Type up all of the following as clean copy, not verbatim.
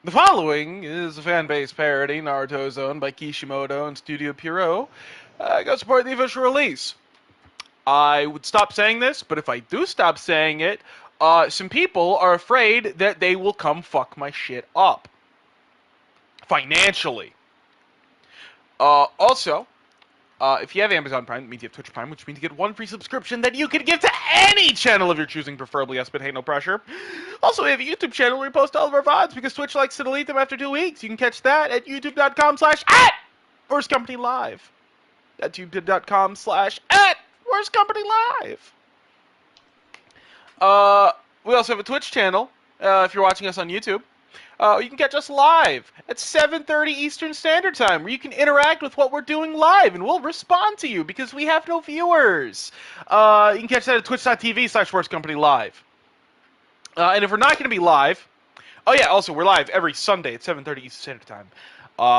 The following is a fan-based parody, Naruto Zone by Kishimoto and Studio Pierrot. Go support the official release. I would stop saying this, but if I do stop saying it, some people are afraid that they will come fuck my shit up. Financially. Also, if you have Amazon Prime, it means you have Twitch Prime, which means you get one free subscription that you can give to any channel of your choosing, preferably us, but hey, no pressure. Also, we have a YouTube channel where we post all of our VODs because Twitch likes to delete them after 2 weeks. You can catch that at youtube.com/@WorstCompanyLive. That's youtube.com/@WorstCompanyLive. We also have a Twitch channel, if you're watching us on YouTube. You can catch us live at 7:30 Eastern Standard Time, where you can interact with what we're doing live, and we'll respond to you because we have no viewers. You can catch that at twitch.tv/WorstCompanyLive. And if we're not going to be live, oh yeah, also we're live every Sunday at 7:30 Eastern Standard Time.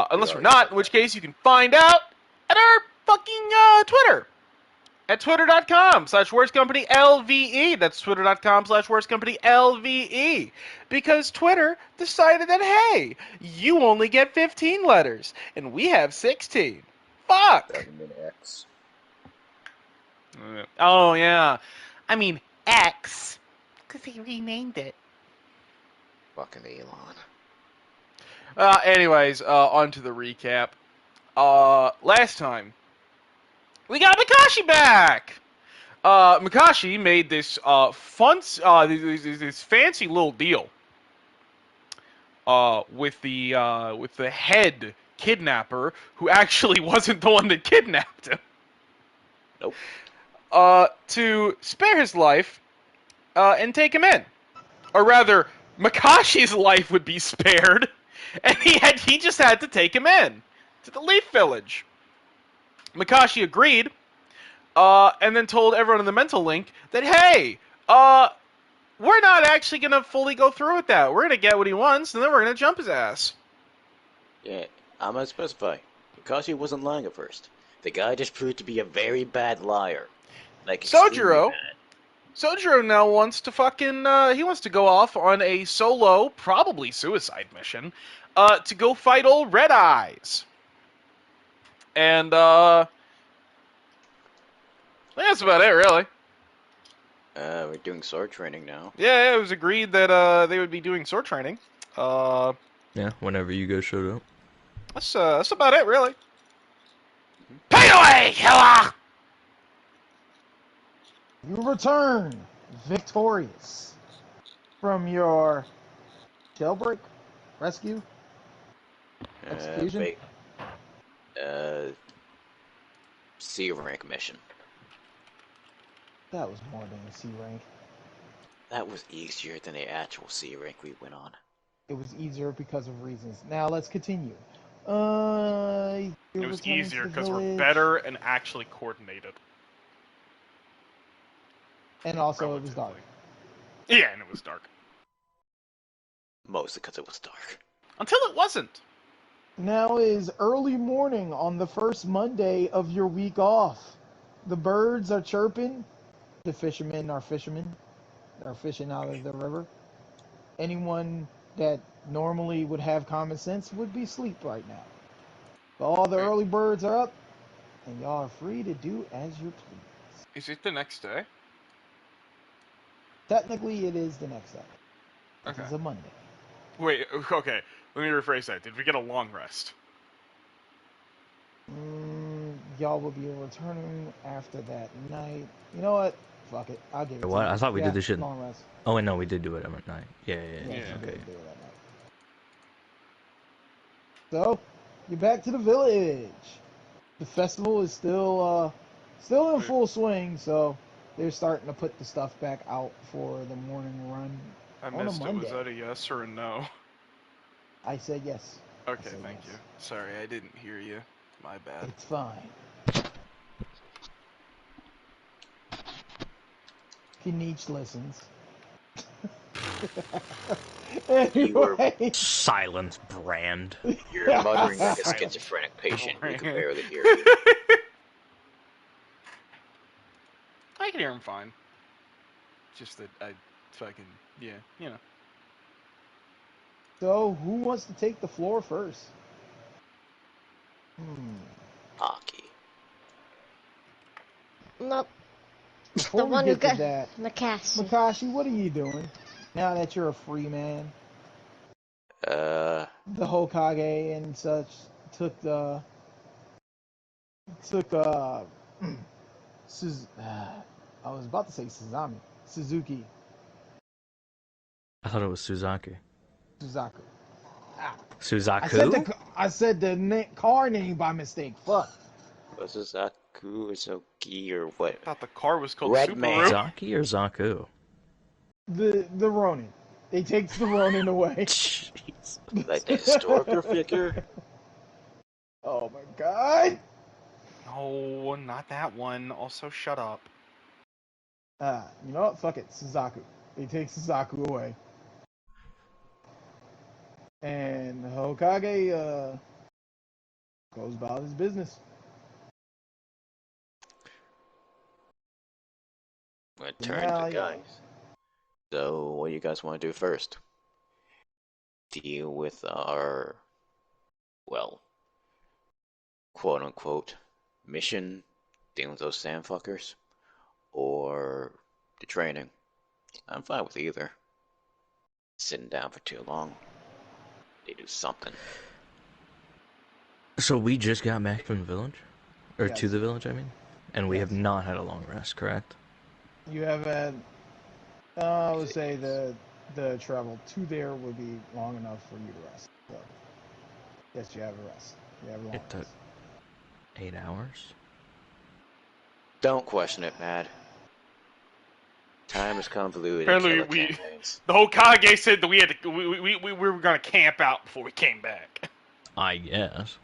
Unless we're not, in which case you can find out at our fucking Twitter. At twitter.com/worstcompany.lve. That's twitter.com/worstcompany.lve. Because Twitter decided that, hey, you only get 15 letters, and we have 16. Fuck! That would mean X. Oh, yeah. I mean, X. Because they renamed it. Fucking Elon. Anyways, on to the recap. Last time, we got Makashi back! Makashi made this this fancy little deal with the head kidnapper, who actually wasn't the one that kidnapped him. Nope. To spare his life and take him in, or rather, Makashi's life would be spared, and he just had to take him in to the Leaf Village. Makashi agreed. And then told everyone in the mental link that, hey, we're not actually going to fully go through with that. We're going to get what he wants, and then we're going to jump his ass. Yeah, I'm gonna specify. Makashi wasn't lying at first. The guy just proved to be a very bad liar. Like, extremely bad. Sojiro now wants to fucking, he wants to go off on a solo, probably suicide mission, to go fight old Red Eyes. And, that's about it, really. We're doing sword training now. Yeah, it was agreed that they would be doing sword training. Yeah, whenever you guys showed up. That's about it, really. Pay away, killer! You return victorious from your jailbreak, rescue, execution. C rank mission. That was more than a C rank. That was easier than the actual C rank we went on. It was easier because of reasons. Now let's continue. It was easier because we're better and actually coordinated. And also it was dark. Yeah, and it was dark. Mostly because it was dark. Until it wasn't. Now is early morning on the first Monday of your week off. The birds are chirping. The fishermen are fishing out of the river. Anyone that normally would have common sense would be asleep right now. But all the early birds are up, and y'all are free to do as you please. Is it the next day? Technically, it is the next day. Okay. It's a Monday. Wait, okay. Let me rephrase that. Did we get a long rest? Y'all will be returning after that night. You know what? Fuck it. I'll give it to What? you. I thought we did this shit. Long rest. Oh, wait, no, we did do it at night. Yeah. Okay. Do it that night. So, you're back to the village. The festival is still in full swing, so they're starting to put the stuff back out for the morning run. I missed it. Was that a yes or a no? I said yes. Okay, thank you. Sorry, I didn't hear you. My bad. It's fine. Kinich listens. Anyway. Silence, Brand. You're muttering like a schizophrenic patient. You can barely hear me. I can hear him fine. Just that I fucking, yeah, you know. So, who wants to take the floor first? Hockey. Nope. Before The we one who get to got that, Makashi. Makashi, what are you doing now that you're a free man? The Hokage and such took I was about to say Suzuki. I thought it was Suzaki. Suzaku. Ah, Suzaku? I said the car name by mistake. Fuck. Was it Zaku or Zoki or what? I thought the car was called Red Subaru. Man. Zaki or Zaku? The Ronin. They takes the Ronin away. Jeez. Like the historical figure? Oh my god. No, not that one. Also, shut up. You know what? Fuck it. Suzaku. They take Suzaku away. And Hokage goes about his business. We're gonna turn to the guys. So, what do you guys want to do first? Deal with our, well, quote unquote, mission, dealing with those sandfuckers, or the training? I'm fine with either. Sitting down for too long. They do something. So we just got back from the village? Or Yes. to the village, I mean? And we have Yes. not had a long rest, correct? You have had, I would say the travel to there would be long enough for you to rest. So, yes, you have a rest. You have a long It took rest. 8 hours? Don't question it, Mad. Time is convoluted. Apparently, the Hokage said that we had to, we were gonna camp out before we came back. I guess.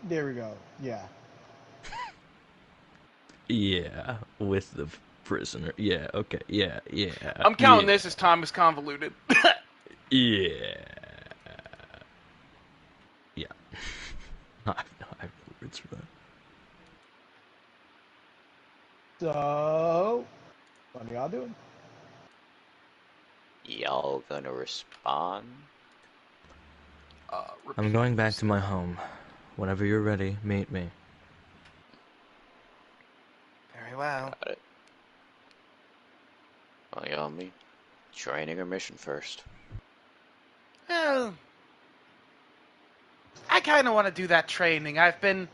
There we go. Yeah. Yeah, with the prisoner. Yeah, okay, yeah. I'm counting this as time is convoluted. Yeah. Yeah. I have words for that. So, what are y'all doing? Y'all gonna respond? I'm going back to my home. Whenever you're ready, meet me. Very well. Got it. Well, y'all meet. Training or mission first? Well, I kind of want to do that training. I've been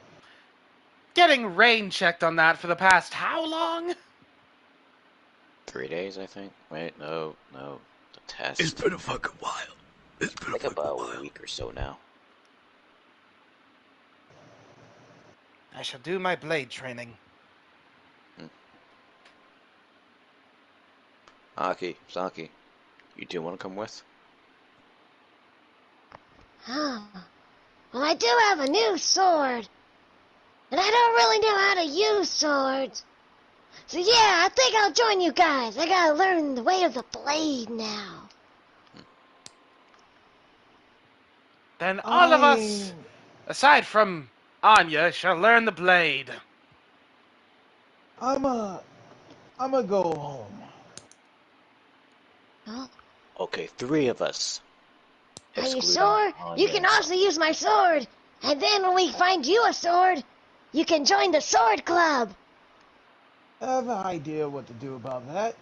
getting rain checked on that for the past how long? 3 days, I think. Wait, no. The test. It's been a fucking while. It's been like about a week or so now. I shall do my blade training. Aki, Saki, you two want to come with? Well, I do have a new sword. And I don't really know how to use swords. So yeah, I think I'll join you guys. I gotta learn the way of the blade now. Then all of us, aside from Anya, shall learn the blade. I'ma go home. Oh, Okay, 3 of us. are you Excluding sure? Anya You can and also use my sword. And then when we find you a sword, you can join the sword club. I have an idea what to do about that.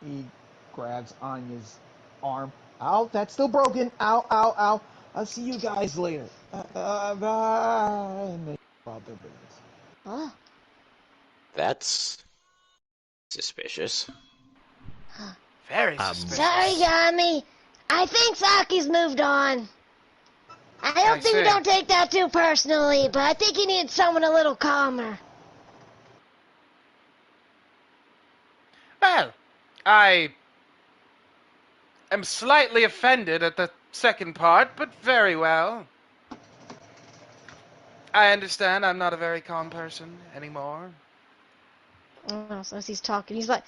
He grabs Anya's arm. Ow, that's still broken. Ow, ow, ow. I'll see you guys later. Bye. And they go about their business. Oh, That's suspicious. Very suspicious. sorry, Yami. I think Saki's moved on. I hope that you don't take that too personally, but I think he needs someone a little calmer. Well, I am slightly offended at the second part, but very well. I understand I'm not a very calm person anymore. Oh, so as he's talking, he's like,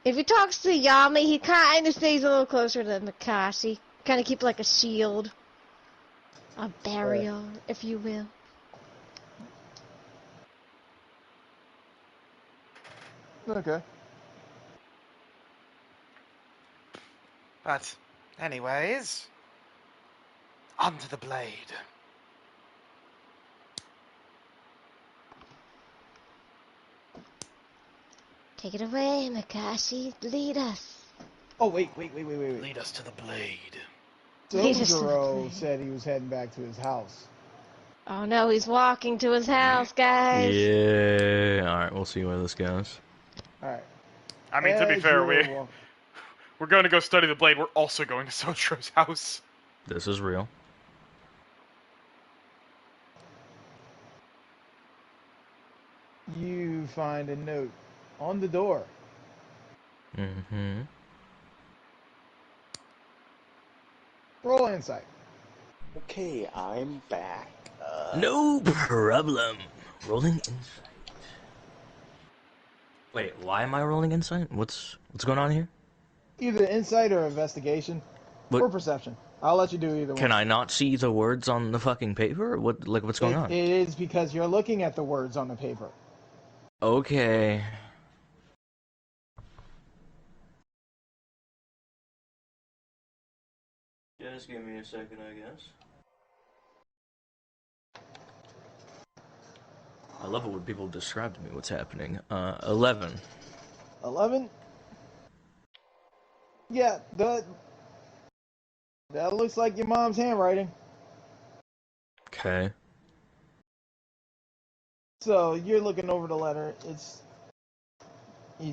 if he talks to Yami, he kind of stays a little closer to Makashi. Kind of keep like a shield. A barrier, if you will. Okay. But Anyways, onto the blade. Take it away, Makashi. Lead us. Oh, wait. Lead us to the blade. Lead us to the Sojiro blade. said he was heading back to his house. Oh no, he's walking to his house, guys. Yeah. Alright, we'll see where this goes. Alright. I mean, to be As fair, you're we're going to go study the blade. We're also going to Sojiro's house. This is real. You find a note on the door. Mm-hmm. Roll insight. Okay, I'm back. No problem. Rolling insight. Wait, why am I rolling insight? What's going on here? Either insight or investigation. What? Or perception. I'll let you do either one. Can I not see the words on the fucking paper? What's going on? It is because you're looking at the words on the paper. Okay. Just give me a second, I guess. I love it when people describe to me what's happening. 11. 11? Yeah, that looks like your mom's handwriting. Okay. So you're looking over the letter. It's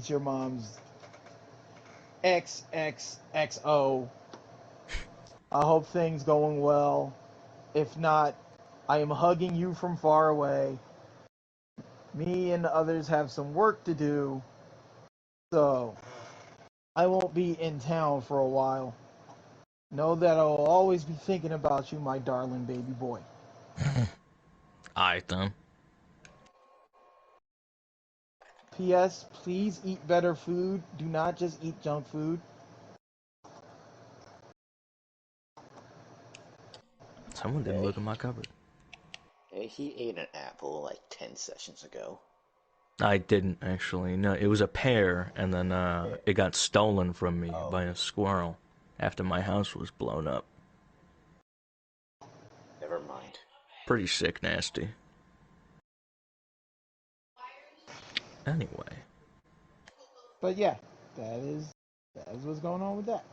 your mom's XXXO. I hope things going well. If not, I am hugging you from far away. Me and the others have some work to do, so I won't be in town for a while. Know that I'll always be thinking about you, my darling baby boy. Alright then. P.S. Please eat better food. Do not just eat junk food. Someone didn't look in my cupboard. He ate an apple like 10 sessions ago. I didn't actually. No, it was a pear, and then it got stolen from me by a squirrel after my house was blown up. Never mind. Pretty sick, nasty. Anyway. But yeah, that is what's going on with that.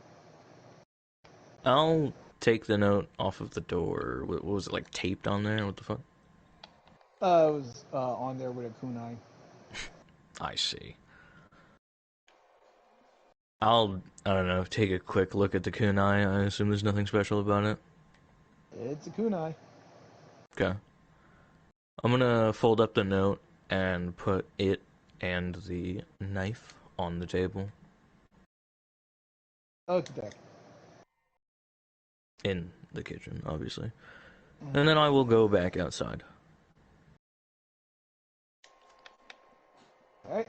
I'll take the note off of the door. What was it, like, taped on there? What the fuck? It was on there with a kunai. I see. I don't know, take a quick look at the kunai. I assume there's nothing special about it. It's a kunai. Okay. I'm gonna fold up the note and put it and the knife on the table. Okay. In the kitchen, obviously. And then I will go back outside. Alright.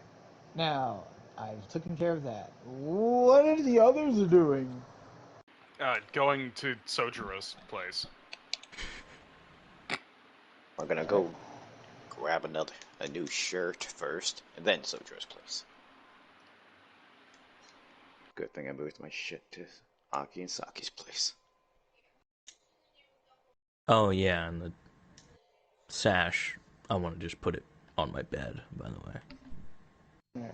Now, I've taken care of that. What are the others doing? Going to Sojiro's place. We're gonna go grab a new shirt first, and then Sojiro's place. Good thing I moved my shit to Aki and Saki's place. Oh yeah, and the sash, I want to just put it on my bed, by the way. Yeah.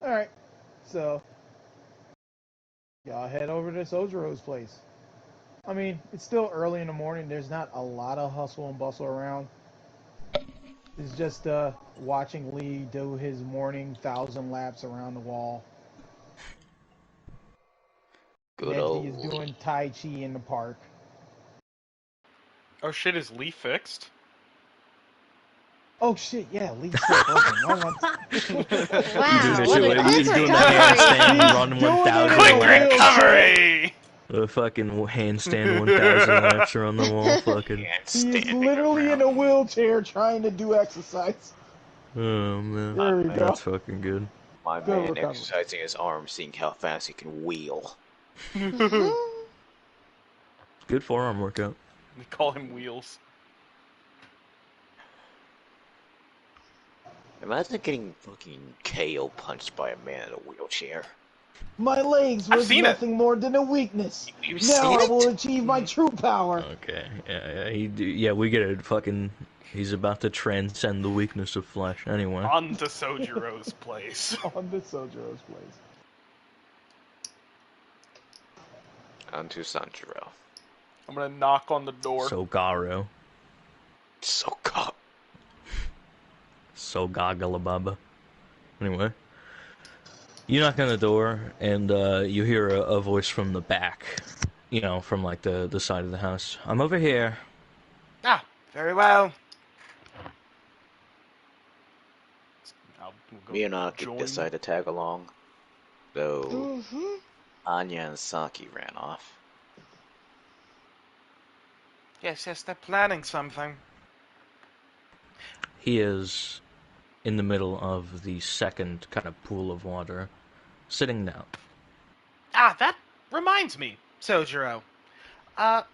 Alright. So, y'all head over to Sojiro's place. I mean, it's still early in the morning. There's not a lot of hustle and bustle around. It's just watching Lee do his morning 1,000 laps around the wall. Good Neji old is Lee. doing Tai Chi in the park. Oh shit, is Lee fixed? Oh shit, yeah, Lee's still broken. Why am I... Wow, Dude, what a He's quick doing the recovery. handstand, run Doing it 1,000 in a Quick laps. recovery! The fucking handstand 1,000 laps around the wall, fucking. He's Standing literally around. in a wheelchair trying to do exercise. Oh man, There we go. that's fucking good. My Good man recovery. exercising his arms, seeing how fast he can wheel. Good forearm workout. We call him Wheels. Imagine getting fucking KO punched by a man in a wheelchair. My legs I've was seen it. nothing more than a weakness. You've Now seen I it? will achieve my true power. Okay, yeah, we get it. Fucking, he's about to transcend the weakness of flesh. Anyway, On to Sojiro's place. On the Sojiro's place. Onto Sanjiro. I'm gonna knock on the door. Sogaro, So god. Sogagalababa. Anyway, you knock on the door, and you hear a voice from the back. You know, from like the side of the house. I'm over here. Ah, very well. I'll go Miyanoki join. decided to tag along, though Mm-hmm. Anya and Saki ran off. Yes, they're planning something. He is in the middle of the second kind of pool of water, sitting down. Ah, that reminds me, Sojiro. I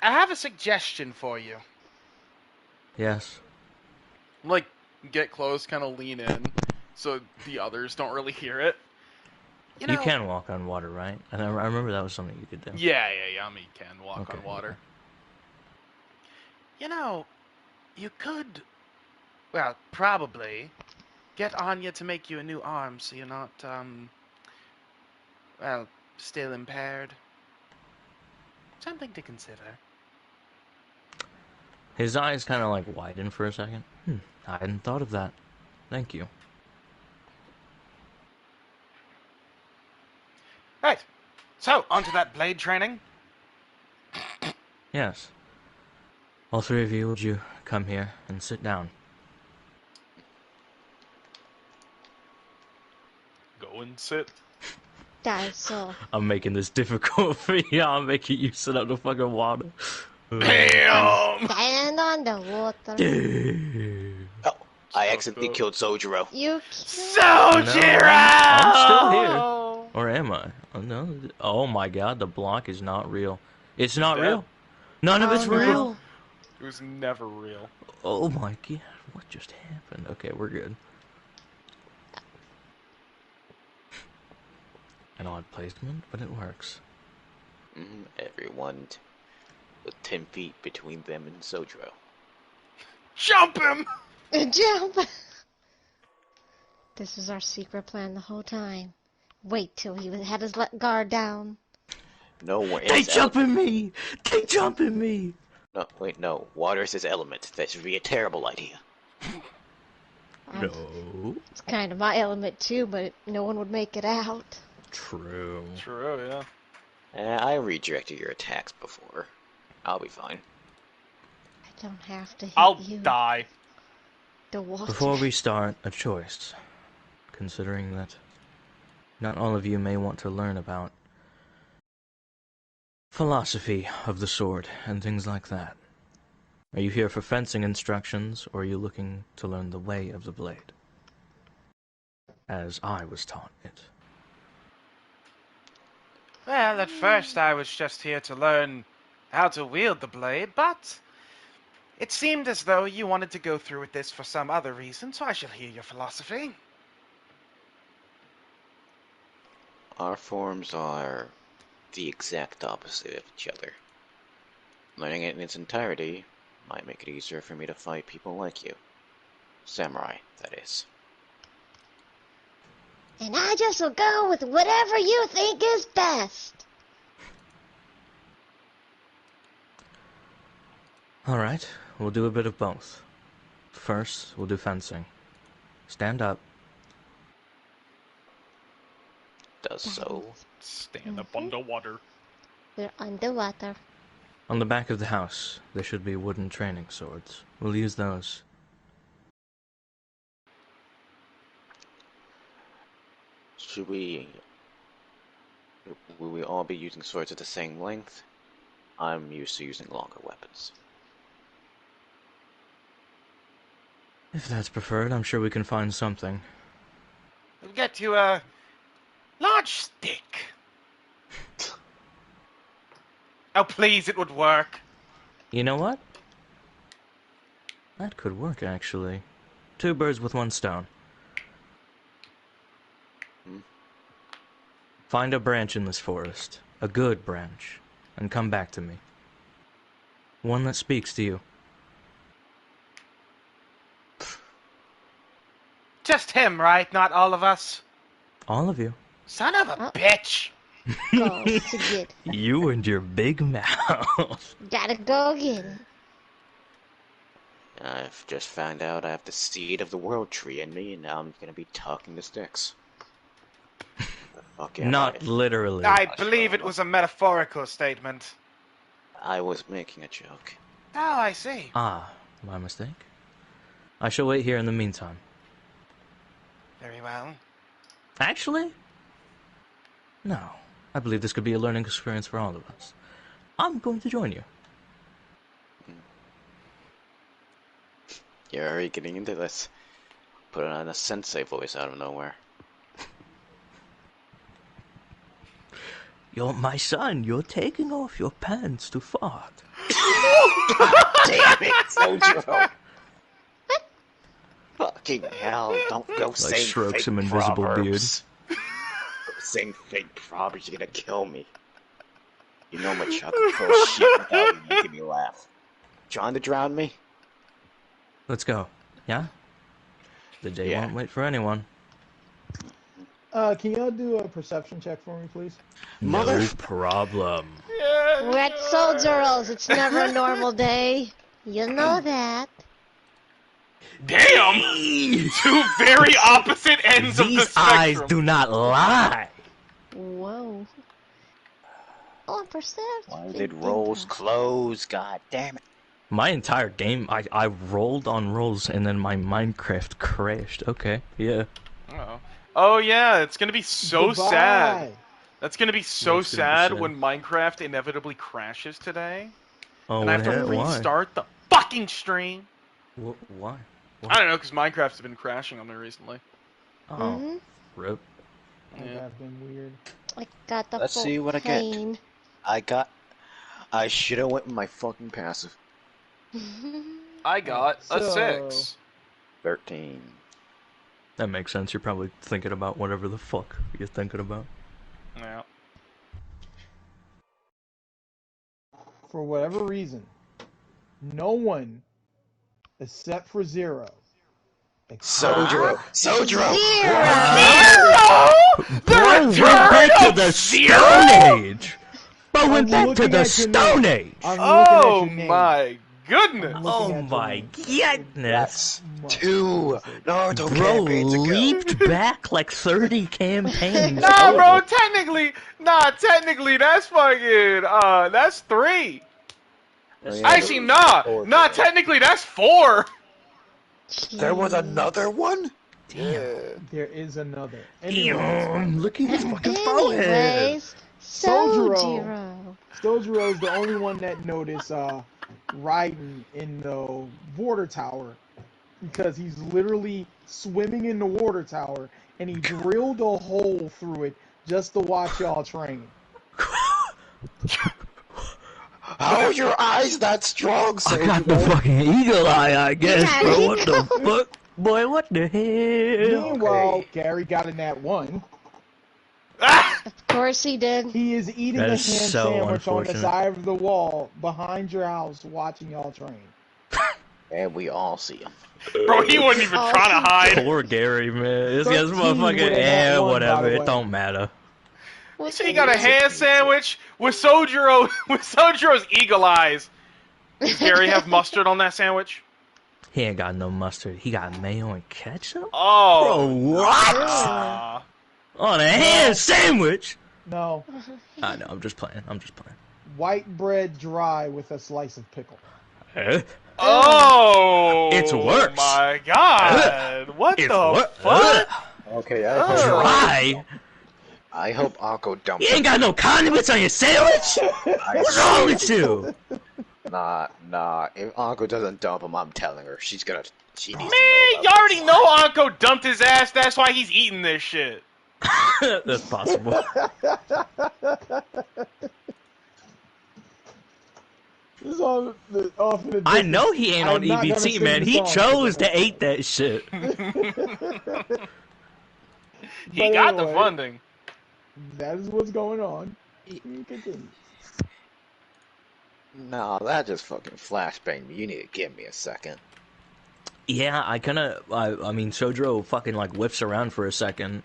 have a suggestion for you. Yes. Like, get close, kind of lean in, so the others don't really hear it. You know, You can walk on water, right? And I remember that was something you could do. Yeah. I mean, you can walk Okay, on water. okay. You know, you could, well, probably get Anya to make you a new arm, so you're not, well, still impaired. Something to consider. His eyes kind of like widen for a second. I hadn't thought of that. Thank you. Right. So, onto that blade training. Yes. All three of you, would you come here and sit down? Go and sit. Dinosaur. I'm making this difficult for you. I'm making you sit up the fucking water. Bam! Stand on the water. Oh, I accidentally killed Sojiro. You Sojiro! I'm still here. Or am I? Oh, no. Oh my god, the block is not real. It's not Dead. real. None of it's no. real. It was never real. Oh my god, what just happened? Okay, we're good. An odd placement, but it works. Everyone with 10 feet between them and Sojiro. Jump him! Jump! This was our secret plan the whole time. Wait till he had his guard down. No, They jumping me! They jumping me! No, wait, no. Water is his element. That should be a terrible idea. No. It's kind of my element too, but no one would make it out. True. True, yeah. I redirected your attacks before. I'll be fine. I don't have to hit I'll you. die. The water. Before we start, a choice. Considering that not all of you may want to learn about philosophy of the sword and things like that. Are you here for fencing instructions, or are you looking to learn the way of the blade? As I was taught it. Well, at first I was just here to learn how to wield the blade, but it seemed as though you wanted to go through with this for some other reason, so I shall hear your philosophy. Our forms are the exact opposite of each other. Learning it in its entirety might make it easier for me to fight people like you. Samurai, that is. And I just will go with whatever you think is best. Alright, we'll do a bit of both. First, we'll do fencing. Stand up. Does so. Stand up underwater. We're underwater. On the back of the house, there should be wooden training swords. We'll use those. Should we... Will we all be using swords at the same length? I'm used to using longer weapons. If that's preferred, I'm sure we can find something. We'll get you a large stick. Oh, please, it would work. You know what? That could work, actually. 2 birds with 1 stone. Find a branch in this forest, a good branch, and come back to me. One that speaks to you. Just him, right? Not all of us? All of you. Son of a bitch! Go to get. You and your big mouth. Gotta go get it. I've just found out I have the seed of the world tree in me, and now I'm gonna be talking to sticks. Okay, Not literally. I believe it was a metaphorical statement. I was making a joke. Oh, I see. Ah, my mistake. I shall wait here in the meantime. Very well. Actually, no. I believe this could be a learning experience for all of us. I'm going to join you. You're already getting into this. Put on a sensei voice out of nowhere. You're my son. You're taking off your pants to fart. Damn it, Sojiro! Fucking hell, don't go Like saying strokes fake him invisible proverbs. Go saying fake proverbs, you're gonna kill me. You know my chuck full shit without even making me laugh. Trying to drown me? Let's go. Yeah? The day won't wait for anyone. Can y'all do a perception check for me, please? No problem. We're at Soldieros. It's never a normal day. You know that. Damn! Two very opposite ends of the These spectrum. eyes do not lie. Whoa. Oh, perception. Why did rolls close? God damn it. My entire game, I rolled on rolls and then my Minecraft crashed. Okay, yeah. Uh-oh. Oh yeah, it's gonna be so Goodbye. sad. That's gonna be so What's gonna be sad sad? when Minecraft inevitably crashes today. Oh, and I have to restart the fucking stream. Why? Why? I don't know, because Minecraft's been crashing on me recently. Oh, rip. Oh, that's been weird. I got the Let's full see what I get. pain. I should have went with my fucking passive. I got a So- 6. 13. That makes sense. You're probably thinking about whatever the fuck you're thinking about. Yeah. For whatever reason, no one, except for Zero. Sojiro! Sojiro! Bro, went back to the Stone Age! Bro, went back to the Stone Age! I'm looking Oh at your name. my goodness! I'm Oh looking at your my name. goodness! Two Naruto Bro campaigns ago. leaped back like 30 campaigns. Nah, bro, over. technically, that's fucking, that's 3. Oh, yeah. Actually, nah, technically, that's 4. There was another one? Damn. There is another. Damn, look at his fucking forehead. Anyways, Sojiro. Sojiro is the only one that noticed Raiden in the water tower, because he's literally swimming in the water tower and he drilled a hole through it just to watch y'all train. How are your eyes that strong, I got the fucking eagle eye, I guess, Yeah. bro. What the fuck? Boy, what the hell? Meanwhile, Gary got in that one. Of course he did. He is eating That a ham is so sandwich on the unfortunate. side of the wall behind your house watching y'all train. And we all see him. Bro, he wasn't even Oh, trying to hide. Poor Gary, man. This guy's 13 motherfucking, with that one, by whatever. the It way. don't matter. So you got a ham sandwich with Sojiro's eagle eyes. Does Gary have mustard on that sandwich? He ain't got no mustard. He got mayo and ketchup? Oh. Bro, what? Nah. On a ham sandwich? No, I know, I'm just playing. white bread dry with a slice of pickle. Eh? Oh. It's worse. My God. What It's the fuck? Okay, Dry? I hope Anko dumped You ain't got no condiments on your sandwich? What's wrong with you? Nah. If Anko doesn't dump him, I'm telling her. She needs Man, to know you about already know Anko dumped his ass. That's why he's eating this shit. That's possible. This is off in the I distance. know he ain't on I'm not gonna EBT, sing man. the He song. chose to eat that shit. He But got the anyway. funding. That is what's going on. Continue. Nah, that just fucking flashbanged me. You need to give me a second. Yeah, I mean, Sojiro fucking, like, whiffs around for a second,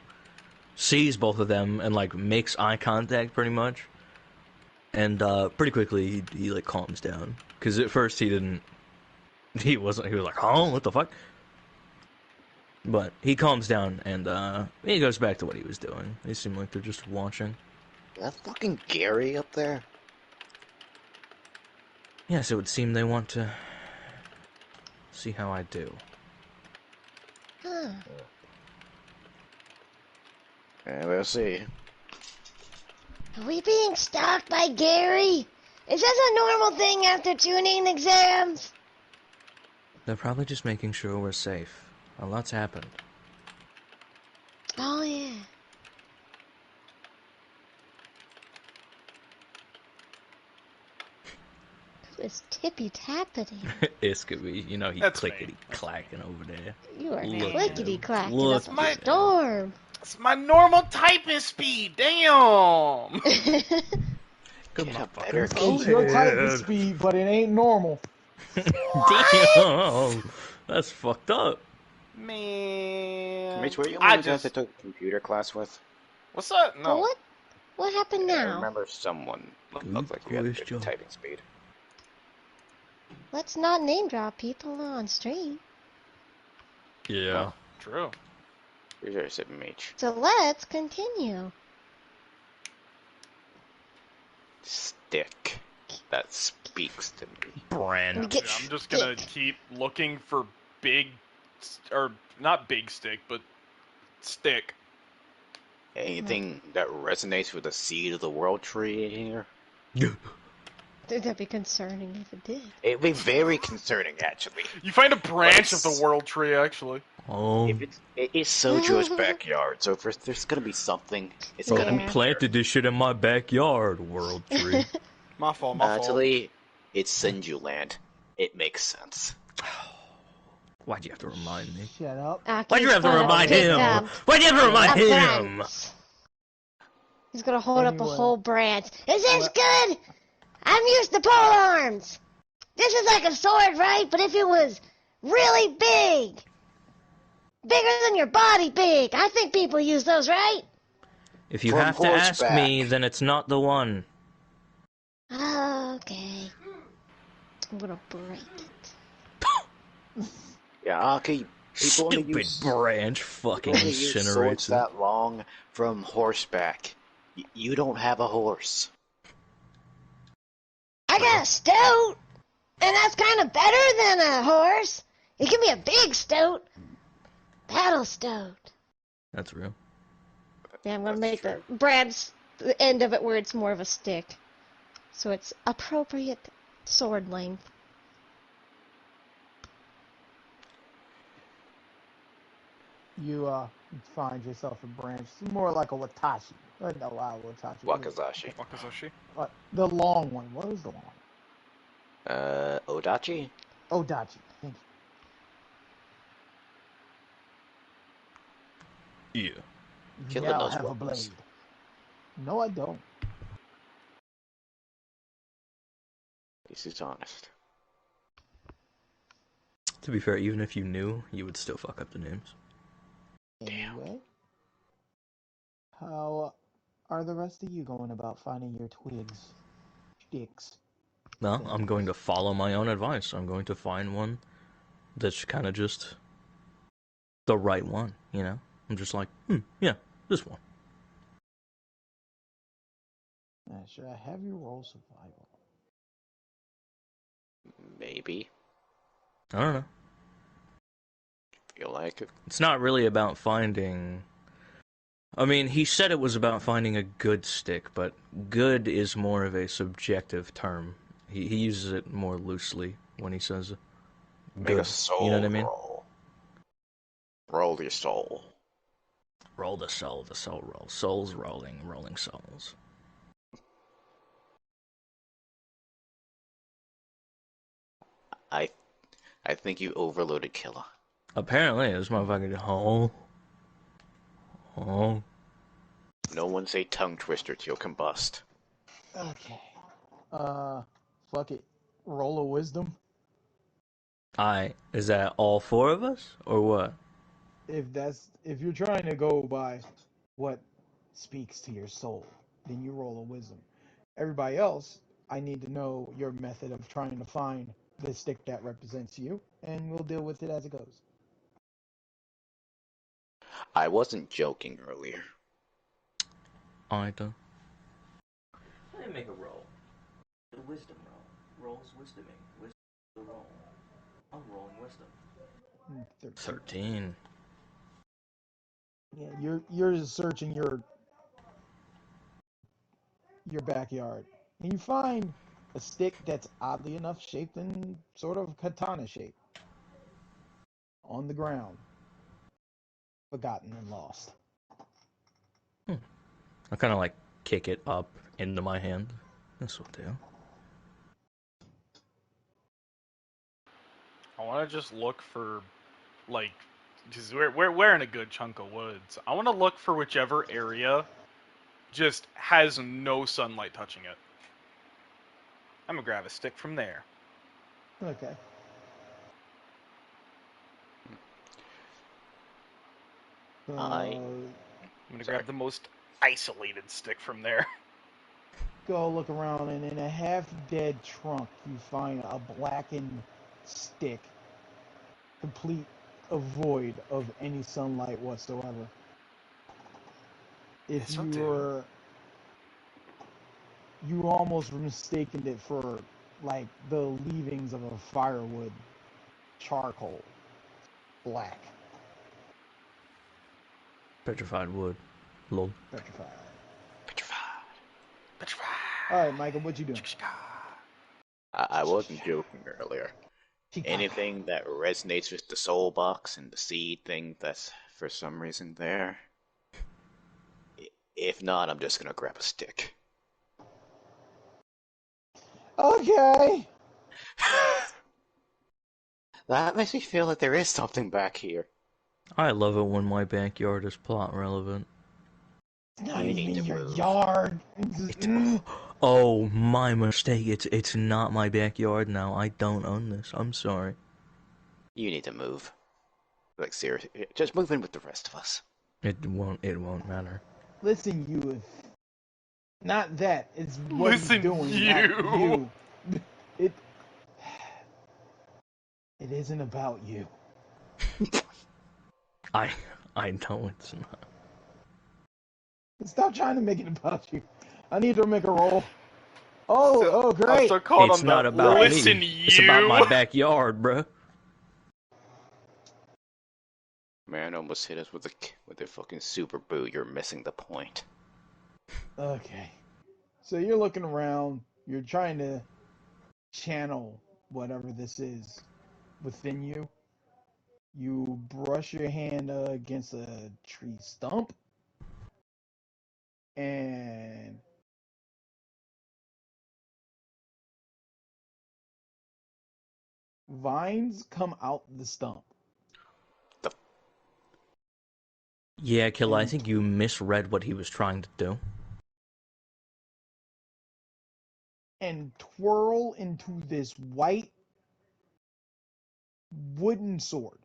sees both of them, and, like, makes eye contact, pretty much. And, pretty quickly, he like, calms down. Because at first he was like, huh, what the fuck? But he calms down, and, he goes back to what he was doing. They seem like they're just watching. Is that fucking Gary up there? Yes, it would seem they want to see how I do. Huh. Yeah, we'll see. Are we being stalked by Gary? Is this a normal thing after tuning exams? They're probably just making sure we're safe. A lot's happened. Oh, yeah. Who is tippy-tappity? It's gonna be, you know, he That's clickety-clacking over there. You are Look clickety-clacking look up a storm. It's my normal typing speed. Damn. Good Get a motherfucker. better It's your type of speed, but it ain't normal. Damn, that's fucked up. Man. Mitch, were you one of the guys I took computer class with? What's that? But No. what happened Yeah, I now? remember someone Good looked like you had question. good typing speed. Let's not name drop people on stream. Yeah. True. Pretty sure I said Mitch. So let's continue. Stick. That speaks to me. Brand. We get I'm just gonna stick. keep looking for big, or not big stick, but stick. Anything that resonates with the seed of the world tree in here? That'd be concerning if it did. It'd be very concerning, actually. You find a branch of Nice. the world tree, actually. Oh, If it's Sojo's backyard, so if there's gonna be something, it's bro, gonna who be planted this shit in my backyard, world tree? My fault, my fault. Actually, it's Senju land. It makes sense. Why'd you have to remind me? Shut up. Why'd you have to remind him? Why'd you have to remind him? He's gonna hold up a Anyway. whole branch. Is this good? I'm used to pole arms. This is like a sword, right? But if it was really big, bigger than your body big, I think people use those, right? If you From have to ask horseback. me, then it's not the one. Okay. I'm gonna break it. Yeah, okay. People only Stupid use branch fucking people only use swords incinerates it. that long from horseback. You don't have a horse. I got a stoat, and that's kind of better than a horse. It can be a big stoat. Battle stoat. That's real. Yeah, I'm gonna make the Brad's the end of it where it's more of a stick, so it's appropriate sword length. You find yourself a branch. It's more like a watashi. No, watashi. Wakazashi. Wakazashi. The long one. What was the long one? Odachi? Odachi. Thank you. Yeah. Killer now knows have a weapons. blade. No, I don't. This is honest. To be fair, even if you knew, you would still fuck up the names. Damn. Anyway, how are the rest of you going about finding your twigs? Sticks. No, I'm going to follow my own advice. I'm going to find one that's kind of just the right one, you know? I'm just like, yeah, this one. Should I have you roll survival? Maybe. I don't know. Feel like it. It's not really about finding... I mean, he said it was about finding a good stick, but good is more of a subjective term. He uses it more loosely when he says good. Make a soul You know what I mean? roll. Roll your soul. Roll the soul roll. Souls rolling souls. I think you overloaded Killer. Apparently, this motherfucker... Oh. No one say tongue twister till combust. Okay. Fuck it. Roll of wisdom. Is that all four of us or what? If you're trying to go by what speaks to your soul, then you roll a wisdom. Everybody else, I need to know your method of trying to find the stick that represents you, and we'll deal with it as it goes. I wasn't joking earlier. I don't. Let me make a roll. The wisdom roll. Rolls wisdoming. Wisdom roll. I'm rolling wisdom. 13. Yeah, you're just searching your backyard, and you find a stick that's oddly enough shaped in sort of katana shape on the ground, forgotten and lost. I kind of like kick it up into my hand. This will do. I want to just look for, like, because we're in a good chunk of woods. I want to look for whichever area just has no sunlight touching it. I'm gonna grab a stick from there. Okay. I'm gonna grab the most isolated stick from there. Go look around, and in a half-dead trunk, you find a blackened stick, complete void of any sunlight whatsoever. If This'll you do. were, you almost mistaken it for like the leavings of a firewood charcoal, black, Petrified wood. Lol. petrified. Petrified. All right, Michael, what you doing? I wasn't joking earlier. Anything that resonates with the soul box and the seed thing that's for some reason there. If not, I'm just gonna grab a stick. Okay. That makes me feel like there is something back here. I love it when my backyard is plot relevant. It's not You need even to your move. yard. Oh, my mistake. It's not my backyard now. I don't own this. I'm sorry. You need to move. Like seriously, just move in with the rest of us. It won't matter. Listen, you. Not that. It's what he's Listen, doing, not you. It. It isn't about you. I know it's not. Stop trying to make it about you. I need to make a roll. Oh, great. So called It's on not the about listen, me. you. It's about my backyard, bro. Man almost hit us with a fucking super boot. You're missing the point. Okay. So you're looking around. You're trying to channel whatever this is within you. You brush your hand against a tree stump, and vines come out the stump. Yeah, Killer, I And think you misread what he was trying to do. and twirl into this white wooden sword.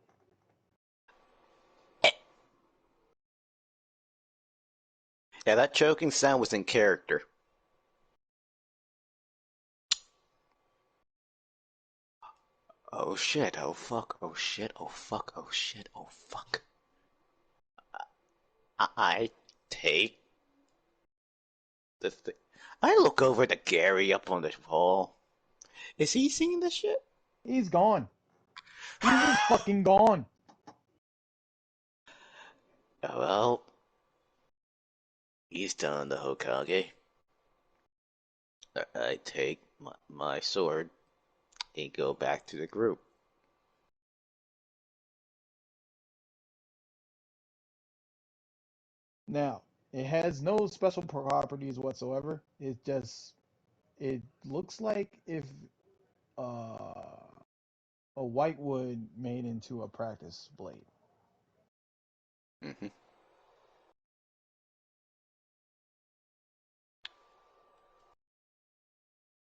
Yeah, that choking sound was in character. Oh shit, oh fuck, oh shit, oh fuck, oh shit, oh fuck. I take the thing. I look over to Gary up on the wall. Is he seeing this shit? He's gone. He's just fucking gone. Well, he's telling the Hokage. I take my sword and go back to the group. Now, it has no special properties whatsoever. It looks like if uh, a white wood made into a practice blade. Mm-hmm.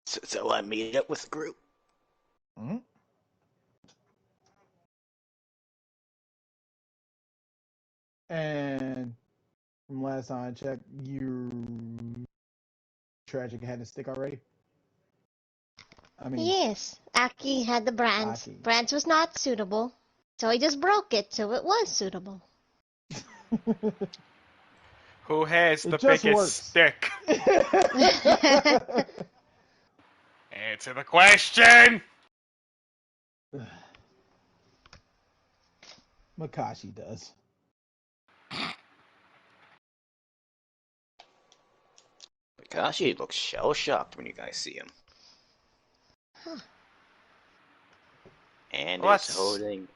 So I meet up with the group. Hmm? And from last time I checked, you Tragic had a stick already. I mean, Yes, Aki had the brands. Aki. Brands was not suitable, so he just broke it so it was suitable. Who has It the just biggest works. stick? Answer the question! Makashi does. Takashi looks shell-shocked when you guys see him. Huh. And What's- is holding...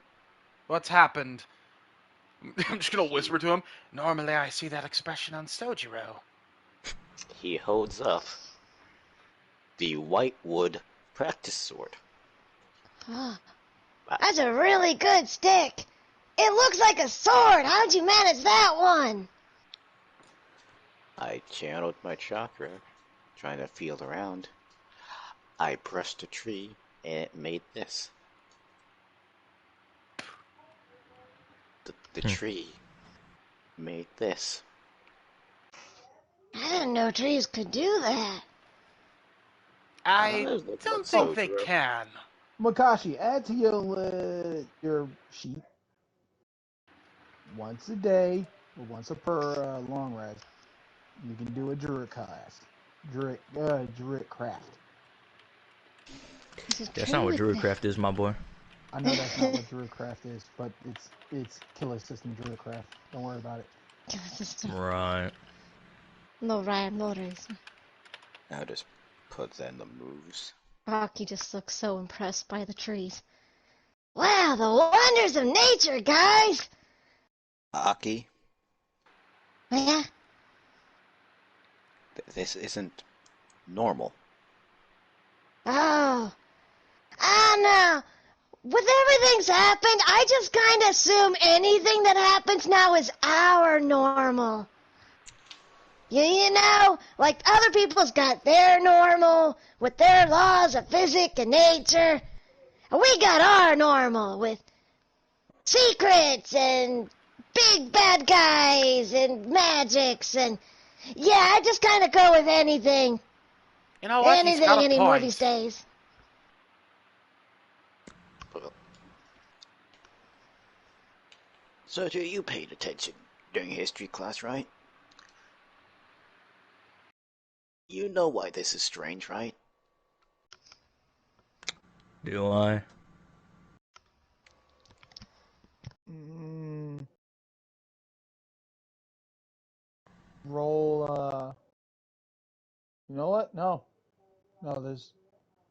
What's happened? I'm just gonna whisper to him. Normally I see that expression on Sojiro. He holds up the white wood practice sword. That's a really good stick. It looks like a sword. How'd you manage that one? I channeled my chakra, trying to feel around. I brushed a tree, and it made this. The tree made this. I didn't know trees could do that. I Look don't like think they Sojiro. can. Makashi, add to your sheet once a day, or once per long rest. You can do a Druid class. Druid craft. That's not what Druidcraft is, my boy. I know that's not what Druid craft is, but it's Killer System Druid craft. Don't worry about it. Right. No rhyme, no reason. Now just put in the moves. Rocky just looks so impressed by the trees. Wow, the wonders of nature, guys! Aki, Yeah? this isn't normal. Oh. I don't know. With everything's happened, I just kind of assume anything that happens now is our normal. You know, like other people's got their normal with their laws of physics and nature. And we got our normal with secrets and big bad guys and magics and... Yeah, I just kind of go with anything. You know what? He's Anything got a anymore point. these days. So, you paid attention during history class, right? You know why this is strange, right? Do I? Roll, you know what? No, there's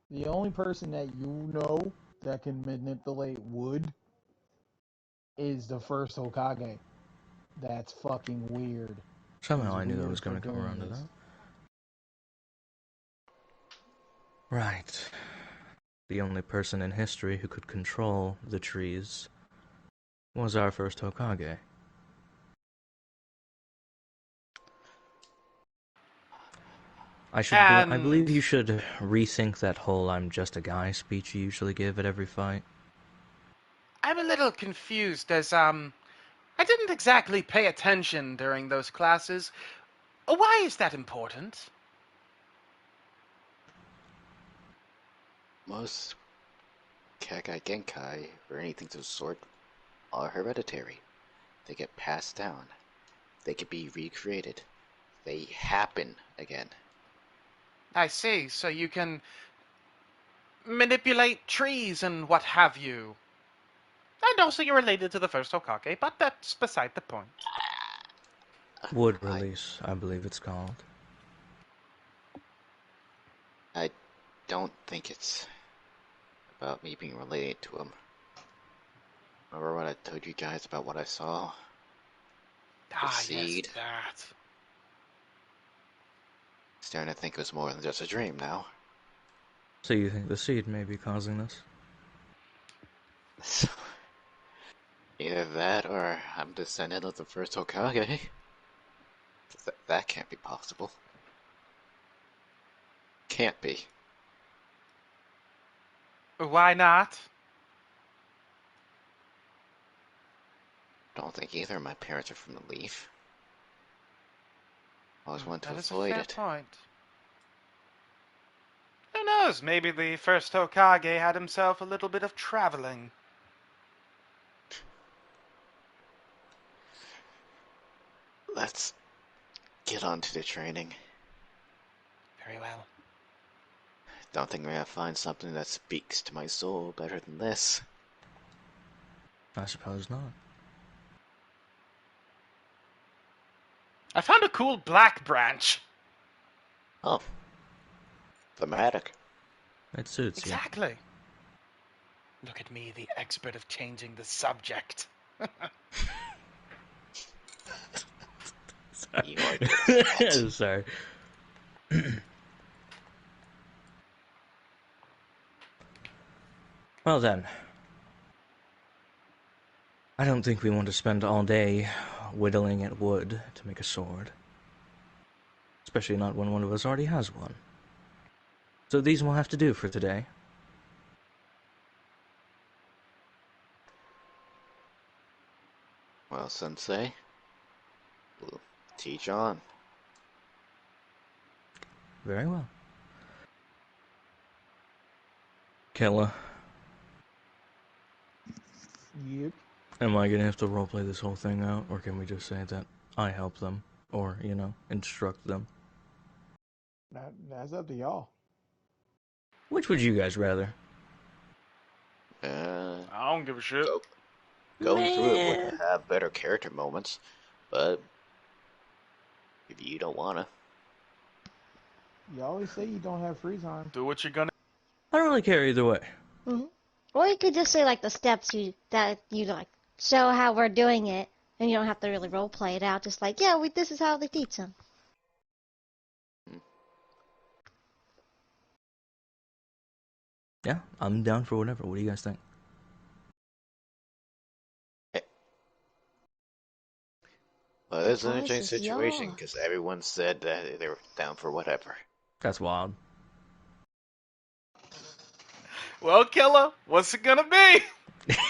the only person that you know that can manipulate wood is the first Hokage. That's fucking weird. Somehow He's I knew I weird was for going to come doing around to this. that. Right. The only person in history who could control the trees was our first Hokage. I believe you should rethink that whole "I'm just a guy" speech you usually give at every fight. I'm a little confused as, I didn't exactly pay attention during those classes. Why is that important? Most Kagai Genkai, or anything of the sort, are hereditary. They get passed down. They can be recreated. They happen again. I see, so you can manipulate trees and what have you. And also you're related to the first Hokage, but that's beside the point. Wood release, I believe it's called. I don't think it's about me being related to him. Remember what I told you guys about what I saw? Seed. Yes, that. Starting to think it was more than just a dream now. So you think the seed may be causing this? Either that or I'm descendant of the first Hokage. That can't be possible. Can't be. Why not? I don't think either of my parents are from the Leaf. I always wanted to That is a avoid fair it. point. Who knows? Maybe the first Hokage had himself a little bit of traveling. Let's get on to the training. Very well. Don't think we're gonna find something that speaks to my soul better than this. I suppose not. I found a cool black branch. Oh. Thematic. It suits Exactly. Look at me, the expert of changing the subject. You are you. Sorry. Well then. I don't think we want to spend all day whittling at wood to make a sword. Especially not when one of us already has one. So these will have to do for today. Well, Sensei, we'll teach on. Very well. Kella, Yep. am I gonna have to roleplay this whole thing out, or can we just say that I help them, or, you know, instruct them? That's up to y'all. Which would you guys rather? I don't give a shit. Going through it would have better character moments, but if you don't wanna. You always say you don't have free time. Do what you're gonna. I don't really care either way. Mm-hmm. Or you could just say like the steps that you like show how we're doing it, and you don't have to really role play it out. Just like, yeah, this is how they teach them. Yeah, I'm down for whatever. What do you guys think? Well, it's an The interesting choice is situation yours. because everyone said that they were down for whatever. That's wild. Well, Killa, what's it gonna be?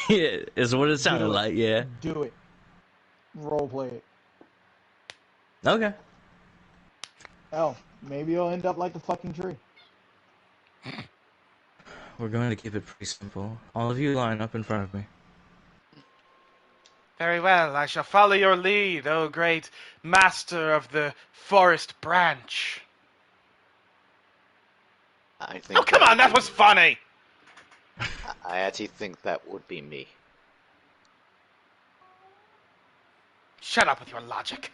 Yeah, is what it sounded Do it. like, yeah. Do it. Role play it. Okay. Hell, maybe you'll end up like the fucking tree. We're going to keep it pretty simple. All of you line up in front of me. Very well, I shall follow your lead, O great master of the forest branch. I think. Oh, come on, that was funny! I actually think that would be me. Shut up with your logic.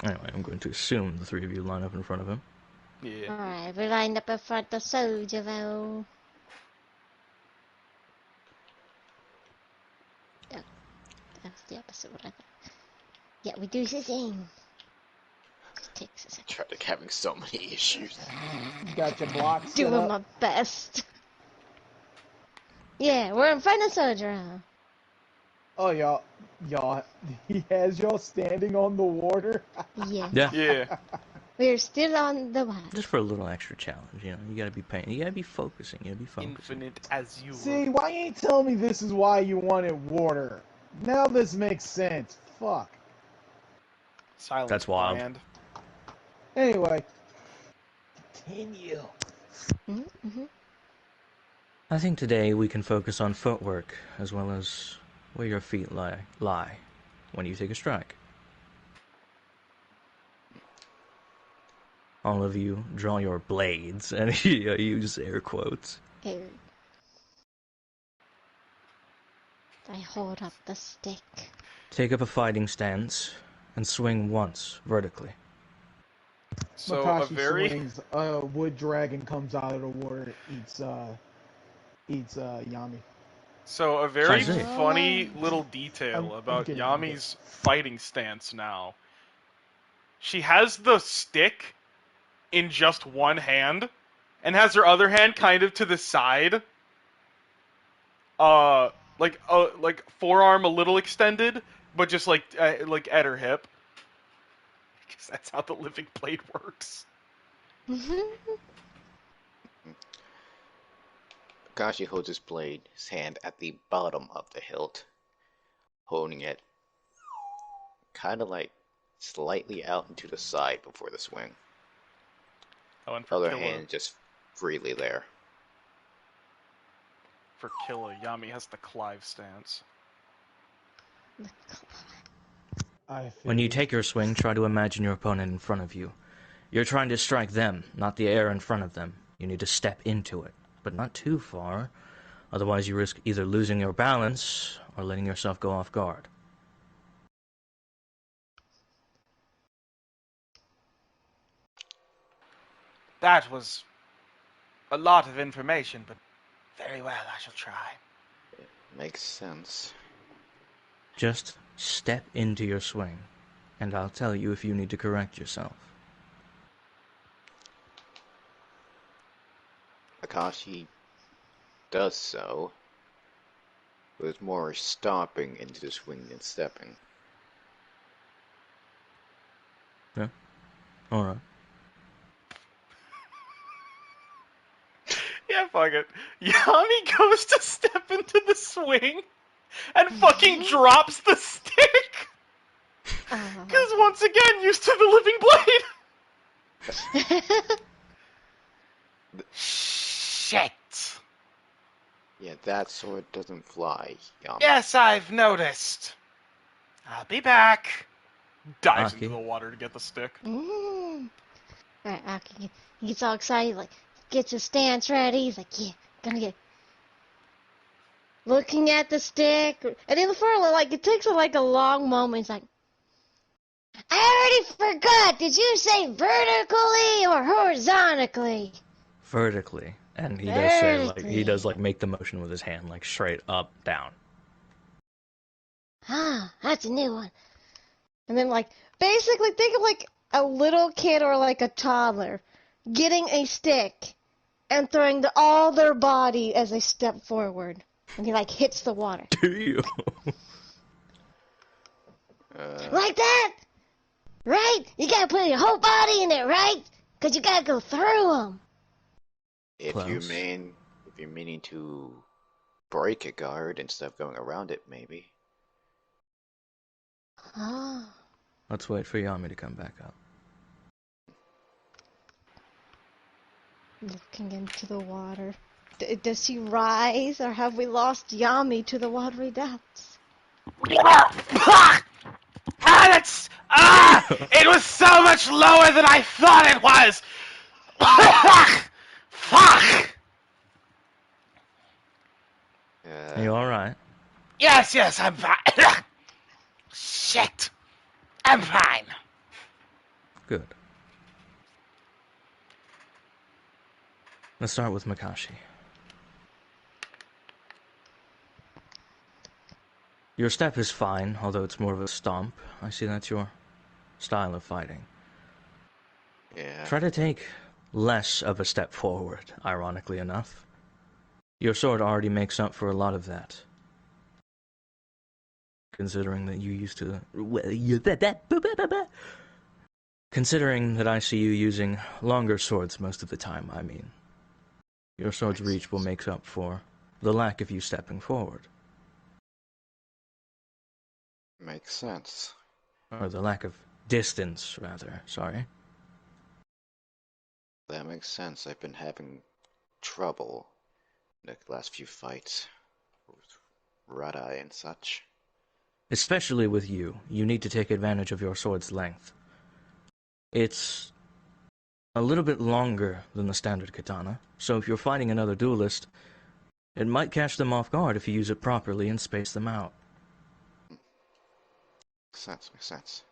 Anyway, I'm going to assume the three of you line up in front of him. Yeah. Alright, we're lined up in front of Sojo. Oh, that's the opposite of what I thought. Yeah, we do the thing. Just takes a second. Traffic having so many issues. Got your blocks set Doing up. my best. Yeah, we're in front of Sojo. Oh, y'all, he has y'all standing on the water. Yeah. Yeah. Yeah. We're still on the water. Just for a little extra challenge, you know. You gotta be paying. You gotta be focusing. You gotta be focusing. Infinite as you See, why you ain't telling me this is why you wanted water? Now this makes sense. Fuck. Silence. That's wild. Brand. Anyway, continue. Mm-hmm. I think today we can focus on footwork as well as where your feet lie when you take a strike. All of you draw your blades and you use air quotes. Here. I hold up the stick. Take up a fighting stance and swing once vertically. So Makashi swings, a wood dragon comes out of the water, eats Yami. So a very I see. funny little detail I'm about kidding, Yami's fighting stance now. She has the stick in just one hand and has her other hand kind of to the side. Like forearm a little extended, but just like at her hip. Because that's how the living blade works. Makashi holds his blade, his hand at the bottom of the hilt, holding it kind of like slightly out into the side before the swing. Oh, and for Other Killa, hand just freely there. for Killa, Yami has the Clive stance. When you take your swing, try to imagine your opponent in front of you. You're trying to strike them, not the air in front of them. You need to step into it, but not too far. Otherwise, you risk either losing your balance or letting yourself go off guard. That was a lot of information, but very well, I shall try. It makes sense. Just step into your swing, and I'll tell you if you need to correct yourself. Akashi does so, but it's more stomping into the swing than stepping. Yeah? Alright. Yeah, fuck it. Yami goes to step into the swing and fucking drops the stick! Because once again, used to the living blade! Shit! Yeah, that sword doesn't fly, Yami. Yes, I've noticed. I'll be back. Dives Aki. into the water to get the stick. Alright, Aki, he gets all excited, like, gets his stance ready. He's like, yeah, gonna get. Looking at the stick, and then for like, it takes like a long moment. He's like, I already forgot. Did you say vertically or horizontally? Vertically. And he does say, like, he does, like, make the motion with his hand, like, straight up, down. Ah, that's a new one. And then, like, basically think of like a little kid or like a toddler getting a stick and throwing all their body as they step forward. And he, like, hits the water. Do you? Like that? Right? You gotta put your whole body in it, right? Because you gotta go through them. If Close. you're meaning to break a guard instead of going around it, maybe. Oh. Let's wait for Yami to come back up. Looking into the water. Does he rise, or have we lost Yami to the watery depths? It was so much lower than I thought it was! Fuck! Are you alright? Yes, I'm fine. Shit. I'm fine. Good. Let's start with Makashi. Your step is fine, although it's more of a stomp. I see that's your style of fighting. Yeah. Try to take less of a step forward, ironically enough. Your sword already makes up for a lot of that. Considering that you used to... Considering that I see you using longer swords most of the time, I mean. Your sword's reach will make up for the lack of you stepping forward. Makes sense. Or the lack of distance, rather, sorry. That makes sense. I've been having trouble in the last few fights with red-eye and such. Especially with you, you need to take advantage of your sword's length. It's a little bit longer than the standard katana, so if you're fighting another duelist, it might catch them off guard if you use it properly and space them out. Makes sense.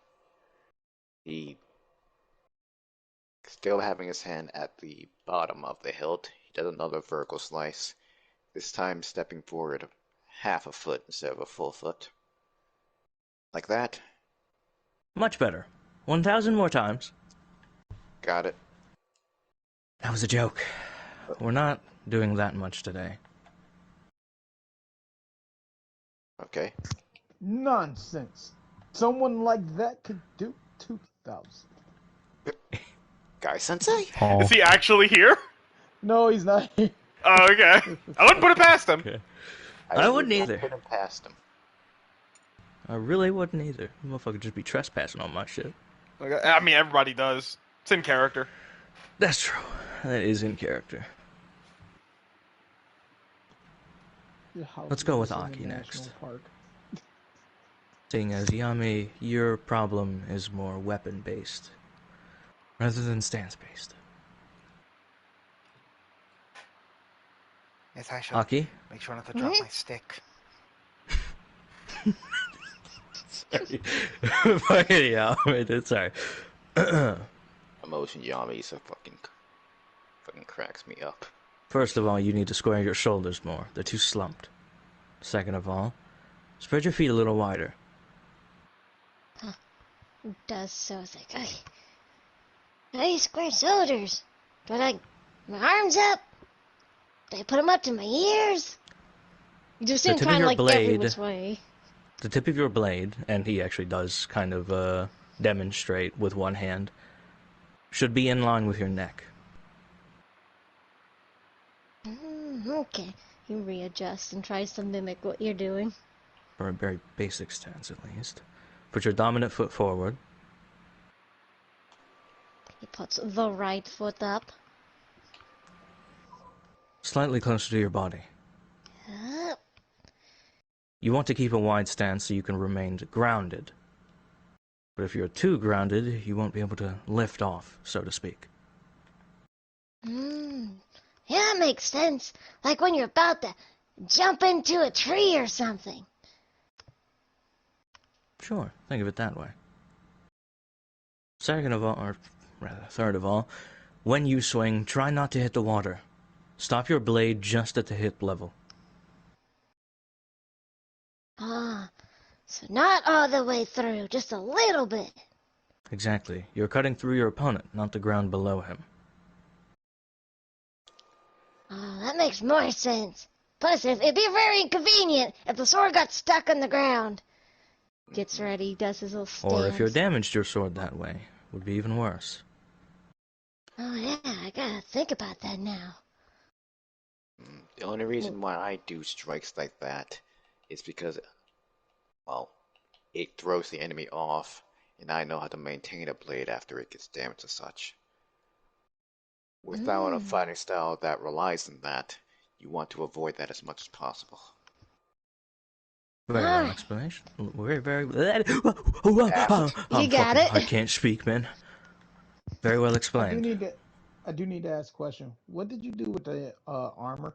He, still having his hand at the bottom of the hilt, he does another vertical slice, this time stepping forward half a foot instead of a full foot. Like that. Much better. 1,000 more times. Got it. That was a joke. We're not doing that much today. Okay. Nonsense. Someone like that could do 2,000. Guy Sensei? Oh. Is he actually here? No, he's not. Oh, okay. I wouldn't put it past him. Okay. I wouldn't either. Put him past him. I really wouldn't either. Motherfucker just be trespassing on my shit. Okay. I mean, everybody does. It's in character. That's true. That is in character. Let's go with Aki next. Park. Seeing as Yami, your problem is more weapon-based rather than stance-based. Yes, I should. Aki? Make sure not to drop my stick. Sorry. Fucking Yami, sorry. Emotion Yami so fucking cracks me up. First of all, you need to square your shoulders more. They're too slumped. Second of all, spread your feet a little wider. Huh. It does so. It's like, I square shoulders. But my arms up? Do I put them up to my ears? You just seem kind of like every which way. The tip of your blade, and he actually does kind of demonstrate with one hand, should be in line with your neck. Okay. He readjusts and tries to mimic what you're doing. For a very basic stance, at least. Put your dominant foot forward. He puts the right foot up. Slightly closer to your body. Up. You want to keep a wide stance so you can remain grounded. But if you're too grounded, you won't be able to lift off, so to speak. Yeah, that makes sense. Like when you're about to jump into a tree or something. Sure, think of it that way. Second of all, or rather third of all, when you swing, try not to hit the water. Stop your blade just at the hip level. So not all the way through, just a little bit. Exactly. You're cutting through your opponent, not the ground below him. Oh, that makes more sense. Plus, it'd be very inconvenient if the sword got stuck on the ground. Gets ready, does his little stance. Or if you damaged your sword that way, would be even worse. Oh yeah, I gotta think about that now. The only reason why I do strikes like that is because, well, it throws the enemy off, and I know how to maintain a blade after it gets damaged and such. Without a fighting style that relies on that, you want to avoid that as much as possible. Very well explanation. Very. You got it. I can't speak, man. Very well explained. I do need to ask a question. What did you do with the armor?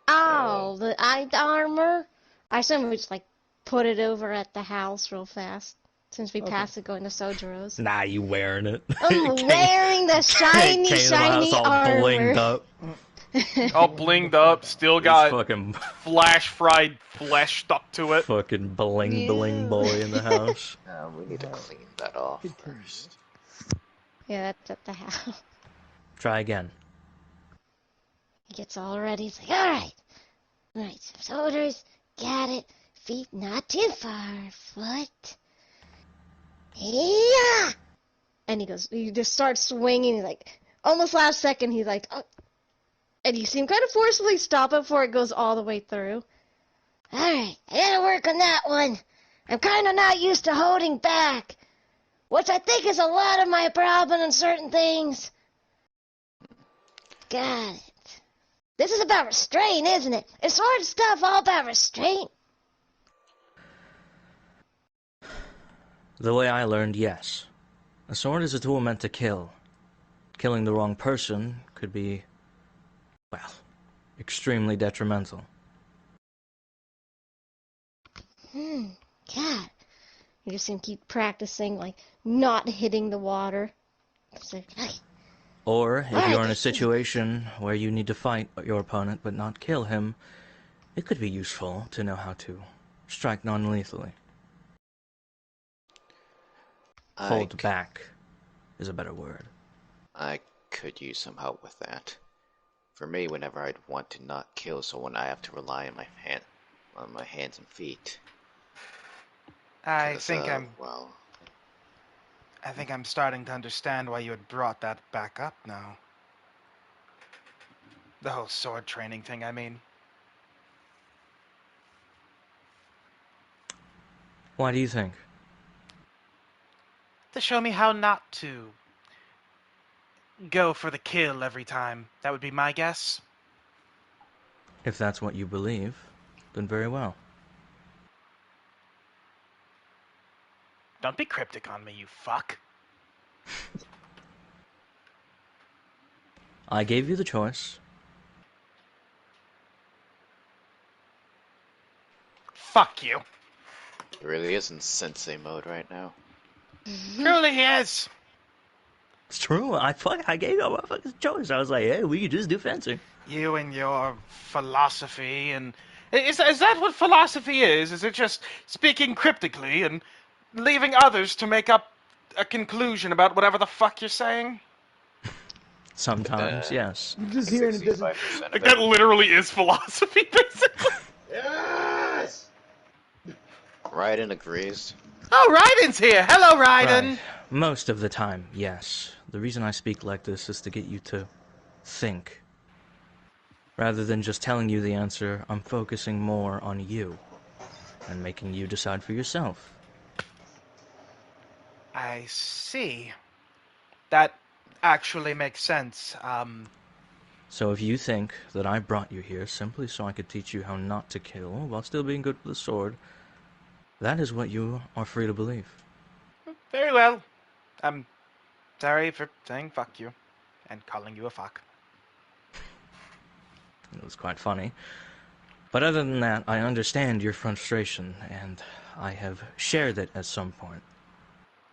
Oh, the armor. I assume we just like put it over at the house real fast. Since we passed it going to Sojiro's. Nah, you wearing it. I'm wearing the shiny all armor. Blinged up. All blinged up, still got fucking flash fried flesh stuck to it. Fucking bling boy in the house. We need to clean that off first. Yeah, that's at the house. Try again. He gets all ready. He's like, alright, shoulders, got it. Feet not too far. Foot. Yeah! And he just starts swinging. He's like, almost last second, he's like, oh. And you see him kind of forcefully stop it before it goes all the way through. Alright, I gotta work on that one. I'm kind of not used to holding back, which I think is a lot of my problem in certain things. Got it. This is about restraint, isn't it? Is sword stuff all about restraint? The way I learned, yes. A sword is a tool meant to kill. Killing the wrong person could be, well, extremely detrimental. God. You just seem to keep practicing, like, not hitting the water. Like, hey. Or, if you're in a situation where you need to fight your opponent but not kill him, it could be useful to know how to strike non-lethally. Hold back is a better word. I could use some help with that. For me, whenever I'd want to not kill someone, I have to rely on my hands and feet. I think well, I'm starting to understand why you had brought that back up now. The whole sword training thing, I mean. Why do you think? To show me how not to go for the kill every time. That would be my guess. If that's what you believe, then very well. Don't be cryptic on me, you fuck. I gave you the choice. Fuck you. He really is in sensei mode right now. Truly he is. It's true. I gave you a fucking choice. I was like, hey, we could just do fencing. You and your philosophy and... Is that what philosophy is? Is it just speaking cryptically and leaving others to make up a conclusion about whatever the fuck you're saying? Sometimes, yes. You just hearing it. 65% of Like, that literally is philosophy, basically. Yes. Raiden agrees. Oh, Raiden's here. Hello, Raiden. Right. Most of the time, yes. The reason I speak like this is to get you to think. Rather than just telling you the answer, I'm focusing more on you and making you decide for yourself. I see. That actually makes sense. So if you think that I brought you here simply so I could teach you how not to kill while still being good with the sword, that is what you are free to believe. Very well. I'm sorry for saying fuck you and calling you a fuck. It was quite funny. But other than that, I understand your frustration, and I have shared it at some point.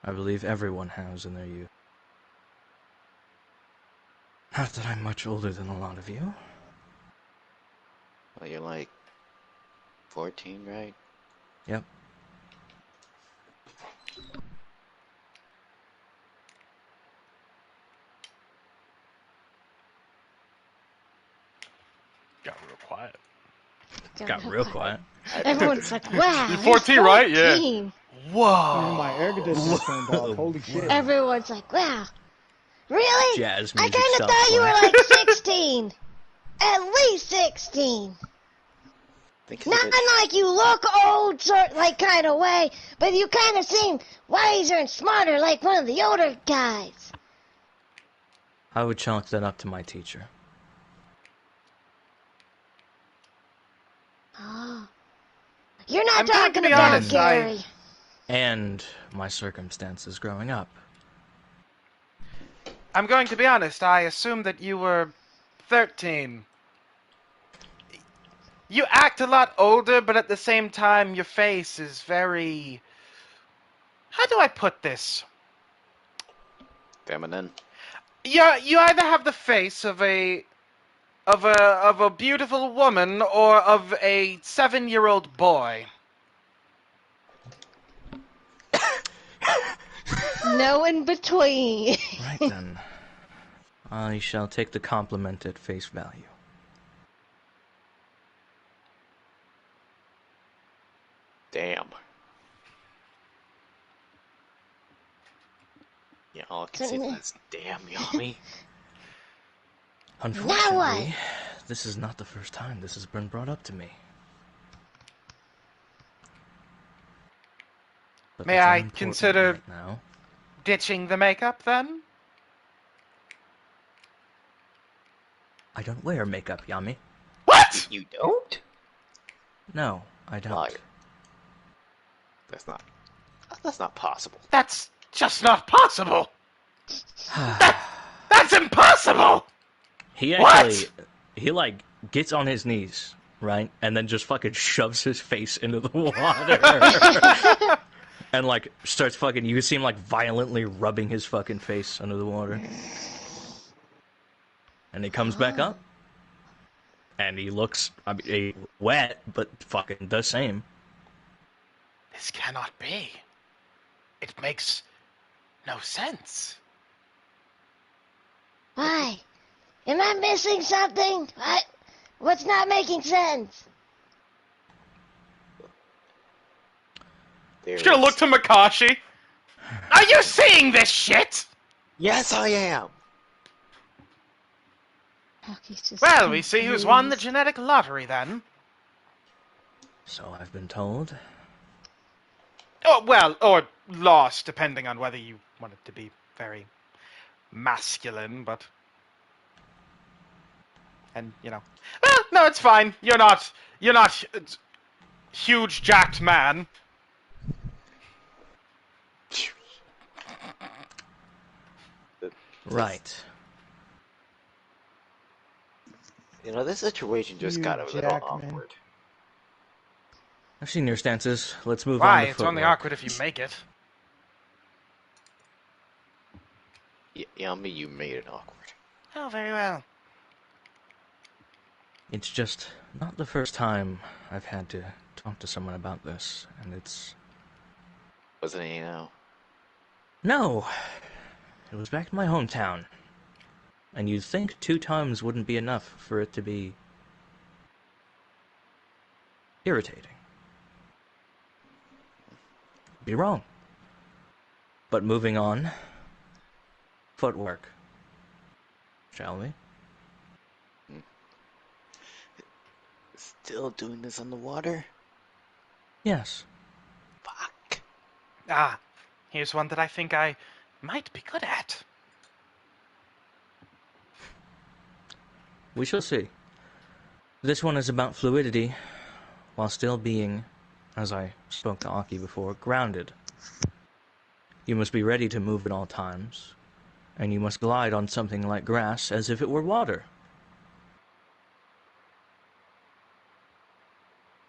I believe everyone has in their youth. Not that I'm much older than a lot of you. Well, you're like 14, right? Yep. Got real quiet. Got real quiet. Everyone's like, wow, he's 14, right? Yeah. 14. Whoa. My air conditioner's turned off. Holy shit. Everyone's like, wow. Really? Jazz I music kind of stopped thought you were playing. like 16. At least 16. Think Not like you look old, sort like kind of way, but you kind of seem wiser and smarter like one of the older guys. I would chalk that up to my teacher. Oh. You're not I'm going to talking be about honest, Gary. And my circumstances growing up. I'm going to be honest. I assumed that you were 13. You act a lot older, but at the same time, your face is very... How do I put this? Feminine. You either have the face of a beautiful woman or of a 7-year-old boy. No in between. Right then. I shall take the compliment at face value. Damn. Yeah, all I can say is damn, Yami. Unfortunately, this is not the first time this has been brought up to me. But May that's I unimportant consider right now. ditching the makeup, then? I don't wear makeup, Yami. What? You don't? No, I don't. Liar. That's not possible. That's just not possible. That's impossible. He What? actually, he like gets on his knees, right, and then just fucking shoves his face into the water, and like starts fucking. You see him like violently rubbing his fucking face under the water, and he comes back up, and he looks, I mean, wet, but fucking the same. This cannot be. It makes no sense. Why? Am I missing something? What's not making sense? There Just gonna is- look to Makashi. Are you seeing this shit? Yes, I am. Aki's just Well, we see who's won the confused. genetic lottery then. So I've been told. Oh, well, or lost, depending on whether you want it to be very masculine, but... And, you know... Well, no, it's fine. You're not huge jacked man. Right. You know, this situation just got a Hugh little Jackman. awkward. I've seen your stances. Let's move Why? on to It's only footwork. awkward if you make it. Yummy, you made it awkward. Oh, very well. It's just not the first time I've had to talk to someone about this, and it's... Wasn't it, you know? No! It was back in my hometown. And you'd think 2 times wouldn't be enough for it to be... irritating. Be wrong. But moving on... Footwork. Shall we? Still doing this on the water? Yes. Fuck. Ah, here's one that I think I might be good at. We shall see. This one is about fluidity, while still being, as I spoke to Aki before, grounded. You must be ready to move at all times, and you must glide on something like grass as if it were water.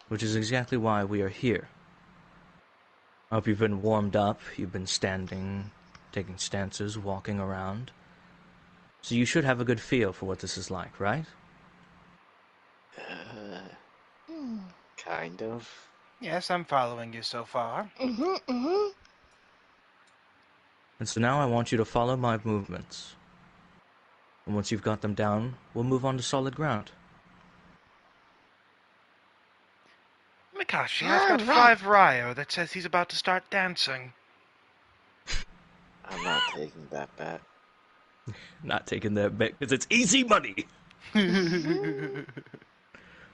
Which is exactly why we are here. I hope you've been warmed up, you've been standing, taking stances, walking around. So you should have a good feel for what this is like, right? Kind of. Yes, I'm following you so far. And so now I want you to follow my movements. And once you've got them down, we'll move on to solid ground. Mikashi, I've got Alright. 5 Ryo that says he's about to start dancing. I'm not taking that bet. Not taking that bet because it's easy money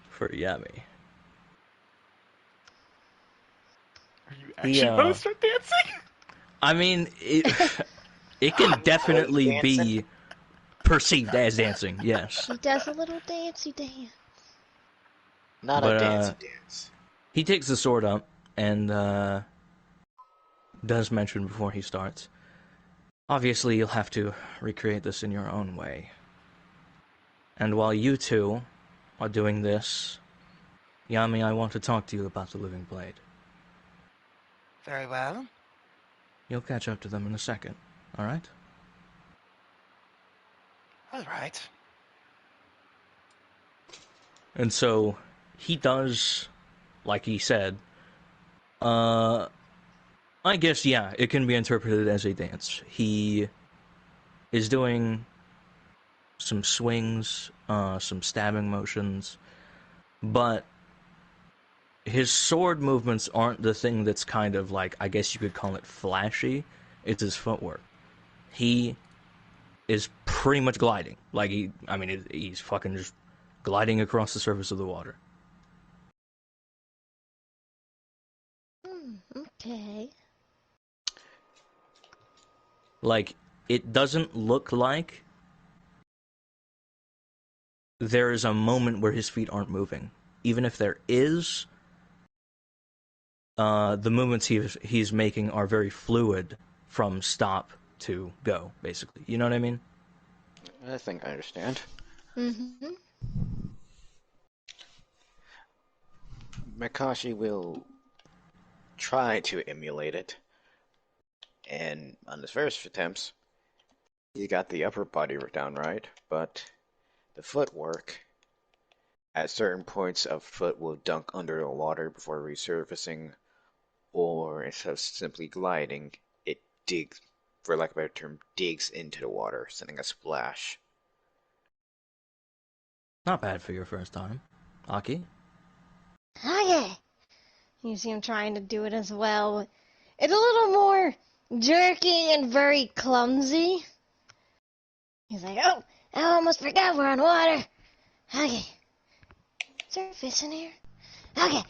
for Yami. Are you actually about to start dancing? I mean, it can definitely be perceived as dancing, yes. He does a little dancey dance. Not But, a dancey dance. He takes the sword up and does mention before he starts. Obviously, you'll have to recreate this in your own way. And while you two are doing this, Yami, I want to talk to you about the Living Blade. Very well. You'll catch up to them in a second, alright? Alright. And so, he does, like he said, I guess, yeah, it can be interpreted as a dance. He is doing some swings, some stabbing motions, but his sword movements aren't the thing that's kind of like, I guess you could call it flashy. It's his footwork. He is pretty much gliding. Like, he's fucking just gliding across the surface of the water. Okay. Like, it doesn't look like there is a moment where his feet aren't moving. Even if there is, the movements he's making are very fluid from stop to go, basically. You know what I mean? I think I understand. Mm-hmm. Makashi will try to emulate it. And on his first attempts, he got the upper body down right, but the footwork, at certain points of foot will dunk under the water before resurfacing, or instead of simply gliding, it digs, for lack of a better term, digs into the water, sending a splash. Not bad for your first time. Aki? Okay. You see him trying to do it as well. It's a little more jerky and very clumsy. He's like, oh, I almost forgot we're on water. Okay. Is there a fish in here? Okay.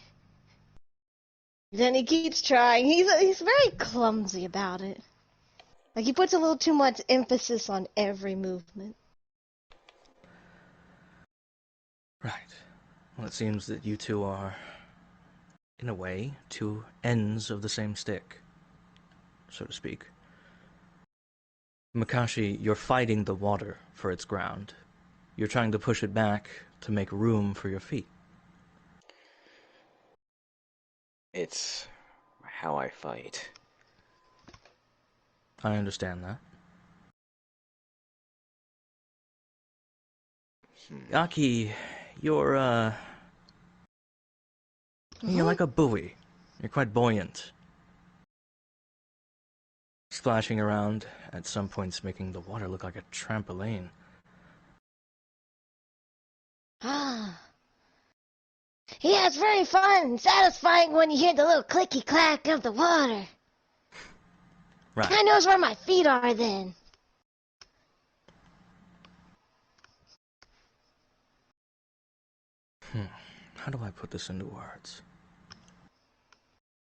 Then he keeps trying. He's very clumsy about it. Like, he puts a little too much emphasis on every movement. Right. Well, it seems that you two are, in a way, two ends of the same stick, so to speak. Makashi, you're fighting the water for its ground. You're trying to push it back to make room for your feet. It's how I fight. I understand that. Aki, you're like a buoy. You're quite buoyant. Splashing around, at some points making the water look like a trampoline. Ah. Yeah, it's very fun and satisfying when you hear the little clicky-clack of the water. Right. I knows where my feet are then. How do I put this into words?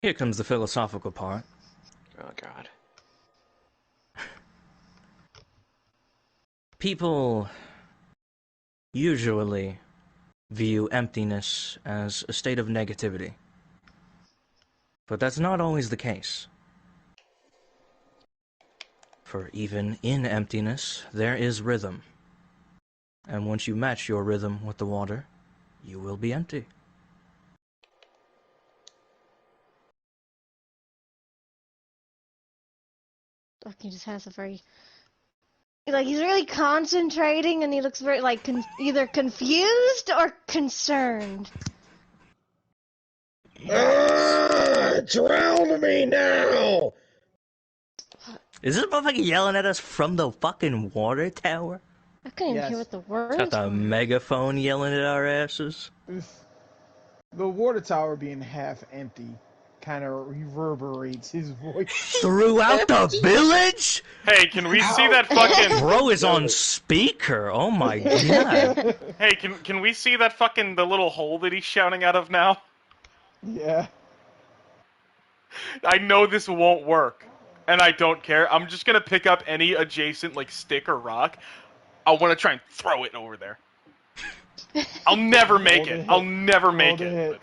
Here comes the philosophical part. Oh God. People usually view emptiness as a state of negativity. But that's not always the case. For even in emptiness, there is rhythm. And once you match your rhythm with the water, you will be empty. Like, he just has a very... Like, he's really concentrating and he looks very, like, either confused or concerned. Drown me now! Is this motherfucker yelling at us from the fucking water tower? I couldn't even Yes. hear what the words Got the were. megaphone yelling at our asses? The water tower being half empty kind of reverberates his voice. Throughout the village? Hey, can we see that fucking... Bro is on speaker. Oh my god. Hey, can we see that fucking... the little hole that he's shouting out of now? Yeah. I know this won't work, and I don't care. I'm just gonna pick up any adjacent, like, stick or rock. I want to try and throw it over there. I'll never make it. I'll never make it.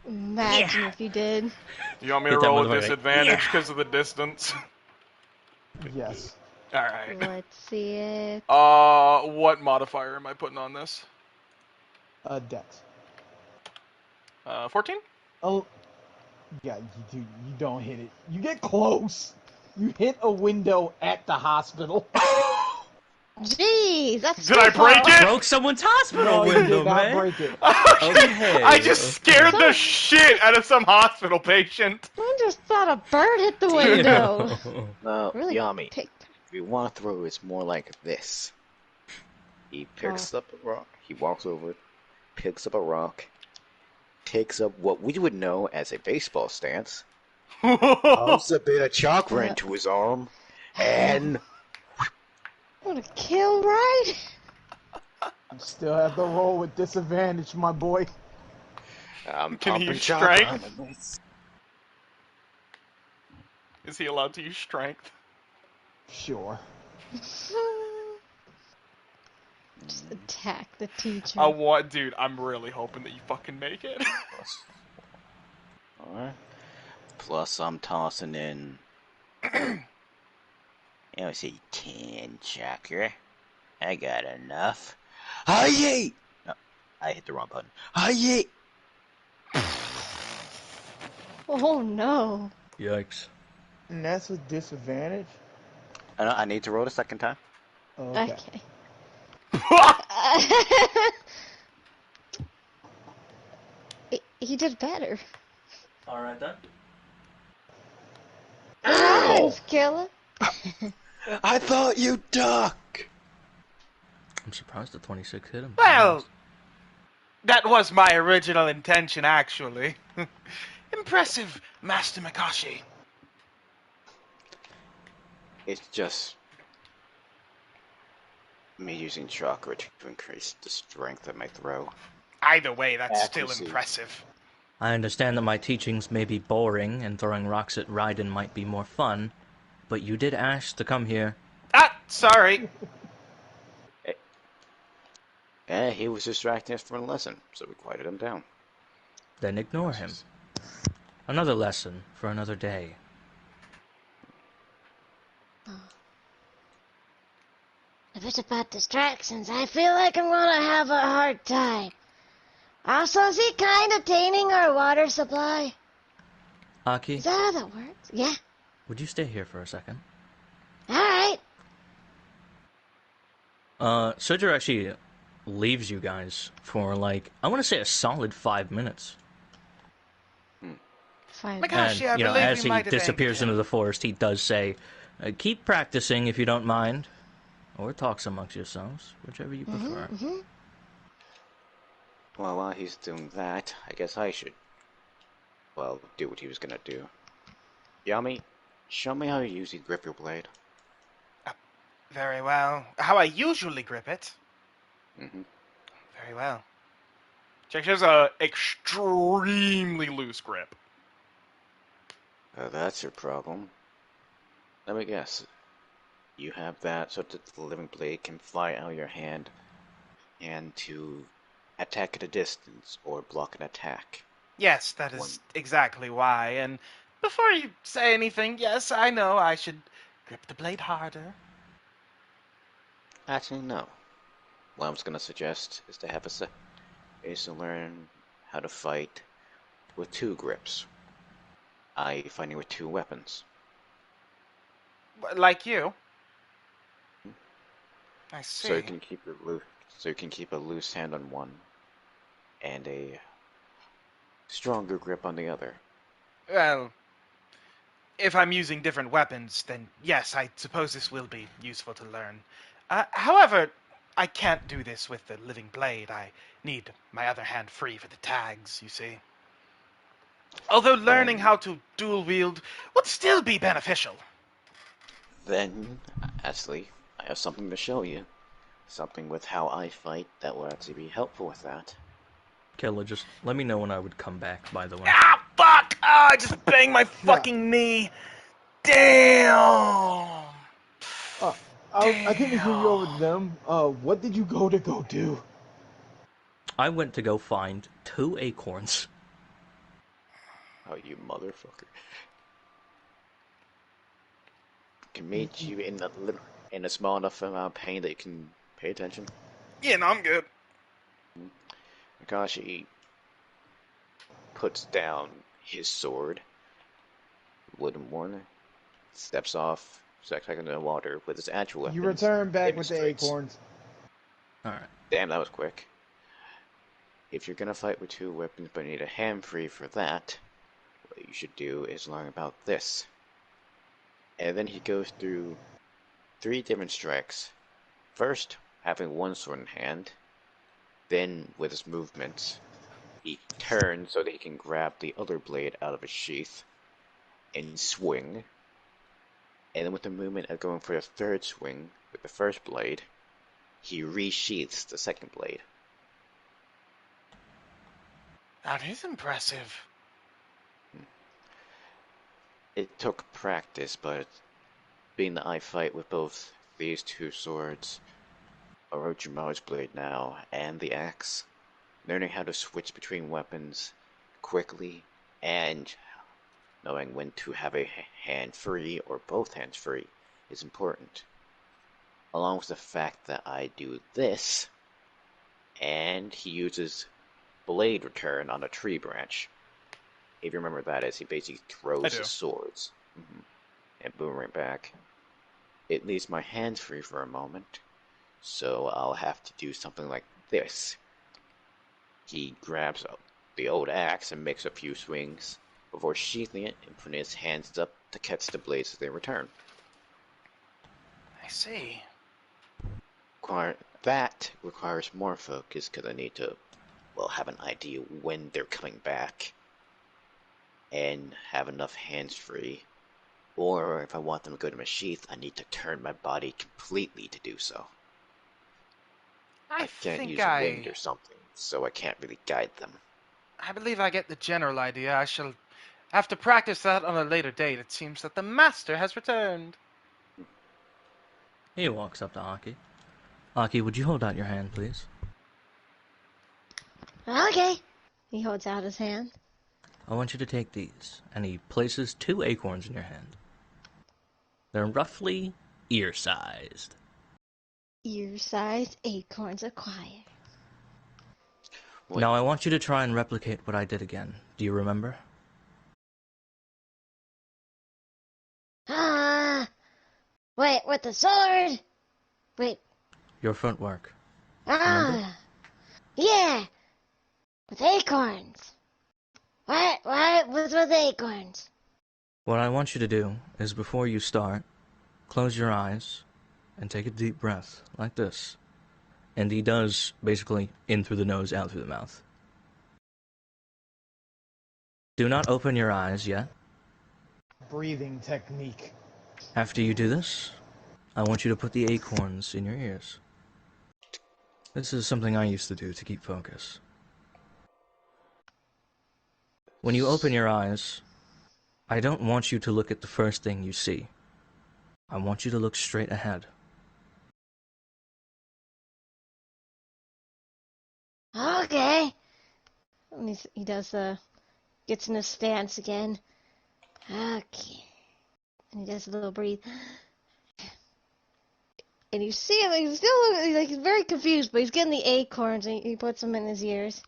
Imagine if you did. You want me to Hit that roll a motherfucker. disadvantage because of the distance? Yes. Alright. Let's see it. What modifier am I putting on this? Dex. 14? Oh. Yeah, you don't hit it. You get close. You hit a window at the hospital. Jeez, that's Did I break it? Broke someone's hospital No, you window, did not man. break it. Okay. I just scared the shit out of some hospital patient. I just thought a bird hit the window. No, Really Yami. picked. If you want to throw, it's more like this. He picks up a rock. He walks over, picks up a rock, takes up what we would know as a baseball stance, pumps a bit of chakra into his arm, and What a kill, right? You still have the roll with disadvantage, my boy. I'm Can he pumping use chakra. strength? Is he allowed to use strength? Sure. Just attack the teacher. Dude, I'm really hoping that you fucking make it. Alright. Plus, I'm tossing in. I say 10 chakra. I got enough. Hiye! No, I hit the wrong button. Hiye! Oh no. Yikes. And that's with disadvantage? I need to roll the second time. Okay. He did better. Alright then. Thanks, killer. I thought you'd duck! I'm surprised the 26 hit him. Well, that was my original intention, actually. Impressive, Master Makashi. It's just... me using chakra to increase the strength of my throw. Either way, that's still Accuracy. impressive. I understand that my teachings may be boring and throwing rocks at Raiden might be more fun, but you did ask to come here. Ah, sorry. He was distracting us from a lesson, so we quieted him down. Then ignore him. Another lesson for another day. If it's about distractions, I feel like I'm gonna have a hard time. Also, is he kind of tainting our water supply? Aki, Is that how that works? Yeah. would you stay here for a second? Alright. Sojo actually leaves you guys for, like, I want to say a solid 5 minutes. Fine. My gosh, And, yeah, I you know, believe as we he might have disappears angered into him. the forest, he does say, keep practicing if you don't mind. Or talks amongst yourselves, whichever you prefer. Well, while he's doing that, I guess I should, well, do what he was gonna do. Yami, show me how you usually grip your blade. Very well. How I usually grip it. Mm-hmm. Very well. Check, has a extremely loose grip. That's your problem. Let me guess. You have that so that the living blade can fly out of your hand and to attack at a distance or block an attack. Yes, that is exactly why. And before you say anything, yes, I know I should grip the blade harder. Actually, no. What I was gonna suggest is to have is to learn how to fight with two grips. I fighting with two weapons. Like you. I see. So you can keep it loose. So you can keep a loose hand on one, and a stronger grip on the other. Well, if I'm using different weapons, then yes, I suppose this will be useful to learn. However, I can't do this with the living blade. I need my other hand free for the tags, you see. Although learning how to dual wield would still be beneficial. Then, Ashley, I have something to show you. Something with how I fight that will actually be helpful with that. Killa, just let me know when I would come back, by the way. Ah, fuck! Ah, I just banged my fucking knee. Damn! I couldn't hear you over them. What did you go do? I went to go find 2 acorns. Oh, you motherfucker. Can meet you in a small enough amount of pain that you can pay attention. Yeah, no, I'm good. Kakashi puts down his sword, wooden one, steps off, steps back into the water with his actual weapons. You return back with the demonstrates. acorns. Alright. Damn, that was quick. If you're gonna fight with two weapons but need a hand free for that, what you should do is learn about this. And then he goes through 3 different strikes. First, having one sword in hand. Then, with his movements, he turns so that he can grab the other blade out of his sheath and swing. And then with the movement of going for the third swing with the first blade, he resheaths the second blade. That is impressive. It took practice, but being that I fight with both these two swords, Orochimaru's blade now, and the axe, learning how to switch between weapons quickly and knowing when to have a hand free or both hands free is important. Along with the fact that I do this, and he uses blade return on a tree branch. If you remember that, as he basically throws his swords and boomerang back. It leaves my hands free for a moment, so I'll have to do something like this. He grabs the old axe and makes a few swings before sheathing it and putting his hands up to catch the blades as they return. I see. That requires more focus because I need to, well, have an idea when they're coming back and have enough hands free. Or if I want them to go to my sheath, I need to turn my body completely to do so. I can't use wind or something, so I can't really guide them. I believe I get the general idea. I shall have to practice that on a later date. It seems that the master has returned. He walks up to Aki. Aki, would you hold out your hand, please? Okay. He holds out his hand. I want you to take these. And he places 2 acorns in your hand. They're roughly ear-sized. Ear-sized acorns acquired. Wait. Now I want you to try and replicate what I did again. Do you remember? Wait, with the sword? Wait. Your footwork. Remember? Yeah. With acorns. What was with acorns? What I want you to do is before you start, close your eyes and take a deep breath, like this. And he does, basically, in through the nose, out through the mouth. Do not open your eyes yet. Breathing technique. After you do this, I want you to put the acorns in your ears. This is something I used to do to keep focus. When you open your eyes, I don't want you to look at the first thing you see. I want you to look straight ahead. Okay. And he does gets in a stance again. Okay. And he does a little breathe. And you see him, he's still like he's very confused, but he's getting the acorns and he puts them in his ears.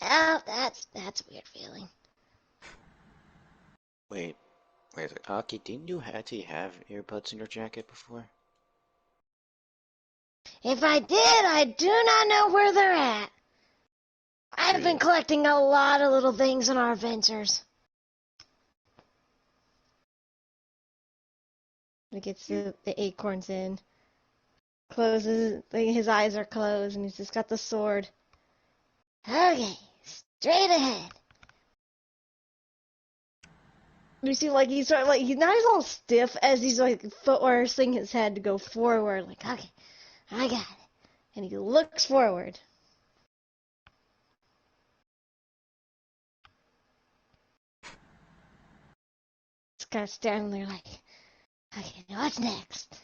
Oh, that's a weird feeling. Wait a second. Aki, didn't you actually have earbuds in your jacket before? If I did, I do not know where they're at. I've been collecting a lot of little things on our adventures. He gets the acorns in. Closes, his eyes are closed, and he's just got the sword. Okay, straight ahead. You see, like, he's sort of like, he's all stiff as he's like footworking his head to go forward. Like, okay, I got it. And he looks forward. Just kind of standing there like, okay, now what's next?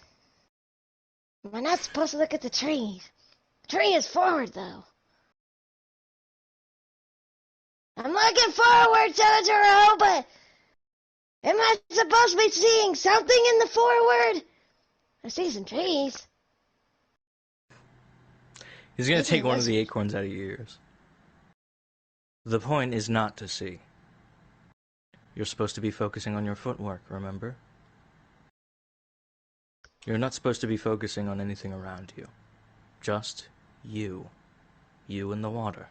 Am I not supposed to look at the tree? The tree is forward, though. I'm looking forward, Totoro, but am I supposed to be seeing something in the forward? I see some trees. He's gonna take one of the acorns out of your ears. The point is not to see. You're supposed to be focusing on your footwork, remember? You're not supposed to be focusing on anything around you. Just you. You in the water.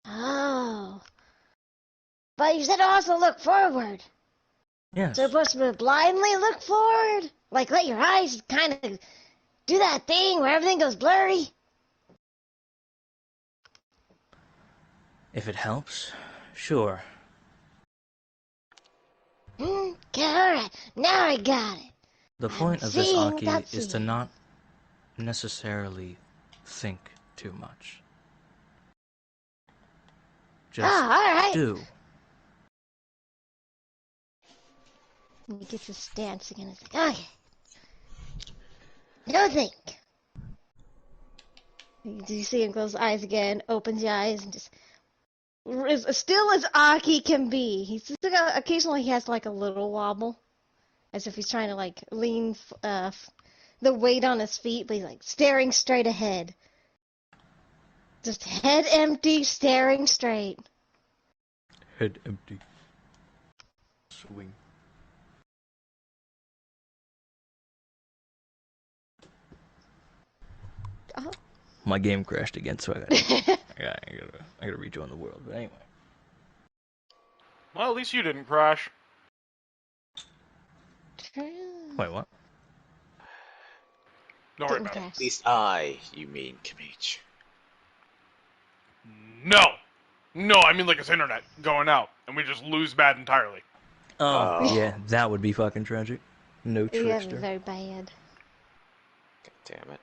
Oh. But you said also look forward. Yes. So you're supposed to blindly look forward? Like let your eyes kind of do that thing where everything goes blurry? If it helps, sure. Okay, alright. Now I got it. The point of this, Aki, is to not necessarily think too much. Just do. He gets his stance again. It's like, okay. No think. Do you see him close his eyes again, opens the eyes, and just as still as Aki can be. He's just occasionally he has like a little wobble, as if he's trying to like lean the weight on his feet, but he's like staring straight ahead. Just head empty, staring straight. Head empty. Swing. Oh. My game crashed again, so I gotta rejoin the world. But anyway. Well, at least you didn't crash. Wait, what? Don't worry about it. At least you mean, Kamich. No, I mean like it's internet going out, and we just lose bad entirely. Oh, yeah, that would be fucking tragic. No trickster. Yeah, very bad. God damn it.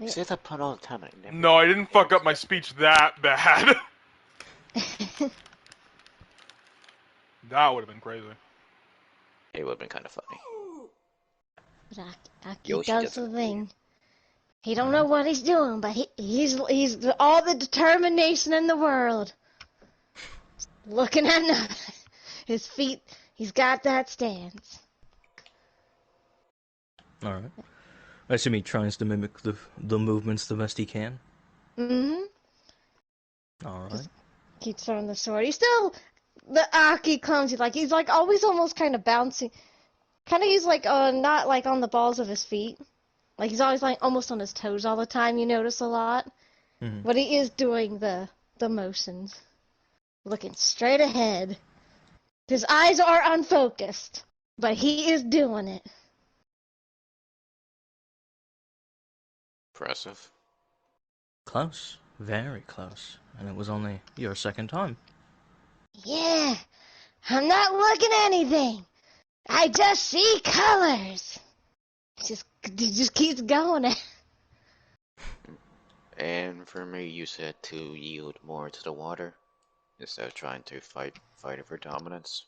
I say that pun all the time. No, I didn't fuck up my speech that bad. That would have been crazy. It would have been kind of funny. Aki Yoshi does doesn't the agree. thing. He don't know what he's doing, but he's all the determination in the world. Looking at his feet, he's got that stance. All right. I assume he tries to mimic the movements the best he can. Mm-hmm. All right. Just keeps throwing the sword. He's still the Aki clumsy, like he's like always almost kind of bouncing. Kind of he's like not like on the balls of his feet. Like he's always like almost on his toes all the time. You notice a lot, but he is doing the motions, looking straight ahead. His eyes are unfocused, but he is doing it. Impressive. Close. Very close. And it was only your second time. Yeah, I'm not looking at anything. I just see colors. He just keeps going. And for me, you said to yield more to the water instead of trying to fight it for dominance.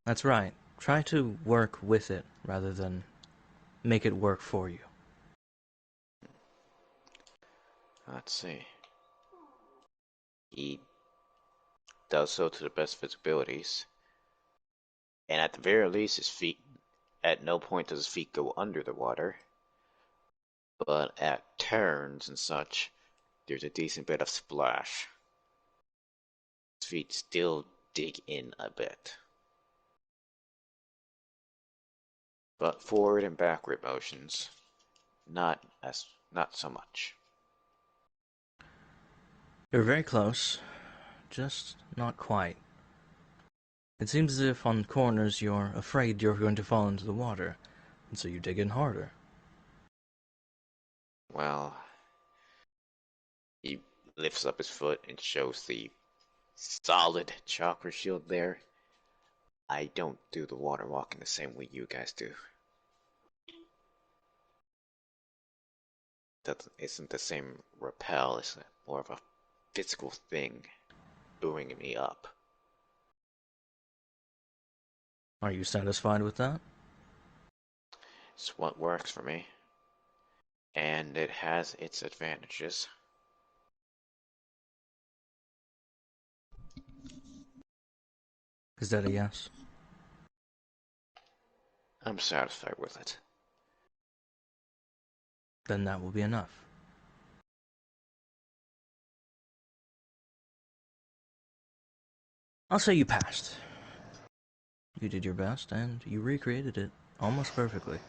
That's right. Try to work with it rather than make it work for you. Let's see. He does so to the best of his abilities. And at the very least, his feet, at no point does his feet go under the water. But at turns and such, there's a decent bit of splash. His feet still dig in a bit. But forward and backward motions, not so much. You're very close, just not quite. It seems as if on corners you're afraid you're going to fall into the water, and so you dig in harder. Well, he lifts up his foot and shows the solid chakra shield there. I don't do the water walking the same way you guys do. That isn't the same repel, it's more of a physical thing buoying me up. Are you satisfied with that? It's what works for me. And it has its advantages. Is that a yes? I'm satisfied with it. Then that will be enough. I'll say you passed. You did your best, and you recreated it almost perfectly.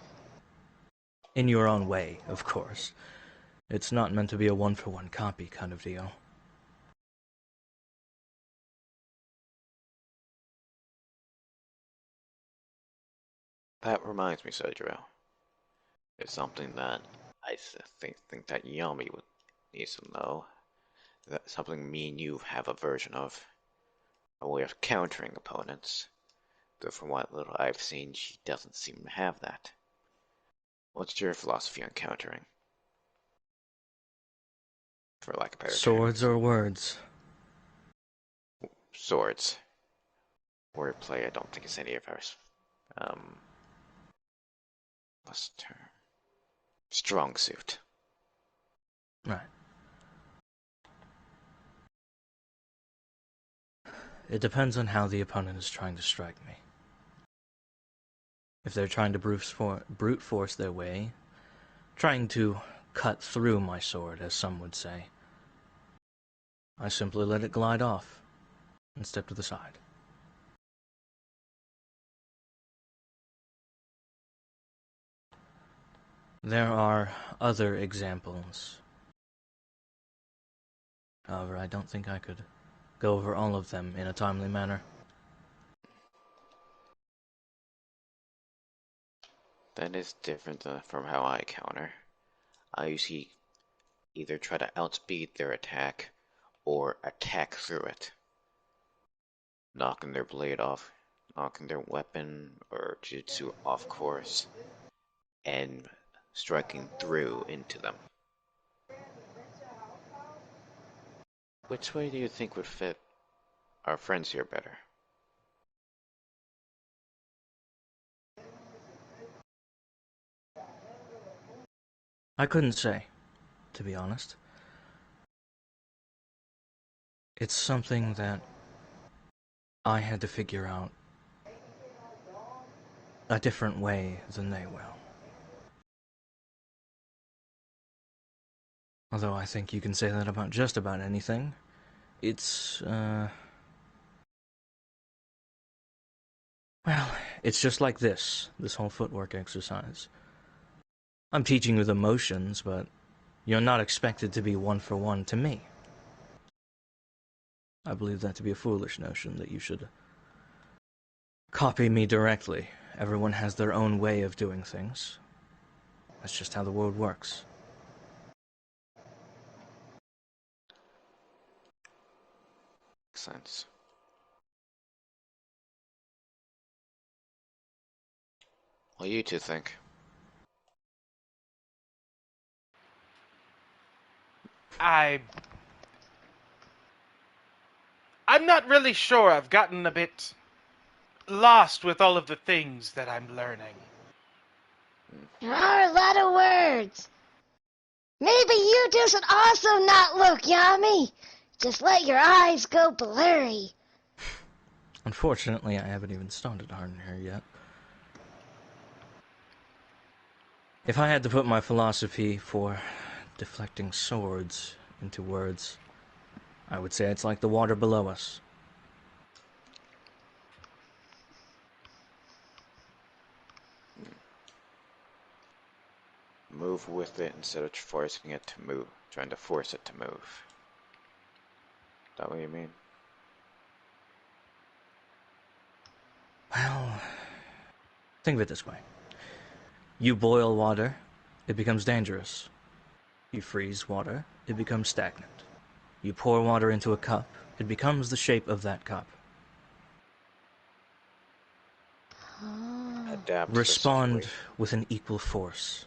In your own way, of course. It's not meant to be a one-for-one copy kind of deal. That reminds me, Sojiro. It's something that I think that Yomi would need to know. That's something me and you have a version of. A way of countering opponents. Though from what little I've seen, she doesn't seem to have that. What's your philosophy on countering? For lack of better Swords terms. or words? Swords. Wordplay, I don't think it's any of ours. What's the term? Strong suit. Right. It depends on how the opponent is trying to strike me. If they're trying to brute force their way, trying to cut through my sword, as some would say, I simply let it glide off and step to the side. There are other examples. However, I don't think I could go over all of them in a timely manner. That is different from how I counter. I usually either try to outspeed their attack or attack through it. Knocking their blade off, knocking their weapon or jutsu off course, and striking through into them. Which way do you think would fit our friends here better? I couldn't say, to be honest. It's something that I had to figure out a different way than they will. Although I think you can say that about just about anything. It's, well, it's just like this whole footwork exercise. I'm teaching you the motions, but you're not expected to be one for one to me. I believe that to be a foolish notion, that you should copy me directly. Everyone has their own way of doing things. That's just how the world works. Makes sense. What do you two think? I'm not really sure. I've gotten a bit lost with all of the things that I'm learning. There are a lot of words. Maybe you two should also not look, Yami. Just let your eyes go blurry. Unfortunately, I haven't even started hardening her yet. If I had to put my philosophy for deflecting swords into words, I would say it's like the water below us. Move with it instead of forcing it to move. Trying to force it to move. Is that what you mean? Well, think of it this way. You boil water, it becomes dangerous. You freeze water, it becomes stagnant. You pour water into a cup, it becomes the shape of that cup. Adapt to the Respond situation. with an equal force.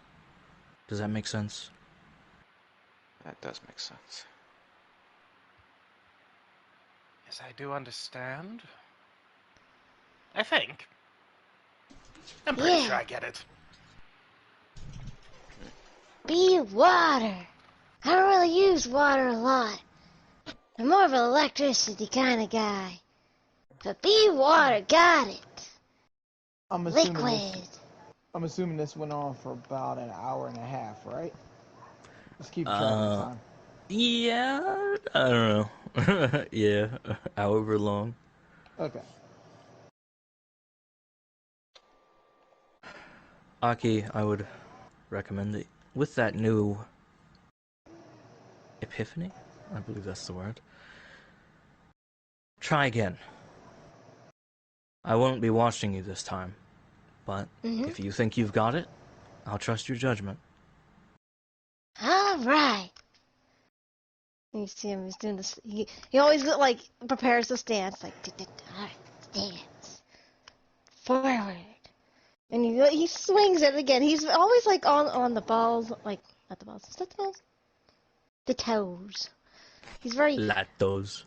Does that make sense? That does make sense. Yes, I do understand. I think. I'm pretty sure I get it. Be water. I don't really use water a lot. I'm more of an electricity kind of guy. But be water, got it. Liquid. I'm assuming this went on for about an hour and a half, right? Let's keep track of time. Yeah, I don't know. Yeah, however long. Okay. Aki, I would recommend it with that new epiphany, I believe that's the word. Try again. I won't be watching you this time, but if you think you've got it, I'll trust your judgment. All right. You see him, he's doing this. He always like prepares the stance, like all right, stance forward, and he swings it again. He's always like on the balls, like not the balls, is that the balls? The toes. He's very Latos.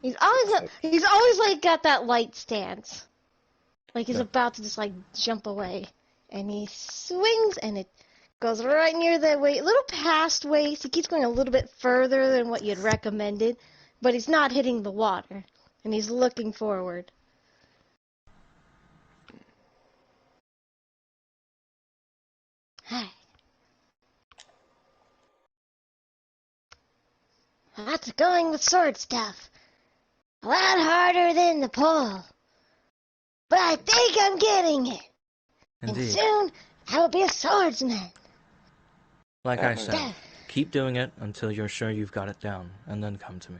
He's always like got that light stance, like he's about to just like jump away, and he swings and it goes right near the waist, a little past waist. He keeps going a little bit further than what you'd recommended, but he's not hitting the water, and he's looking forward. Hi. That's going with sword stuff. A lot harder than the pole. But I think I'm getting it. Indeed. And soon, I will be a swordsman. Like I said, keep doing it until you're sure you've got it down, and then come to me.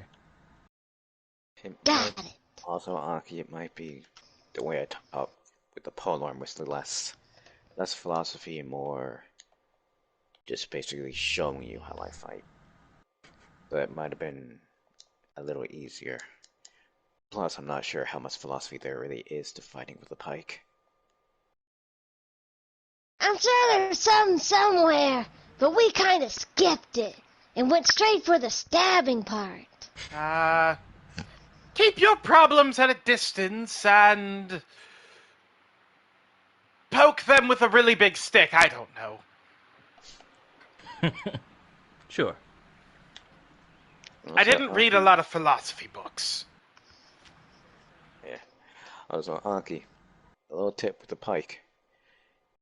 Got it. Also, Aki, it might be the way I talk with the polearm was less philosophy and more just basically showing you how I fight. But it might have been a little easier. Plus, I'm not sure how much philosophy there really is to fighting with a pike. I'm sure there's some somewhere, but we kind of skipped it and went straight for the stabbing part. Keep your problems at a distance and poke them with a really big stick. I don't know. Sure. I didn't read a lot of philosophy books. Yeah. Also, Anki, a little tip with the pike.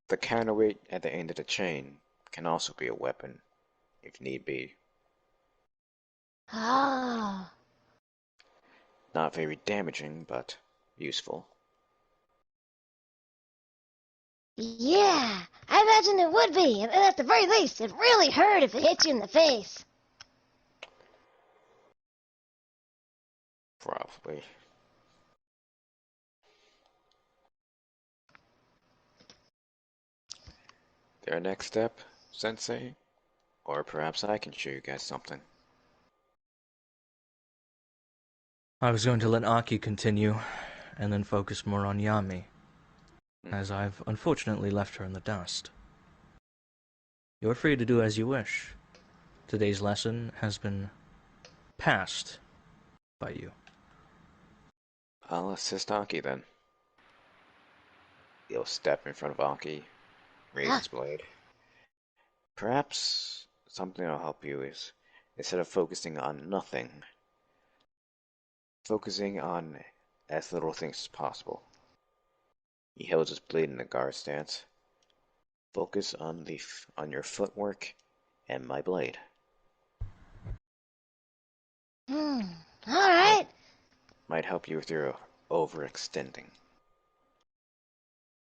The counterweight at the end of the chain can also be a weapon, if need be. Oh. Not very damaging, but useful. Yeah, I imagine it would be. And at the very least, it really hurt if it hit you in the face. Probably. Their next step, Sensei? Or perhaps I can show you guys something. I was going to let Aki continue, and then focus more on Yami, as I've unfortunately left her in the dust. You're free to do as you wish. Today's lesson has been passed by you. I'll assist Anki then. He'll step in front of Anki, raise his blade. Perhaps something that'll help you is, instead of focusing on nothing, focusing on as little things as possible. He holds his blade in the guard stance. Focus on your footwork and my blade. Alright. Might help you with your overextending.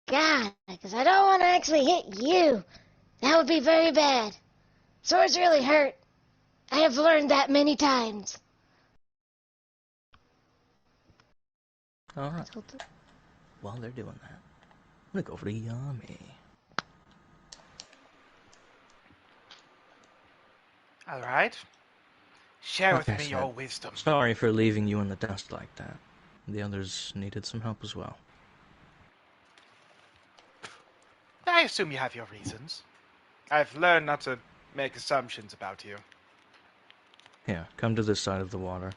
God, because I don't want to actually hit you. That would be very bad. Swords really hurt. I have learned that many times. Alright. While they're doing that, I'm gonna go for the Yami. Alright. Share with Like I me said, your wisdom. Sorry for leaving you in the dust like that. The others needed some help as well. I assume you have your reasons. I've learned not to make assumptions about you. Here, come to this side of the water,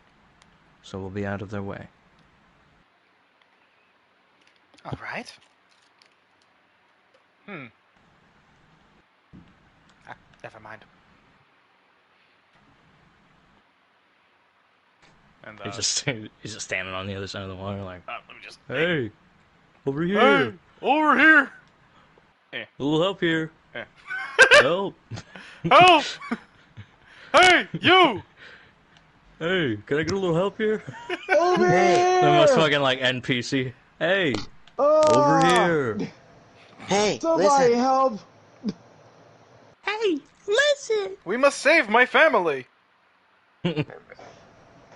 so we'll be out of their way. Alright. Never mind. And, He's just standing on the other side of the water, like, let me just... hey, over here, Hey, over here! a little help here, Eh. help, Help! Hey, you! hey, can I get a little help here? Over The here! most fucking, like, NPC, hey, Oh, over here, Hey, somebody help! hey, listen. We must save my family!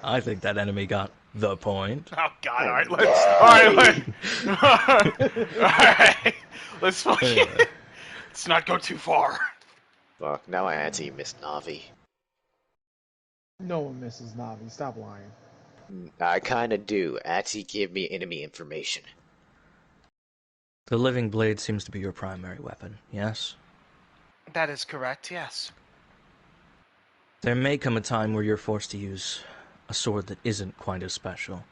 I think that enemy got the point. Oh god, alright, alright, let's fucking... Let's not go too far. Fuck, now I anti-miss Navi. No one misses Navi. Stop lying. I kinda do. Ati give me enemy information. The living blade seems to be your primary weapon, yes? That is correct, yes. There may come a time where you're forced to use a sword that isn't quite as special.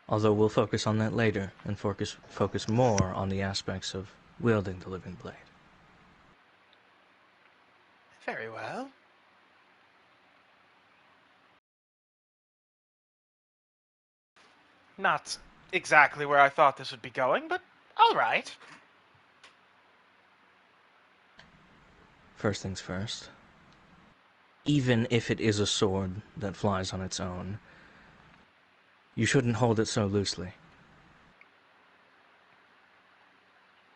Although we'll focus on that later, and focus more on the aspects of wielding the living blade. Very well. Not exactly where I thought this would be going, but alright. First things first. Even if it is a sword that flies on its own, you shouldn't hold it so loosely.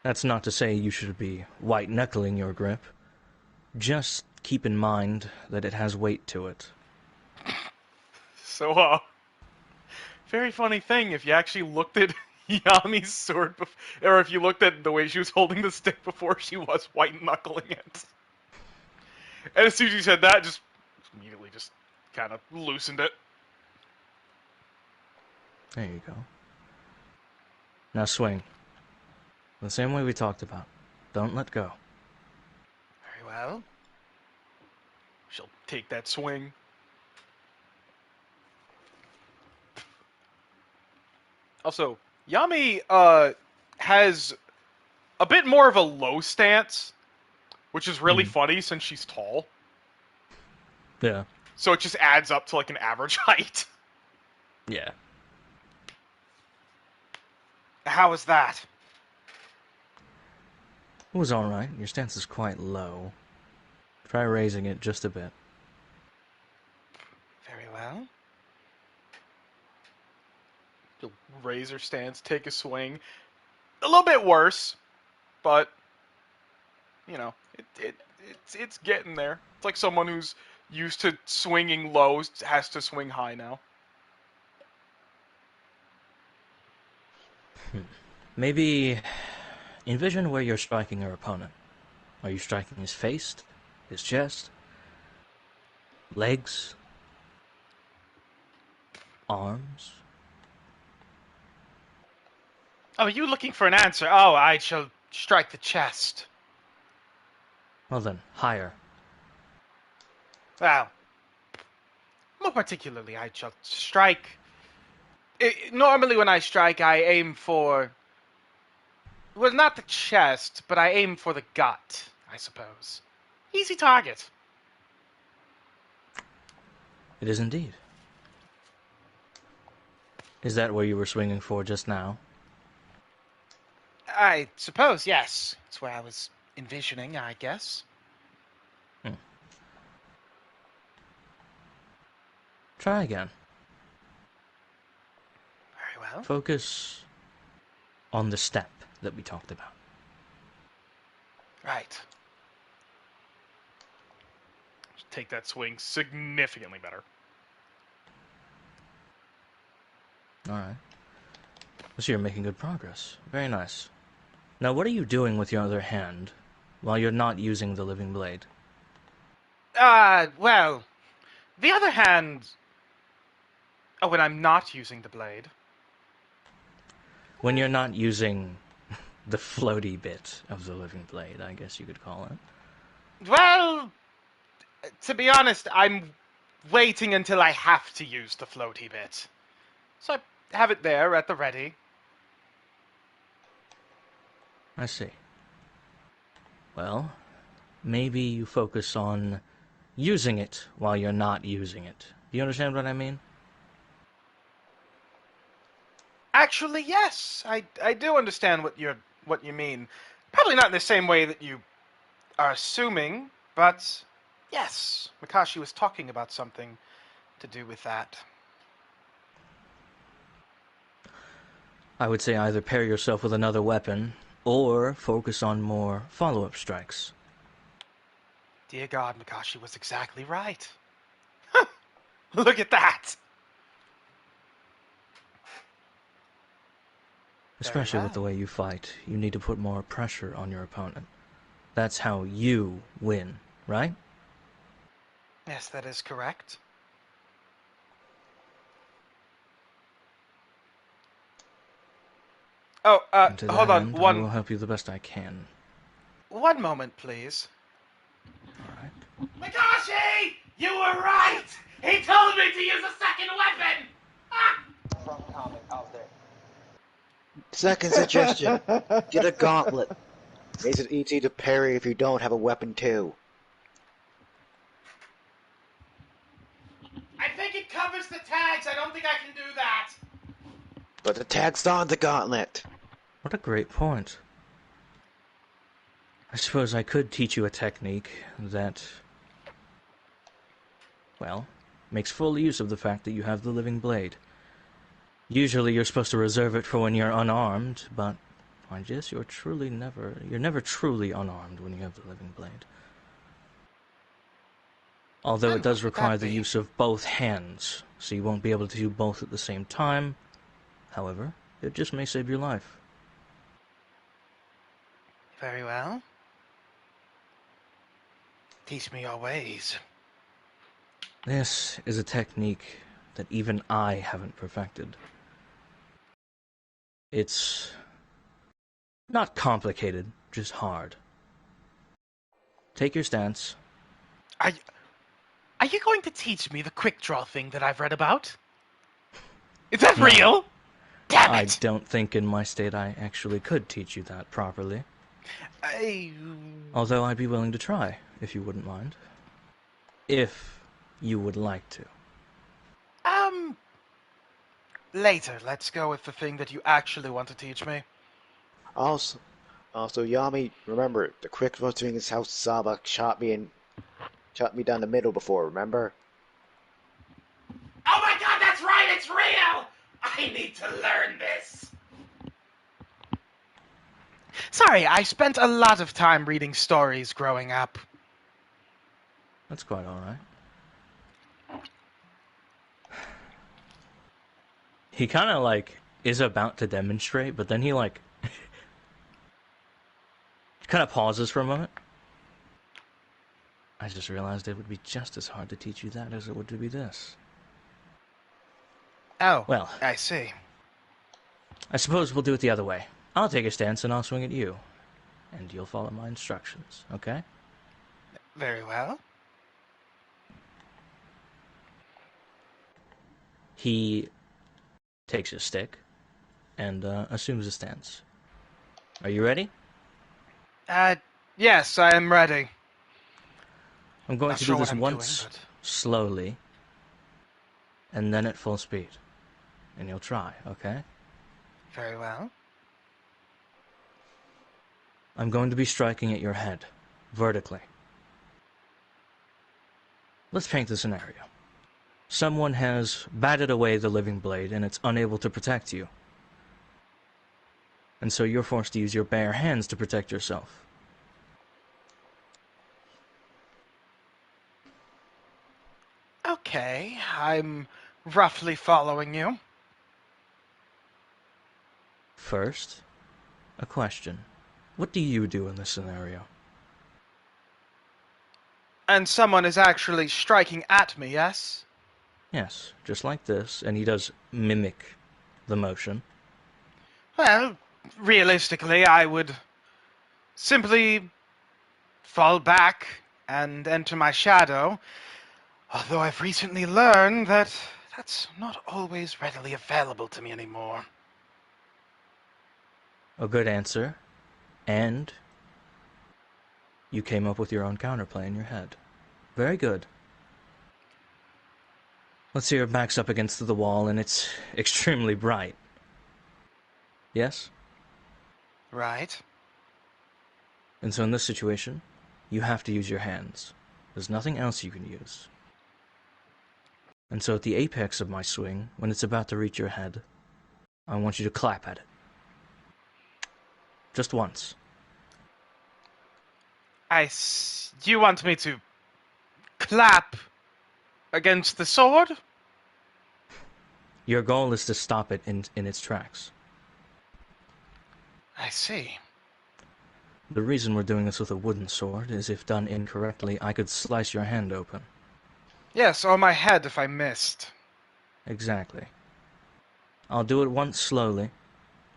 That's not to say you should be white-knuckling your grip. Just keep in mind that it has weight to it. So, very funny thing, if you actually looked at Yami's sword, or if you looked at the way she was holding the stick before, she was white-knuckling it. And as soon as you said that, just immediately just kind of loosened it. There you go. Now swing. The same way we talked about. Don't let go. Very well. She'll take that swing. Also, Yami has a bit more of a low stance, which is really funny since she's tall. Yeah. So it just adds up to like an average height. Yeah. How was that? It was alright. Your stance is quite low. Try raising it just a bit. Very well. You'll raise her stance, take a swing. A little bit worse, but you know, it's getting there. It's like someone who's used to swinging low has to swing high now. Maybe envision where you're striking your opponent. Are you striking his face, his chest, legs, arms? Oh, are you looking for an answer? Oh, I shall strike the chest. Well then, higher. Well, more particularly, I shall strike. Normally, when I strike, I aim for. Well, not the chest, but I aim for the gut, I suppose. Easy target. It is indeed. Is that where you were swinging for just now? I suppose, yes. It's where I was envisioning, I guess. Try again. Very well. Focus on the step that we talked about. Right. Take that swing significantly better. Alright. So you're making good progress. Very nice. Now what are you doing with your other hand while you're not using the living blade? Well, the other hand. Oh, when I'm not using the blade. When you're not using the floaty bit of the living blade, I guess you could call it. Well, to be honest, I'm waiting until I have to use the floaty bit. So I have it there at the ready. I see. Well, maybe you focus on using it while you're not using it. Do you understand what I mean? Actually, yes, I do understand what you mean. Probably not in the same way that you are assuming, but yes, Makashi was talking about something to do with that. I would say either pair yourself with another weapon, or focus on more follow-up strikes. Dear God, Makashi was exactly right. Look at that! Especially with the way you fight, you need to put more pressure on your opponent. That's how you win, right? Yes, that is correct. Oh, And to hold that on, end, I will help you the best I can. one moment, please. Alright. Makashi! You were right! He told me to use a second weapon! Second suggestion, get a gauntlet. Makes it easy to parry if you don't have a weapon too. I think it covers the tags. I don't think I can do that. But the tag's on the gauntlet. What a great point. I suppose I could teach you a technique that, well, makes full use of the fact that you have the living blade. Usually you're supposed to reserve it for when you're unarmed, but I guess you're never truly unarmed when you have the living blade. Although it does require the use of both hands, so you won't be able to do both at the same time. However, it just may save your life. Very well. Teach me your ways. This is a technique that even I haven't perfected. It's not complicated, just hard. Take your stance. Are you going to teach me the quick draw thing that I've read about? Is that No. real? Damn I it! don't think in my state I actually could teach you that properly. Although I'd be willing to try, if you wouldn't mind. If you would like to. Later, let's go with the thing that you actually want to teach me. Also, Yami, remember the quick rotating is how Sabak shot me down the middle before. Remember? Oh my god, that's right, it's real! I need to learn this. Sorry, I spent a lot of time reading stories growing up. That's quite alright. He kind of, like, is about to demonstrate, but then he, like, kind of pauses for a moment. I just realized it would be just as hard to teach you that as it would to be this. Oh, Well, I see. I suppose we'll do it the other way. I'll take a stance and I'll swing at you. And you'll follow my instructions, okay? Very well. He takes his stick and assumes a stance. Are you ready? Yes, I am ready. I'm going Not to sure do what this I'm once, doing, but... slowly, and then at full speed. And you'll try, okay? Very well. I'm going to be striking at your head, vertically. Let's paint the scenario. Someone has batted away the living blade and it's unable to protect you. And so you're forced to use your bare hands to protect yourself. Okay, I'm roughly following you. First, a question. What do you do in this scenario? And someone is actually striking at me, yes? Yes, just like this, and he does mimic the motion. Well, realistically, I would simply fall back and enter my shadow, although I've recently learned that that's not always readily available to me anymore. A good answer, and you came up with your own counterplay in your head. Very good. Let's say your back's up against the wall and it's extremely bright. Yes? Right. And so in this situation, you have to use your hands. There's nothing else you can use. And so at the apex of my swing, when it's about to reach your head, I want you to clap at it. Just once. You want me to clap against the sword? Your goal is to stop it in its tracks. I see. The reason we're doing this with a wooden sword is if done incorrectly, I could slice your hand open. Yes, or my head if I missed. Exactly. I'll do it once slowly,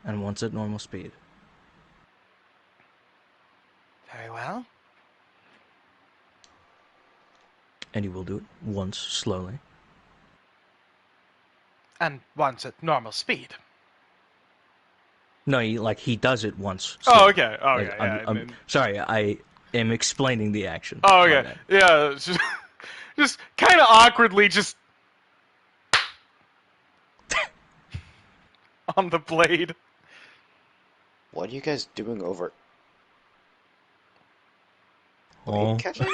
and once at normal speed. Very well. And you will do it once slowly. And once at normal speed. No, he does it once Oh, slowly. okay. Oh, okay. I'm sorry, I am explaining the action. Oh, okay. Yeah, it's just kind of awkwardly just on the blade. What are you guys doing over? Oh. Catching?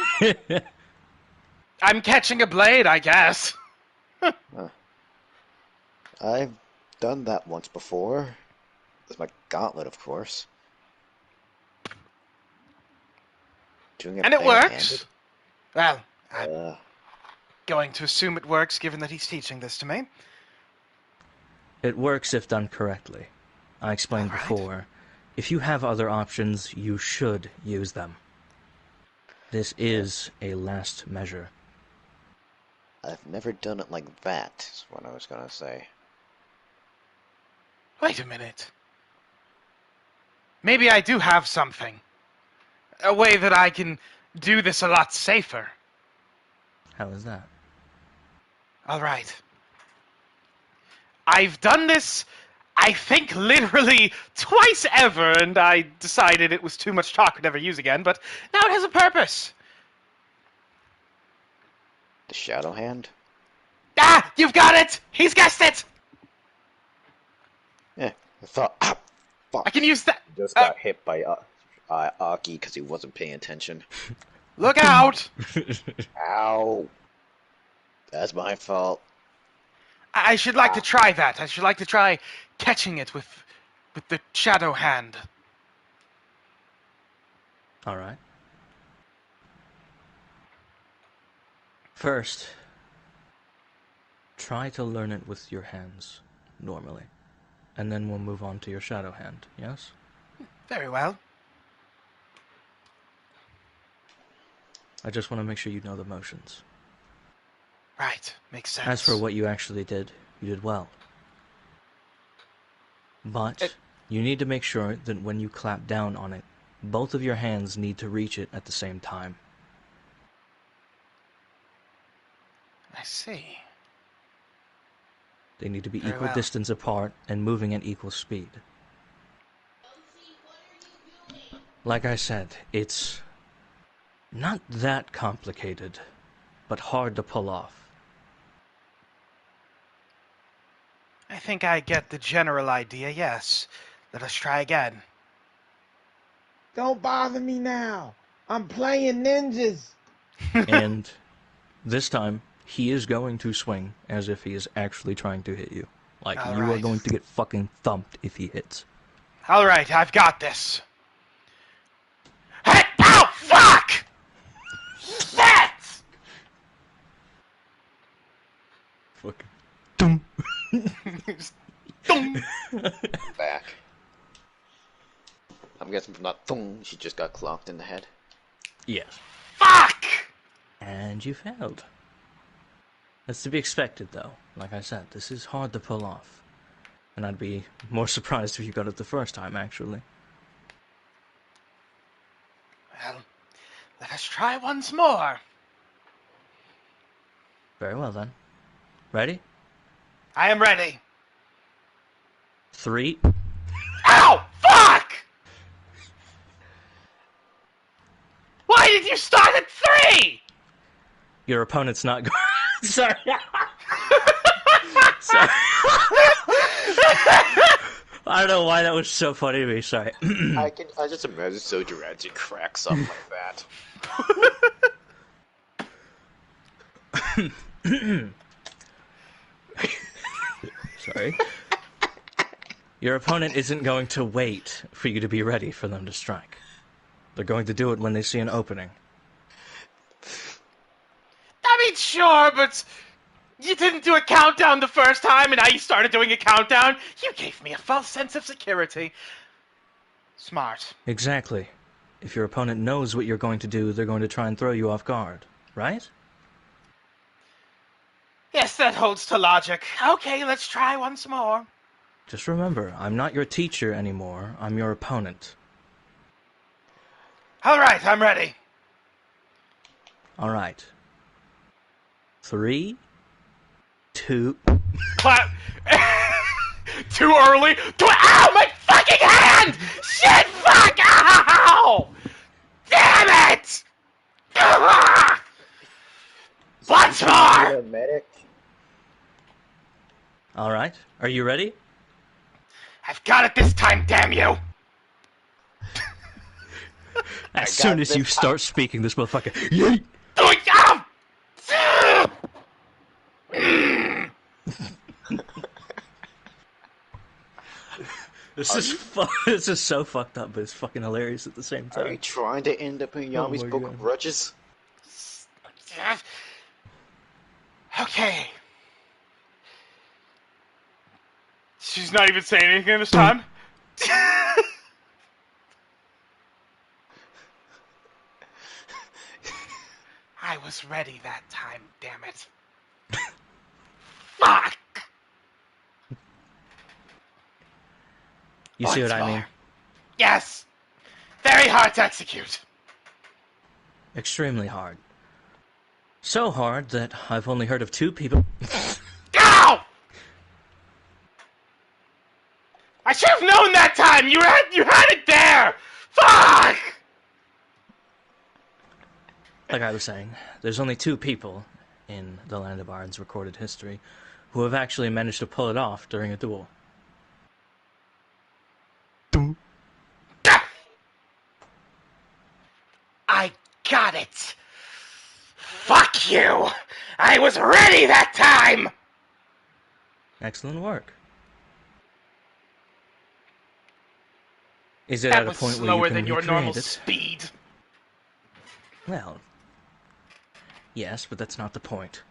I'm catching a blade, I guess. I've done that once before. With my gauntlet, of course. Doing it And it barehanded. works. Well, I'm Uh, going to assume it works given that he's teaching this to me. It works if done correctly. I explained All right. before. If you have other options, you should use them. This is a last measure. I've never done it like that, is what I was gonna say. Wait a minute. Maybe I do have something. A way that I can do this a lot safer. How is that? All right. I've done this I think literally twice ever, and I decided it was too much talk to never use again, but now it has a purpose. The Shadow Hand? Ah! You've got it! He's guessed it! Yeah, I thought, ah, fuck. I can use that. Just got hit by Aki because he wasn't paying attention. Look out! Ow. That's my fault. I should like to try that. I should like to try catching it with the shadow hand. Alright. First, try to learn it with your hands, normally. And then we'll move on to your shadow hand, yes? Very well. I just want to make sure you know the motions. Right, makes sense. As for what you actually did, you did well. But you need to make sure that when you clap down on it, both of your hands need to reach it at the same time. I see. They need to be Very equal well. distance apart and moving at equal speed. Like I said, it's not that complicated, but hard to pull off. I think I get the general idea, yes. Let us try again. Don't bother me now. I'm playing ninjas. And this time, he is going to swing as if he is actually trying to hit you. Like, All you are right. going to get fucking thumped if he hits. Alright, I've got this. Hey! Ow! Fuck! Shit! Fucking. Dum. Dong. Back. I'm guessing from that thung, she just got clocked in the head. Yes. Fuck! And you failed. That's to be expected, though. Like I said, this is hard to pull off. And I'd be more surprised if you got it the first time, actually. Well, let us try once more. Very well, then. Ready? I am ready. 3. Ow! Fuck! Why did you start at 3? Your opponent's not going. Sorry. Sorry. I don't know why that was so funny to me. Sorry. I just imagine Soju as he cracks up like that. Sorry. Your opponent isn't going to wait for you to be ready for them to strike. They're going to do it when they see an opening. I mean, sure, but you didn't do a countdown the first time, and now you started doing a countdown. You gave me a false sense of security. Smart. Exactly. If your opponent knows what you're going to do, they're going to try and throw you off guard, right? Yes, that holds to logic. Okay, let's try once more. Just remember, I'm not your teacher anymore. I'm your opponent. All right, I'm ready. All right. 3, 2. Clap. Too early. Ow, my fucking hand! Shit, fuck! Ow! Damn it! Ah! Once more! Medic. All right. Are you ready? I've got it this time, damn you! As soon as you start speaking, this motherfucker. Yeet! Ow! This is so fucked up, but it's fucking hilarious at the same Are you time. trying to end up in Yami's my Book God. of Grudges? Okay. She's not even saying anything this time. I was ready that time, damn it. Fuck! You see Once what I mean? more. Yes! Very hard to execute. Extremely hard. So hard that I've only heard of 2 people. Ow! I should have known that time! You had it there! Fuck! Like I was saying, there's only 2 people in the Land of Iron's recorded history who have actually managed to pull it off during a duel. I got it! Fuck you! I was ready that time! Excellent work. Is it That at a was point where you slower can than your recreate normal it? speed. Well, yes, but that's not the point.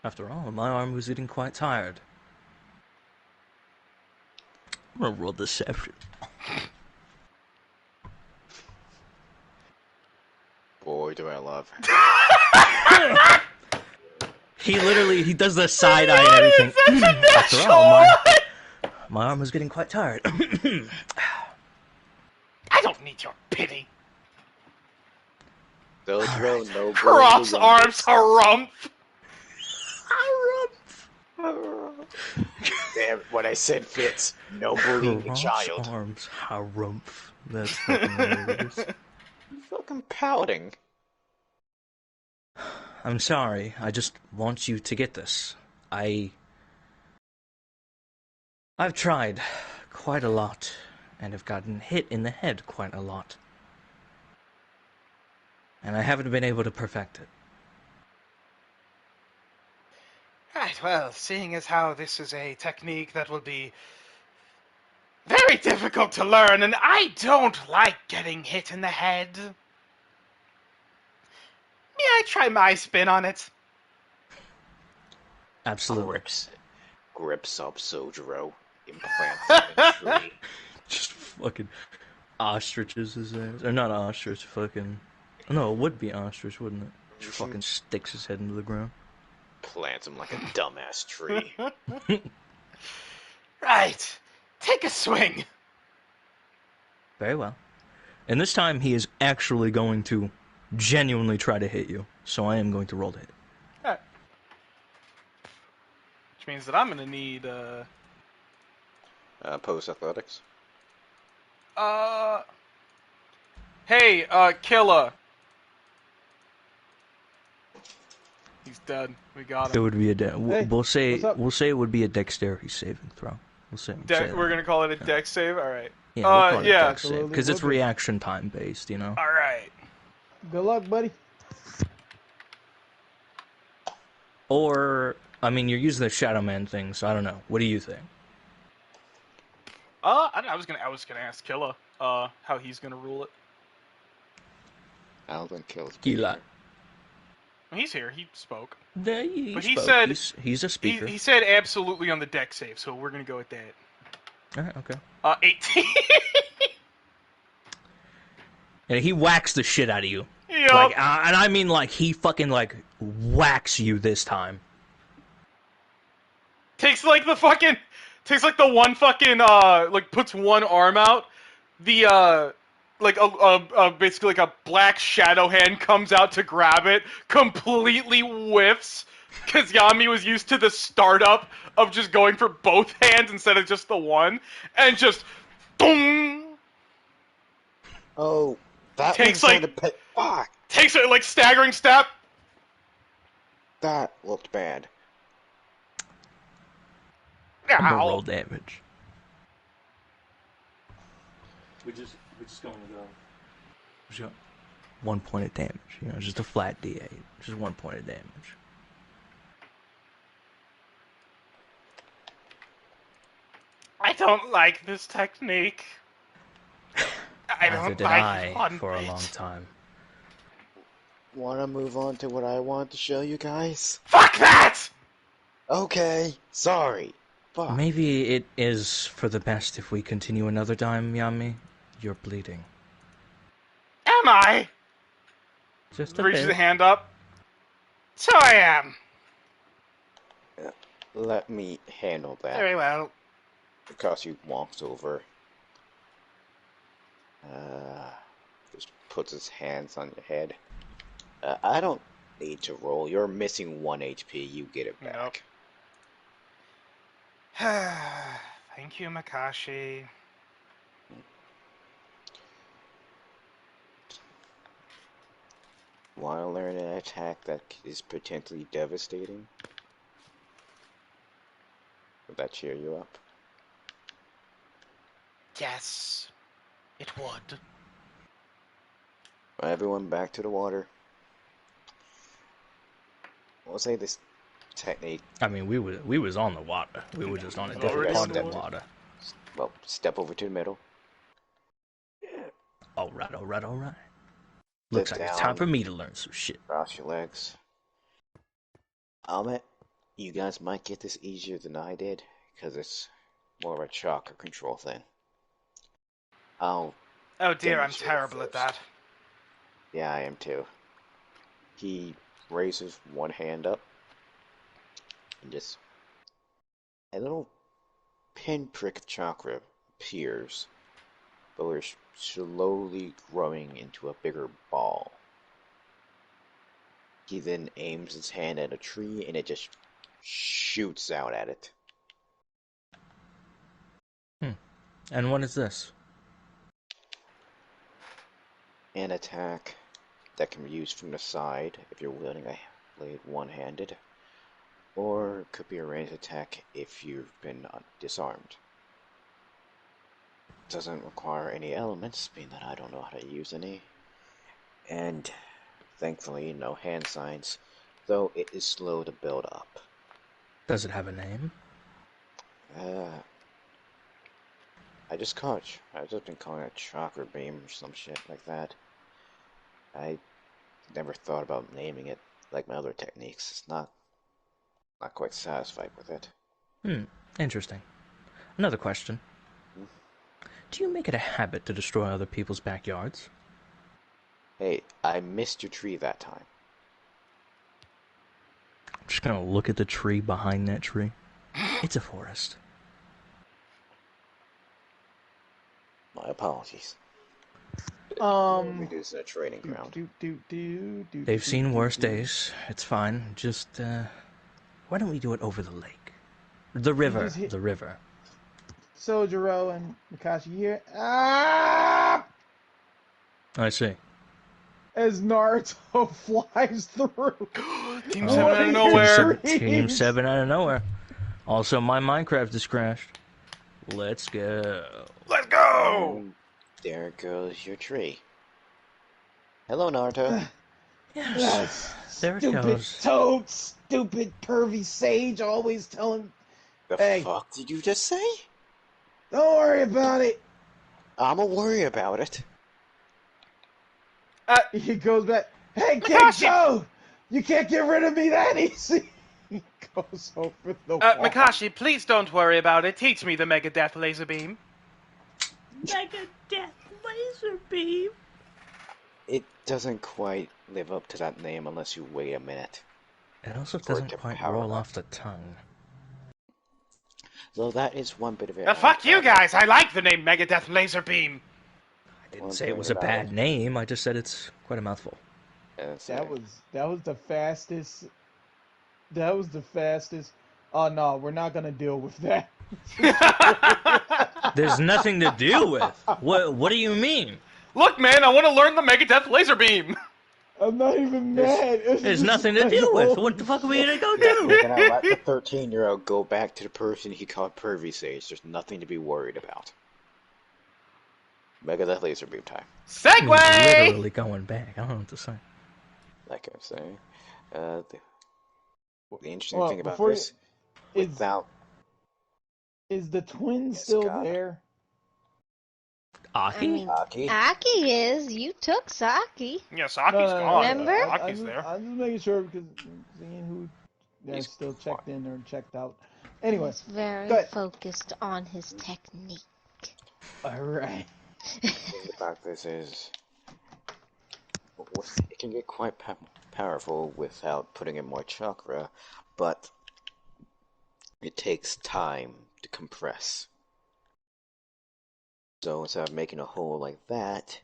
After all, my arm was getting quite tired. I'm gonna roll deception. Boy, do I love. He does the side eye and everything. After all, my arm was getting quite tired. I don't need your pity. Dodro, no Cross arms, harumph. Damn, what I said fits. No bullying the child. Arms, harumph. That's fucking hilarious. You're fucking pouting. I'm sorry. I just want you to get this. I've tried quite a lot, and have gotten hit in the head quite a lot. And I haven't been able to perfect it. Right, well, seeing as how this is a technique that will be very difficult to learn, and I don't like getting hit in the head, may I try my spin on it? Absolutely. Grips up Sojiro. Implants him in tree. Just fucking ostriches his ass. Or not ostrich, fucking... No, it would be ostrich, wouldn't it? Just fucking sticks his head into the ground. Plants him like a dumbass tree. Right. Take a swing. Very well. And this time he is actually going to genuinely try to hit you. So I am going to roll to hit. Alright. Which means that I'm gonna need, Post athletics. Hey, Killa. He's dead. We got It him. would be a Hey, we'll say what's up? it would be a dexterity saving throw. We'll say We're gonna call it a dex save? Alright. Yeah, we'll call it yeah. a dex save because it's Absolutely. reaction time based, you know. Alright. Good luck, buddy. Or I mean, you're using the Shadow Man thing, so I don't know. What do you think? I was gonna ask Killa, how he's gonna rule it. Alden kills Killa. He's here. He spoke. Yeah, he But he spoke. said he's a speaker. He said absolutely on the deck save, so we're gonna go with that. Alright, okay. 18. And he whacks the shit out of you. Yup. Like, and I mean, like, he fucking, like, whacks you this time. Takes like the one fucking, like, puts one arm out. The, like, basically like a black shadow hand comes out to grab it, completely whiffs, because Yami was used to the startup of just going for both hands instead of just the one, and just, boom! Oh, that Takes, was like- fuck! Takes it, like, staggering step. That looked bad. I'm gonna Ow. roll damage. We're just going to go. Just go 1 point of damage. You know, just a flat D8. Just 1 point of damage. I don't like this technique. I Neither don't did like I fun for a bit. long time. Wanna move on to what I want to show you guys? Fuck that! Okay, sorry. Fuck. Maybe it is for the best if we continue another time, Yami. You're bleeding. Am I? Just a Reaches bit. a hand up. So I am. Let me handle that. Very well. Because he walks over. Just puts his hands on your head. I don't need to roll. You're missing 1 HP. You get it back. Nope. Thank you, Makashi. Want to learn an attack that is potentially devastating? Would that cheer you up? Yes, it would. Everyone back to the water. We'll say this technique. I mean, we was on the water. We were just on a different Already part on of the the water. water. Well, step over to the middle. All right, all right, all right. Looks like it's time for me to learn some shit. Cross your legs. I'll admit, you guys might get this easier than I did, because it's more of a chakra control thing. Oh dear, I'm terrible at that. Yeah, I am too. He raises one hand up, and just a little pinprick chakra appears, but we're slowly growing into a bigger ball. He then aims his hand at a tree, and it just shoots out at it. And what is this? An attack that can be used from the side if you're wielding a blade one-handed, or it could be a ranged attack if you've been disarmed. It doesn't require any elements, being that I don't know how to use any, and thankfully no hand signs, though it is slow to build up. Does it have a name? I've just been calling it chakra beam or some shit like that. I never thought about naming it like my other techniques. It's not quite satisfied with it. Interesting. Another question. Do you make it a habit to destroy other people's backyards? Hey, I missed your tree that time. I'm just gonna look at the tree behind that tree. It's a forest. My apologies. Reduce a training ground. They've seen worse days. It's fine. Just, why don't we do it over the lake? The river. The river. Sojiro and Makashi here. Ah! I see. As Naruto flies through. Team 7 out of nowhere. Team 7 out of nowhere. Also, my Minecraft has crashed. Let's go. Let's go! There goes your tree. Hello, Naruto. Yes. There it Stupid goes. toad, stupid pervy sage, always telling. The Hey. fuck did you just say? Don't worry about it. I'ma worry about it. He goes back. Hey, King Makashi! Toad! You can't get rid of me that easy. He goes over the wall. Makashi, please don't worry about it. Teach me the Mega Death Laser Beam. Mega Death Laser Beam. It doesn't quite live up to that name unless you wait a minute. It also For it doesn't to quite power roll up. off the tongue. So that is one bit of it. Fuck you guys! I like the name Mega Death Laser Beam. I didn't say it was a bad name. I just said it's quite a mouthful. That was the fastest. That was the fastest. Oh no, we're not gonna deal with that. There's nothing to deal with. What do you mean? Look, man, I want to learn the Mega Death Laser Beam. I'm not even mad. There's nothing to deal with. What the fuck are we gonna go do? We're gonna let the 13-year-old go back to the person he called Pervy Sage. There's nothing to be worried about. Mega Death Laser Beam time. He's Segway! literally going back. I don't know what to say. Like I was saying, the interesting Well, thing about before this, without Is the twin Yes, still God. there? Aki? I mean, Aki, Aki is. You took Saki. Yeah, Saki's gone. Remember? Saki's there. I'm just making sure because seeing who He's still checked fine. in or checked out. Anyway, He's very go ahead. focused on his technique. All right. the thing about this is, it can get quite powerful without putting in more chakra, but it takes time to compress. So instead of making a hole like that,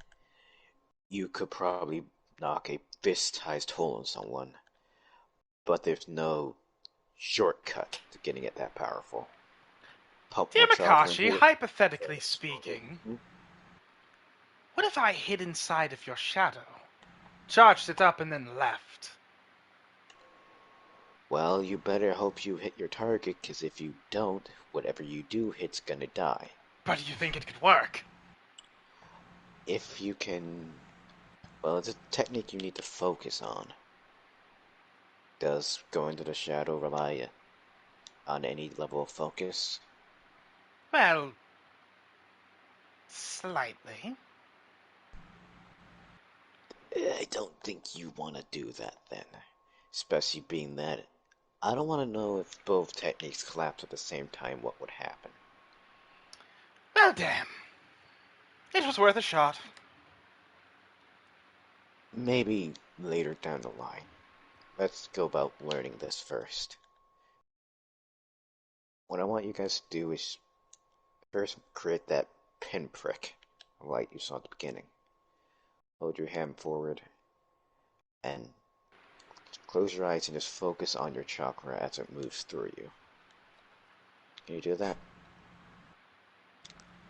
you could probably knock a fist-sized hole in someone. but there's no shortcut to getting it that powerful. Pump Dear more chakra Makashi, into it. hypothetically speaking, Mhm. what if I hid inside of your shadow, charged it up, and then left? Well, you better hope you hit your target, because if you don't, whatever you do hit's gonna die. But you think it could work? If you can... Well, it's a technique you need to focus on. Does going to the shadow rely on any level of focus? Well, slightly. I don't think you want to do that then. Especially being that I don't want to know if both techniques collapse at the same time, what would happen. Well, damn. It was worth a shot. Maybe later down the line. Let's go about learning this first. What I want you guys to do is first create that pinprick light you saw at the beginning. Hold your hand forward and close your eyes and just focus on your chakra as it moves through you. Can you do that?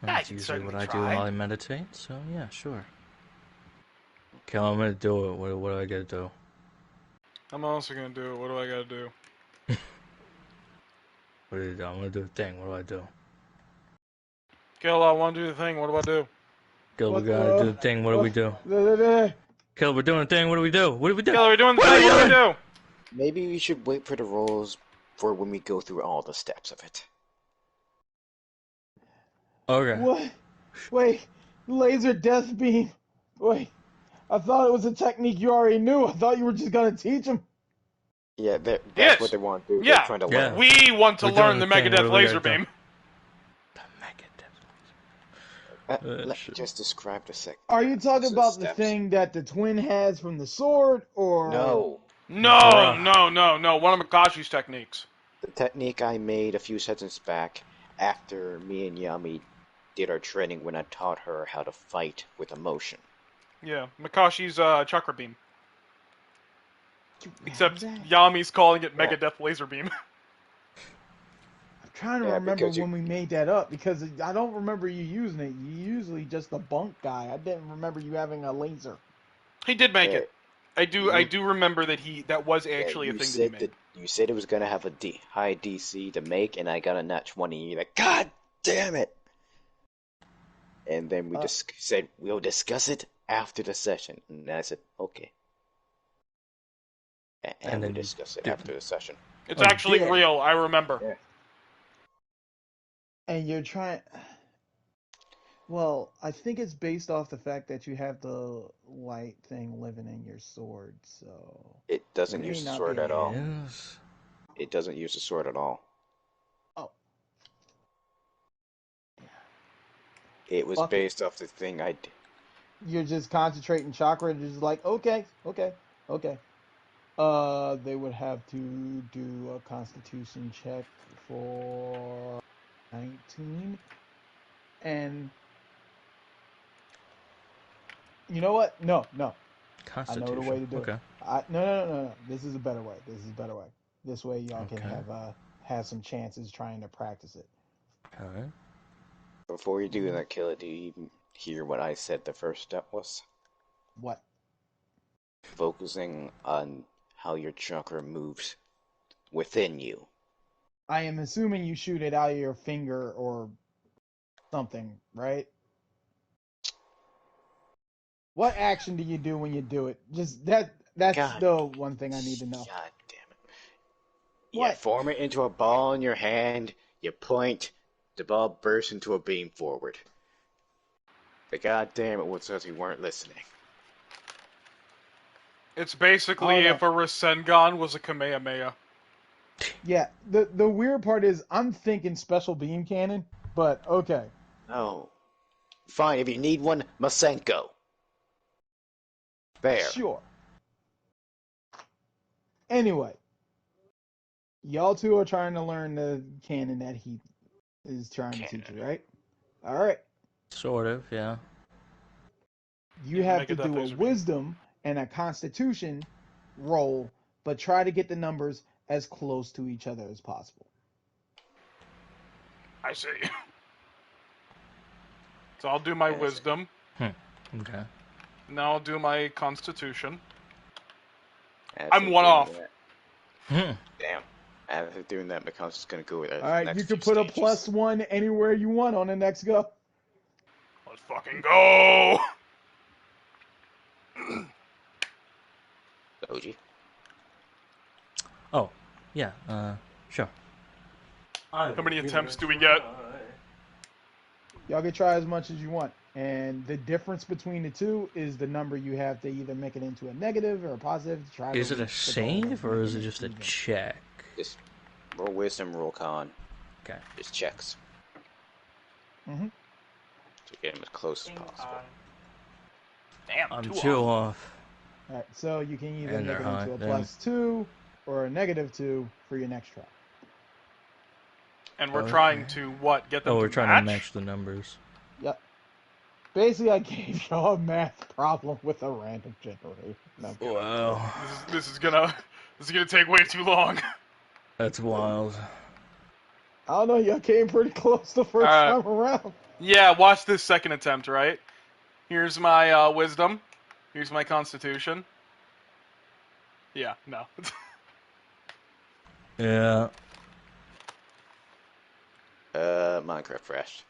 That's can usually what certainly I do try. while I meditate, so yeah, sure. Okay, I'm gonna do it. What do I gotta do? I'm also gonna do it. What do I gotta do? What do I do? I'm gonna do a thing. What do I do? Gil, I want to do the thing. What do I do? Gil, we gotta do the thing. What do we do? Gil, we're doing a thing. What do we do? What do we do? Gil, we're doing the thing. What do we do? Maybe we should wait for the rolls for when we go through all the steps of it. Okay. What? Wait, laser death beam. Wait, I thought it was a technique you already knew. I thought you were just gonna teach him. Yeah, that's Yes. what they want to do. Yeah. They're trying to learn. We want to We're learn doing the the thing. What Megadeth do we laser gotta do? beam. Let me just describe the sec. Are you talking about the steps. thing that the twin has from the sword, or No. No, Bruh. no. One of Makashi's techniques. The technique I made a few sessions back after me and Yami did our training when I taught her how to fight with emotion. Yeah, Makashi's chakra beam. You have Except that? Yami's calling it Yeah. Megadeth laser beam. I'm trying to Yeah, remember because you- when we made that up because I don't remember you using it. You usually just a bunk guy. I didn't remember you having a laser. He did make Yeah, it. I do remember that that was actually a you thing that he said made. you said it was gonna have a high DC to make, and I got a nat 20. You're like, God damn it! And then we just said we'll discuss it after the session, and I said okay. And we then you discussed it did. after the session. It's Oh, actually yeah. real. I remember. Yeah. And you're trying. Well, I think it's based off the fact that you have the light thing living in your sword, so It doesn't may use the not sword be at all. Yes. It doesn't use the sword at all. Oh, It was Fuck it. based off the thing I did. you're just concentrating chakra and just like, okay. They would have to do a constitution check for 19. And you know what? No. I know the way to do Okay. it. No. This is a better way. This way y'all can Okay. have some chances trying to practice it. Alright. Before you do that, Killer, do you even hear what I said the first step was? What? Focusing on how your chakra moves within you. I am assuming you shoot it out of your finger or something, right? What action do you do when you do it? Just that's God. the one thing I need to know. God damn it. You What? form it into a ball in your hand, you point, the ball bursts into a beam forward. But god damn it, what says you weren't listening? It's basically Oh, no. if a Rasengan was a Kamehameha. Yeah, the weird part is I'm thinking special beam cannon, but okay. No. Fine, if you need one, Masenko. There. Sure. Anyway, y'all two are trying to learn the cannon that he is trying to teach you, right? All right. Sort of, yeah. You have to Megadeth do a laser beam. wisdom and a constitution roll but try to get the numbers as close to each other as possible. I see. So I'll do my Yes. wisdom. Okay. Now I'll do my constitution. As I'm of one doing off. that- Damn. After doing that, my conscience is gonna go with that. All right, next you can few put a stages. +1 anywhere you want on the next go. Let's fucking go! Doji. Oh, yeah. Sure. How many attempts do we get? Y'all can try as much as you want. And the difference between the two is the number you have to either make it into a negative or a positive to try Is to it a reach the goal save of or is it making just a even. check? Just roll wisdom, roll con. Okay. Just checks. Mhm. To get him as close as possible. Damn, I'm two two off. off. All right, so you can either And make they're it into high, a then. +2 or a -2 for your next try. And we're Okay. trying to, what, get them Oh, to we're trying match? to match the numbers. Yep. Basically, I gave y'all a math problem with a random generator. No. Wow. This is gonna take way too long. That's wild. I don't know, y'all came pretty close the first time around. Yeah, watch this second attempt, right? Here's my wisdom. Here's my constitution. Yeah, no. Yeah. Minecraft crashed.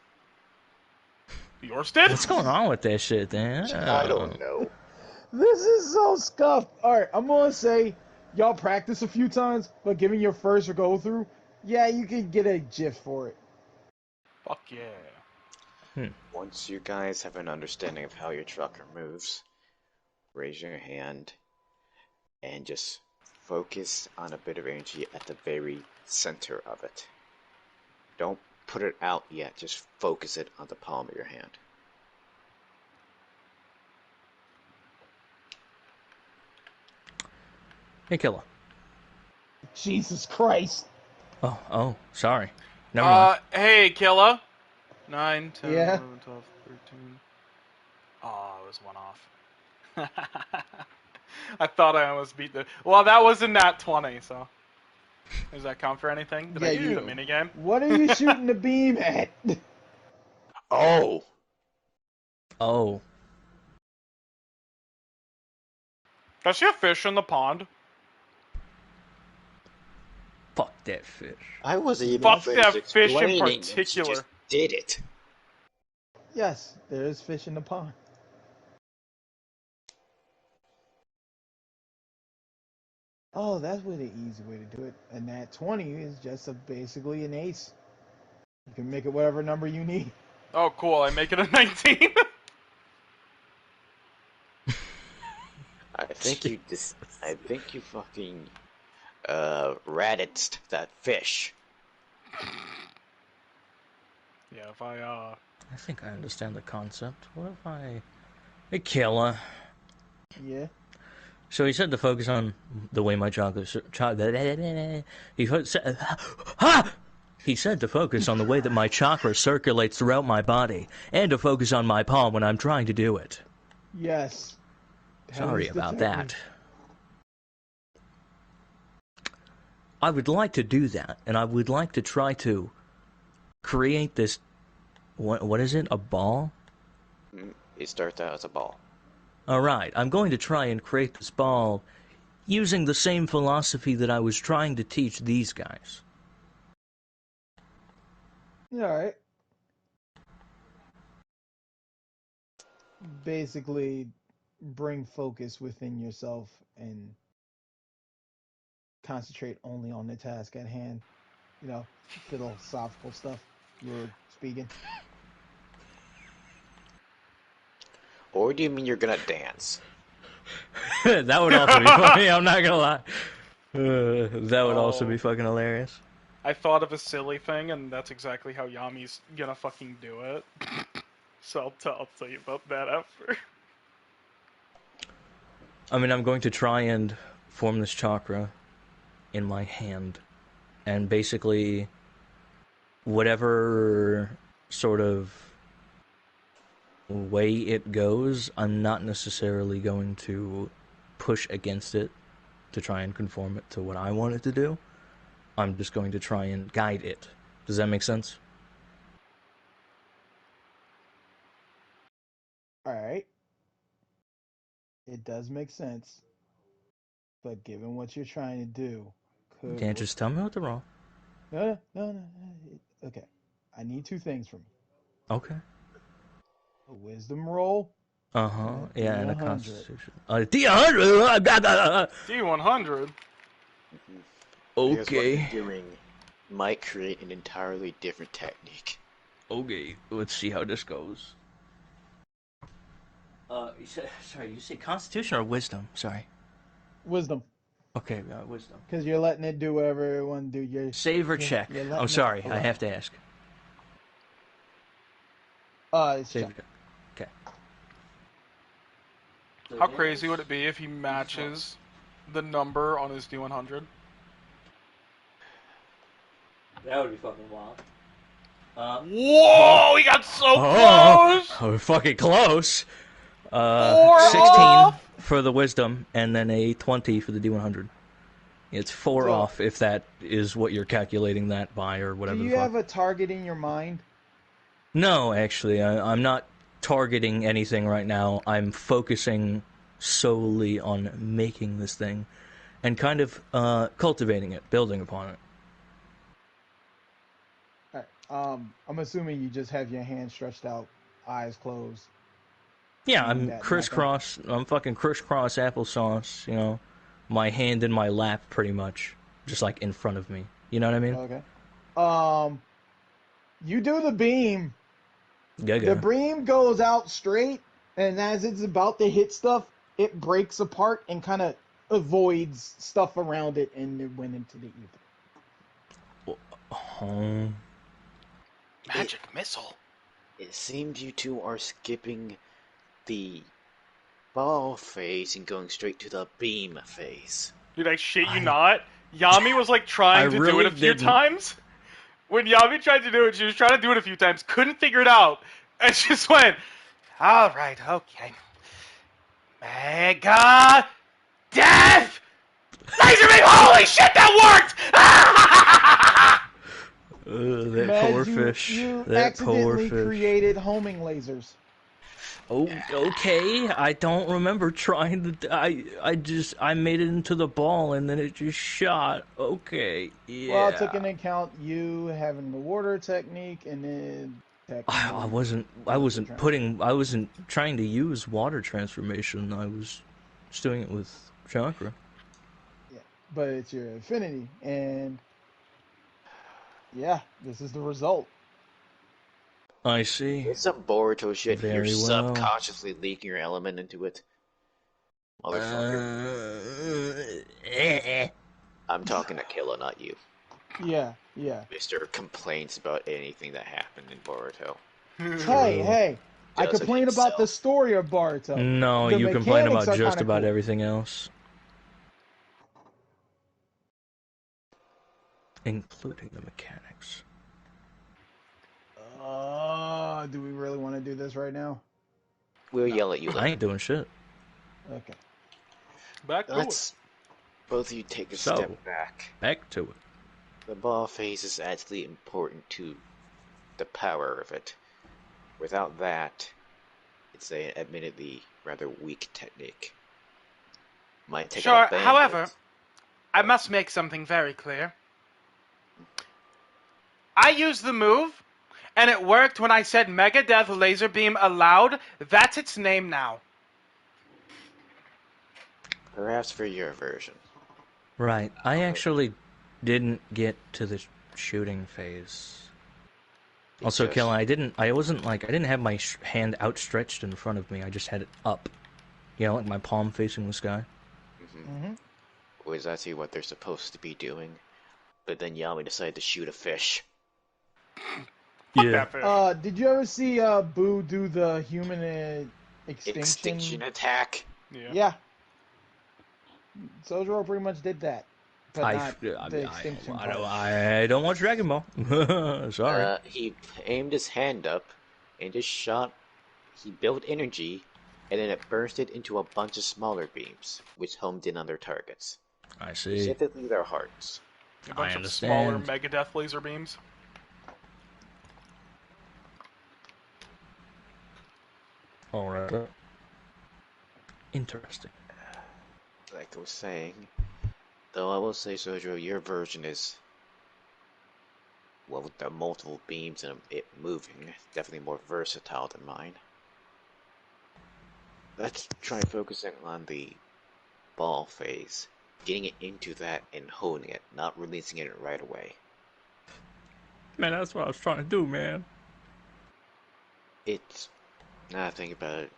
Yours did? What's going on with that shit, then? I don't know. This is so scuffed. Alright, I'm gonna say y'all practice a few times, but given your first go through, yeah, you could get a gif for it. Fuck yeah. Once you guys have an understanding of how your trucker moves, raise your hand and just focus on a bit of energy at the very center of it. Don't put it out yet, just focus it on the palm of your hand. Hey, Killa. Jesus Christ. Oh, sorry. Never mind. Hey, Killa. 9, 10, Yeah? 11, 12, 13. Oh, I was one off. I thought I almost beat the... Well, that was in nat 20, so... Does that count for anything? Did I Yeah, beat you- the minigame? What are you shooting the beam at? Oh! Oh. Did I see a fish in the pond? Fuck that fish. I wasn't even Fuck finished that fish in explaining, and she particular. just did it. Yes, there is fish in the pond. Oh, that's really the easy way to do it. And that 20 is just basically an ace. You can make it whatever number you need. Oh, cool. I make it a 19. I think you fucking ratted that fish. Yeah, if I I think I understand the concept. What if I... Hey, Killa. Yeah. So he said to focus on the way my chocolate... He said to focus on the way that my chakra circulates throughout my body, and to focus on my palm when I'm trying to do it. Yes. That Sorry is the about technique. that. I would like to do that, and I would like to try to create this... What is it? A ball? It starts out as a ball. Alright, I'm going to try and create this ball using the same philosophy that I was trying to teach these guys. Alright. Basically, bring focus within yourself and concentrate only on the task at hand. You know, philosophical stuff you were speaking. Or do you mean you're gonna dance? That would also be funny, I'm not gonna lie. That would also be fucking hilarious. I thought of a silly thing, and that's exactly how Yami's gonna fucking do it. So I'll tell you about that after. I mean, I'm going to try and form this chakra in my hand. And basically, whatever sort of way it goes, I'm not necessarily going to push against it. to try and conform it to what I want it to do. I'm just going to try and guide it. Does that make sense? Alright. It does make sense. But given what you're trying to do, You can't just tell me what to wrong. No. Okay. I need two things from you. Okay. A wisdom roll. Uh-huh. Yeah, and a D100. constitution. D100! D100. Because what Okay. you're doing might create an entirely different technique. Okay, let's see how this goes. You say constitution or wisdom? Sorry. Wisdom. Okay, wisdom. Because you're letting it do whatever it want to do. Save or check? I'm sorry, I have to ask. It's Save check. Okay. How crazy would it be if he matches the number on his D100? That would be fucking wild. Whoa! He got so close! Oh, we're fucking close. 16 off for the wisdom, and then a 20 for the D100. It's 4 off if that is what you're calculating that by, or whatever. Do you have a target in your mind? No, actually, I'm not targeting anything right now. I'm focusing solely on making this thing, and kind of cultivating it, building upon it. Alright. I'm assuming you just have your hand stretched out, eyes closed. Yeah, I'm crisscross. I'm fucking crisscross applesauce. You know, my hand in my lap, pretty much, just like in front of me. You know what I mean? Okay. You do the beam. Yeah. The beam goes out straight, and as it's about to hit stuff, it breaks apart and kind of avoids stuff around it, and it went into the ether. Magic missile. It seems you two are skipping the ball phase and going straight to the beam phase. Dude, I shit you not. Yami was like trying to do really it a few didn't. times. When Yami tried to do it, she was trying to do it a few times, couldn't figure it out, and she just went, alright, okay. Mega Death! Laser beam! Holy shit, that worked! That Mad, poor fish. You That poor accidentally fish. created homing lasers. Oh, okay. I don't remember trying to. I made it into the ball and then it just shot. Okay. Yeah. Well, I took into account you having the water technique and then. I wasn't trying to use water transformation. I was just doing it with chakra. Yeah, but it's your affinity, and yeah, this is the result. I see. It's some Boruto shit. You're Very well. subconsciously leaking your element into it. Motherfucker. I'm talking to Killa, not you. Yeah. Mr. complains about anything that happened in Boruto. Hey, I Does it complain about himself. the story of Boruto. No, The you complain about mechanics are just kinda about cool. everything else. Including the mechanics. Do we really want to do this right now? We'll yell at you I later. ain't doing shit. Okay. Back to Let's both of you take a So. step back. Back to it. The ball phase is actually important to the power of it. Without that, it's a admittedly rather weak technique. Might take Sure, out a band, however, but- I must make something very clear. I used the move, and it worked when I said Mega Death Laser Beam allowed. That's its name now. perhaps for your version. Right. I actually didn't get to the shooting phase. Also, Because- Kellen, I didn't have my hand outstretched in front of me. I just had it up. You know, like my palm facing the sky. Mm-hmm. Was that what they're supposed to be doing? But then Yami decided to shoot a fish. Fuck Yeah. that fish. Did you ever see Boo do the human extinction? Extinction attack. Yeah. Sojiro pretty much did that, but not the extinction part. I don't watch Dragon Ball. Sorry. He aimed his hand up and just shot. He built energy, and then it bursted into a bunch of smaller beams, which homed in on their targets. I see. Specifically their hearts. A bunch I of smaller understand. Megadeth laser beams. Alright. Interesting. Like I was saying, though I will say, Sojo, your version is, well, with the multiple beams and it moving, definitely more versatile than mine. Let's try focusing on the ball phase, getting it into that and holding it, not releasing it right away. Man, that's what I was trying to do, man. It's, now I think about it,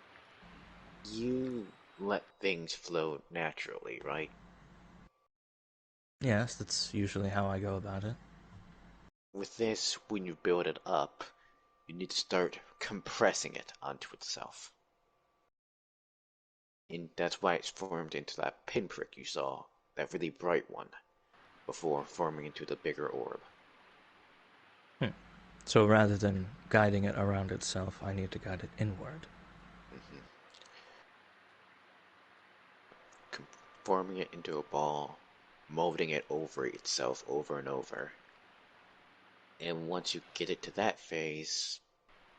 you let things flow naturally, right? Yes, that's usually how I go about it. With this, when you build it up, you need to start compressing it onto itself. And that's why it's formed into that pinprick you saw, that really bright one, before forming into the bigger orb. So rather than guiding it around itself, I need to guide it inward. Forming it into a ball, molding it over itself over and over. And once you get it to that phase,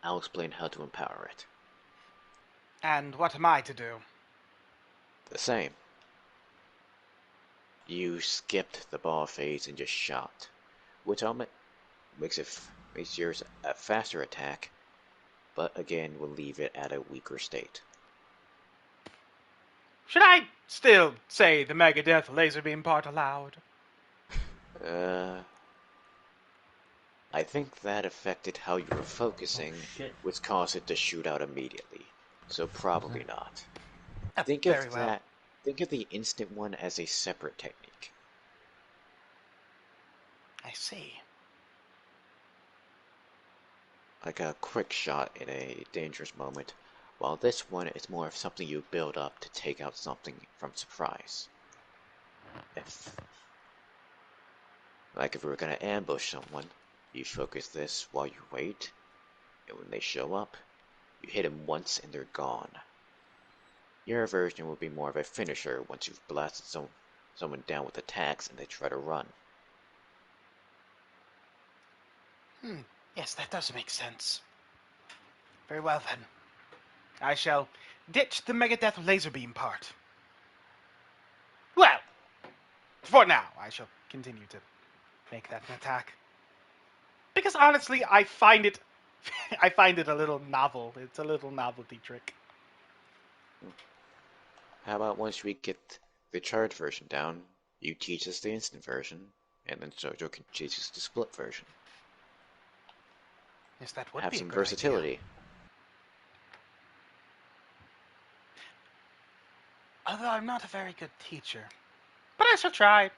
I'll explain how to empower it. And what am I to do? The same. You skipped the ball phase and just shot, which makes yours a faster attack, but again will leave it at a weaker state. Should I still say the Megadeth laser beam part aloud? I think that affected how you were focusing, which caused it to shoot out immediately, so probably not. Think very of well. that. Think of the instant one as a separate technique. I see. Like a quick shot in a dangerous moment, while this one is more of something you build up to take out something from surprise. Like if we were gonna ambush someone, you focus this while you wait, and when they show up, you hit them once and they're gone. Your version will be more of a finisher once you've blasted someone down with attacks and they try to run. Yes, that does make sense. Very well then. I shall ditch the Megadeth laser beam part. Well, for now, I shall continue to make that an attack. Because honestly, I find it a little novel. It's a little novelty trick. How about once we get the charged version down, you teach us the instant version, and then Sojo can teach us the split version. Yes, that would Have be a some good versatility. idea. Although I'm not a very good teacher. But I shall try.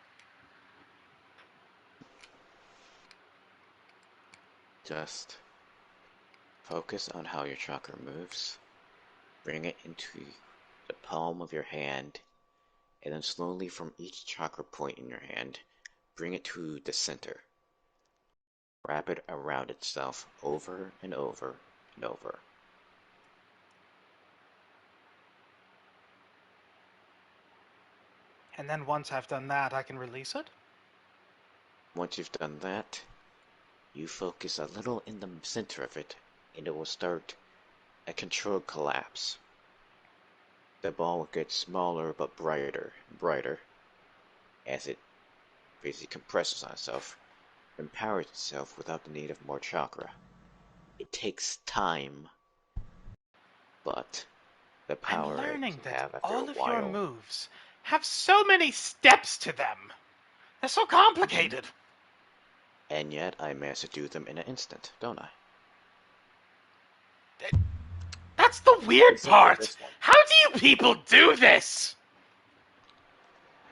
Just focus on how your chakra moves. Bring it into the palm of your hand, and then slowly from each chakra point in your hand, bring it to the center. Wrap it around itself over and over and over. And then once I've done that, I can release it? Once you've done that, you focus a little in the center of it, and it will start a controlled collapse. The ball will get smaller but brighter and brighter as it basically compresses on itself, empowers itself without the need of more chakra. It takes time, but the power I'm learning it can that have after all a of your while. moves have so many steps to them. They're so complicated. And yet I managed to do them in an instant, don't I? That's the weird Except for part. this one. How do you people do this?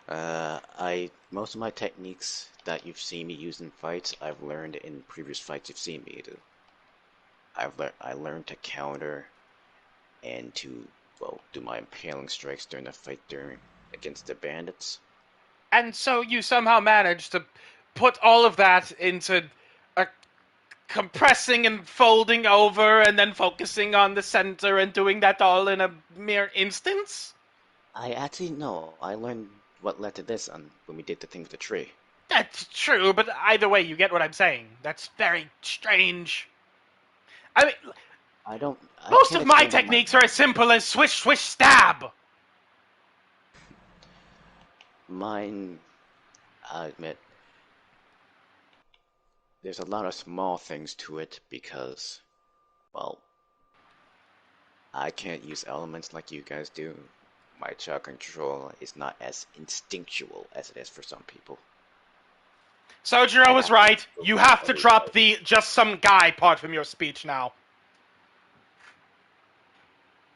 Most of my techniques that you've seen me use in fights, I've learned in previous fights you've seen me do. I learned to counter and to, well, do my impaling strikes during the fight against the bandits. And so you somehow managed to put all of that into a compressing and folding over and then focusing on the center and doing that all in a mere instance? I actually, no, I learned what led to this when we did the thing with the tree. That's true, but either way, you get what I'm saying. That's very strange. I mean, I most can't of my explain what techniques are as simple as swish, swish, stab. Mine, I admit, there's a lot of small things to it because, well, I can't use elements like you guys do. My chakra control is not as instinctual as it is for some people. Sojiro was right. You have to drop the just some guy part from your speech now.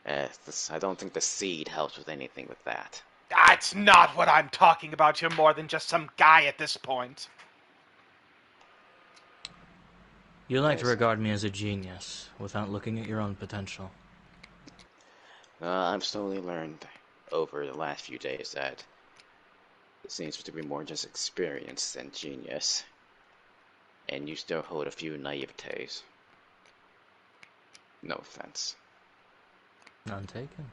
I don't think the seed helps with anything with that. That's not what I'm talking about. You're more than just some guy at this point. You like to regard me as a genius without looking at your own potential. I've slowly learned over the last few days that it seems to be more just experience than genius. And you still hold a few naivetes. No offense. None taken.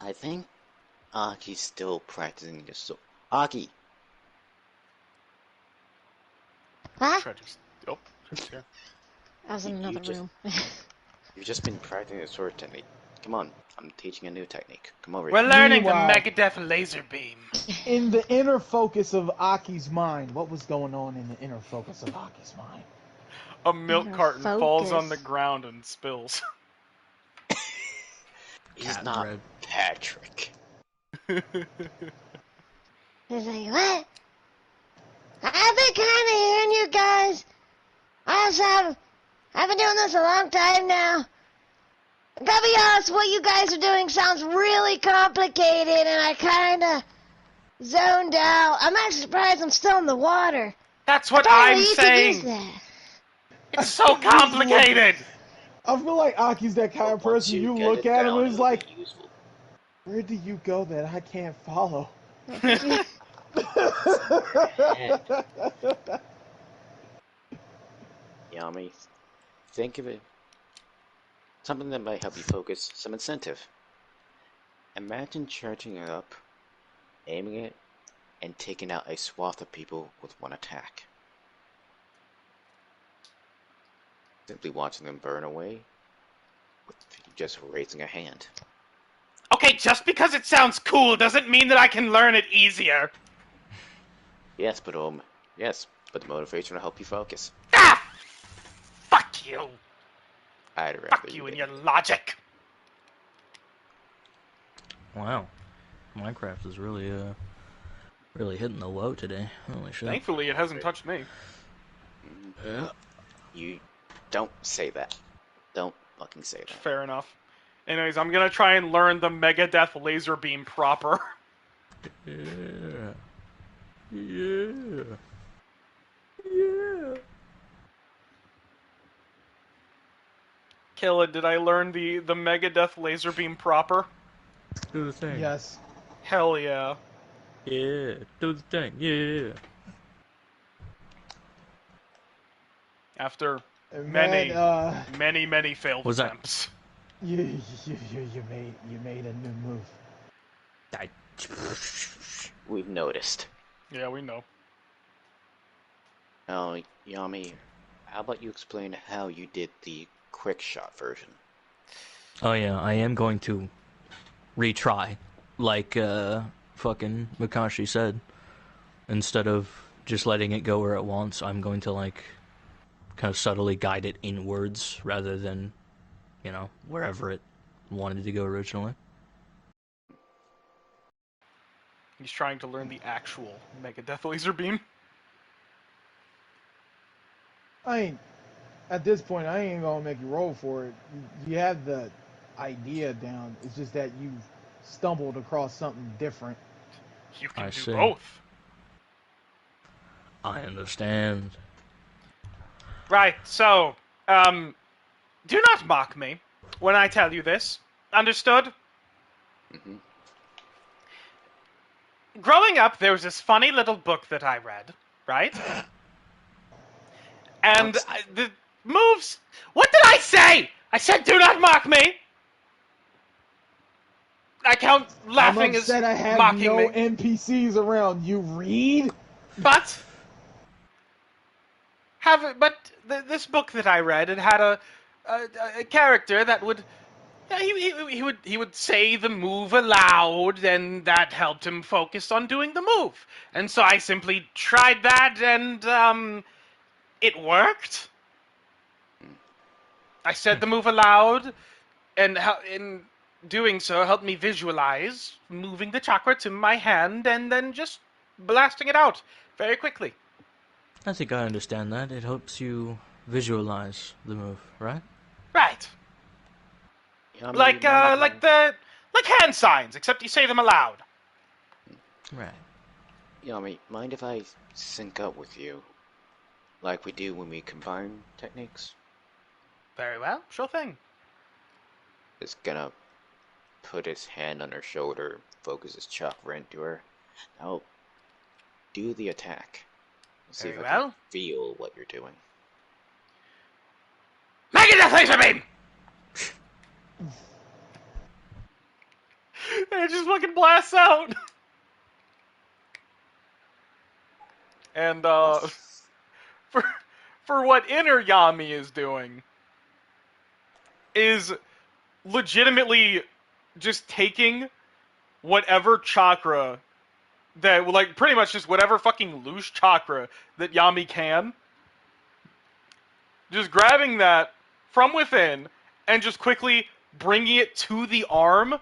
I think Aki's still practicing his sword. Aki! Huh? Oh, here. I was in another room. You've just been practicing the sword technique. Come on, I'm teaching a new technique. Come over We're here. learning the Meanwhile- Megadeth laser beam. In the inner focus of Aki's mind, what was going on in the inner focus of Aki's mind? A milk Inner carton falls on the focus. ground and spills. He's Cat not bread. Patrick. He's like, what? I've been kind of hearing you guys. I've been doing this a long time now. I gotta be honest, what you guys are doing sounds really complicated, and I kind of zoned out. I'm actually surprised I'm still in the water. That's what I I'm used to use saying. that. It's so complicated. I feel like Aki's that kind of person. You look at him and it's like, useful. where do you go that I can't follow? Yami, think of it. Something that might help you focus, some incentive. Imagine charging it up, aiming it, and taking out a swath of people with one attack. Simply watching them burn away, with just raising a hand. Okay, just because it sounds cool doesn't mean that I can learn it easier. Yes, but the motivation will help you focus. Ah! Fuck you. I'd rather Fuck you and your didn't. logic. Wow. Minecraft is really hitting the low today. Holy shit. Thankfully, it hasn't touched me. You don't say that. Don't fucking say that. Fair enough. Anyways, I'm gonna try and learn the Megadeth laser beam proper. Yeah. Yeah. Yeah. Killa, did I learn the Megadeth laser beam proper? Do the thing. Yes. Hell yeah. Yeah. Do the thing. Yeah. After Man, many failed Was that- attempts. you made a new move. We've noticed. Yeah, we know. Now, Yami, how about you explain how you did the quick shot version? Oh yeah, I am going to retry, like fucking Makashi said. Instead of just letting it go where it wants, I'm going to like kind of subtly guide it inwards rather than, wherever it wanted to go originally. He's trying to learn the actual Megadeth laser beam. At this point, I ain't gonna make you roll for it. You have the idea down. It's just that you've stumbled across something different. You can I do see. both. I understand. Right, so, do not mock me when I tell you this. Understood? Mm-hmm. Growing up, there was this funny little book that I read, right? And the moves... What did I say? I said do not mock me! I count I'm laughing as upset I have mocking no me. NPCs around. You read? But this book that I read, it had a character that would he would say the move aloud, and that helped him focus on doing the move. And so I simply tried that, and it worked. I said the move aloud, and in doing so helped me visualize moving the chakra to my hand and then just blasting it out very quickly. I think I understand that. It helps you visualize the move, right? Right. Yami, Like mind if like hand signs, except you say them aloud. Right. Yami, mind if I sync up with you, like we do when we combine techniques? Very well, sure thing. Is gonna put his hand on her shoulder, focus his chakra into her. Now, do the attack. See Very if I can well. feel what you're doing. Make it a laser beam! And it just fucking blasts out. And for for what inner Yami is doing is legitimately just taking whatever chakra that, like, pretty much just whatever fucking loose chakra that Yami can, just grabbing that from within and just quickly bringing it to the arm,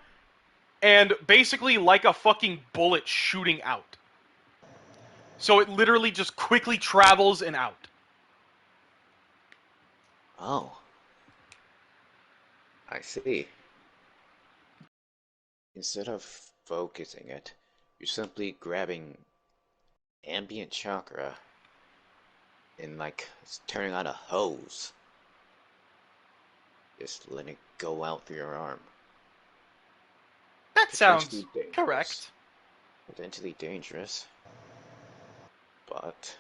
and basically like a fucking bullet shooting out. So it literally just quickly travels and out. Oh. I see. Instead of focusing it, you're simply grabbing ambient chakra and like turning on a hose. Just letting it go out through your arm. That sounds Potentially dangerous. correct. Potentially dangerous. But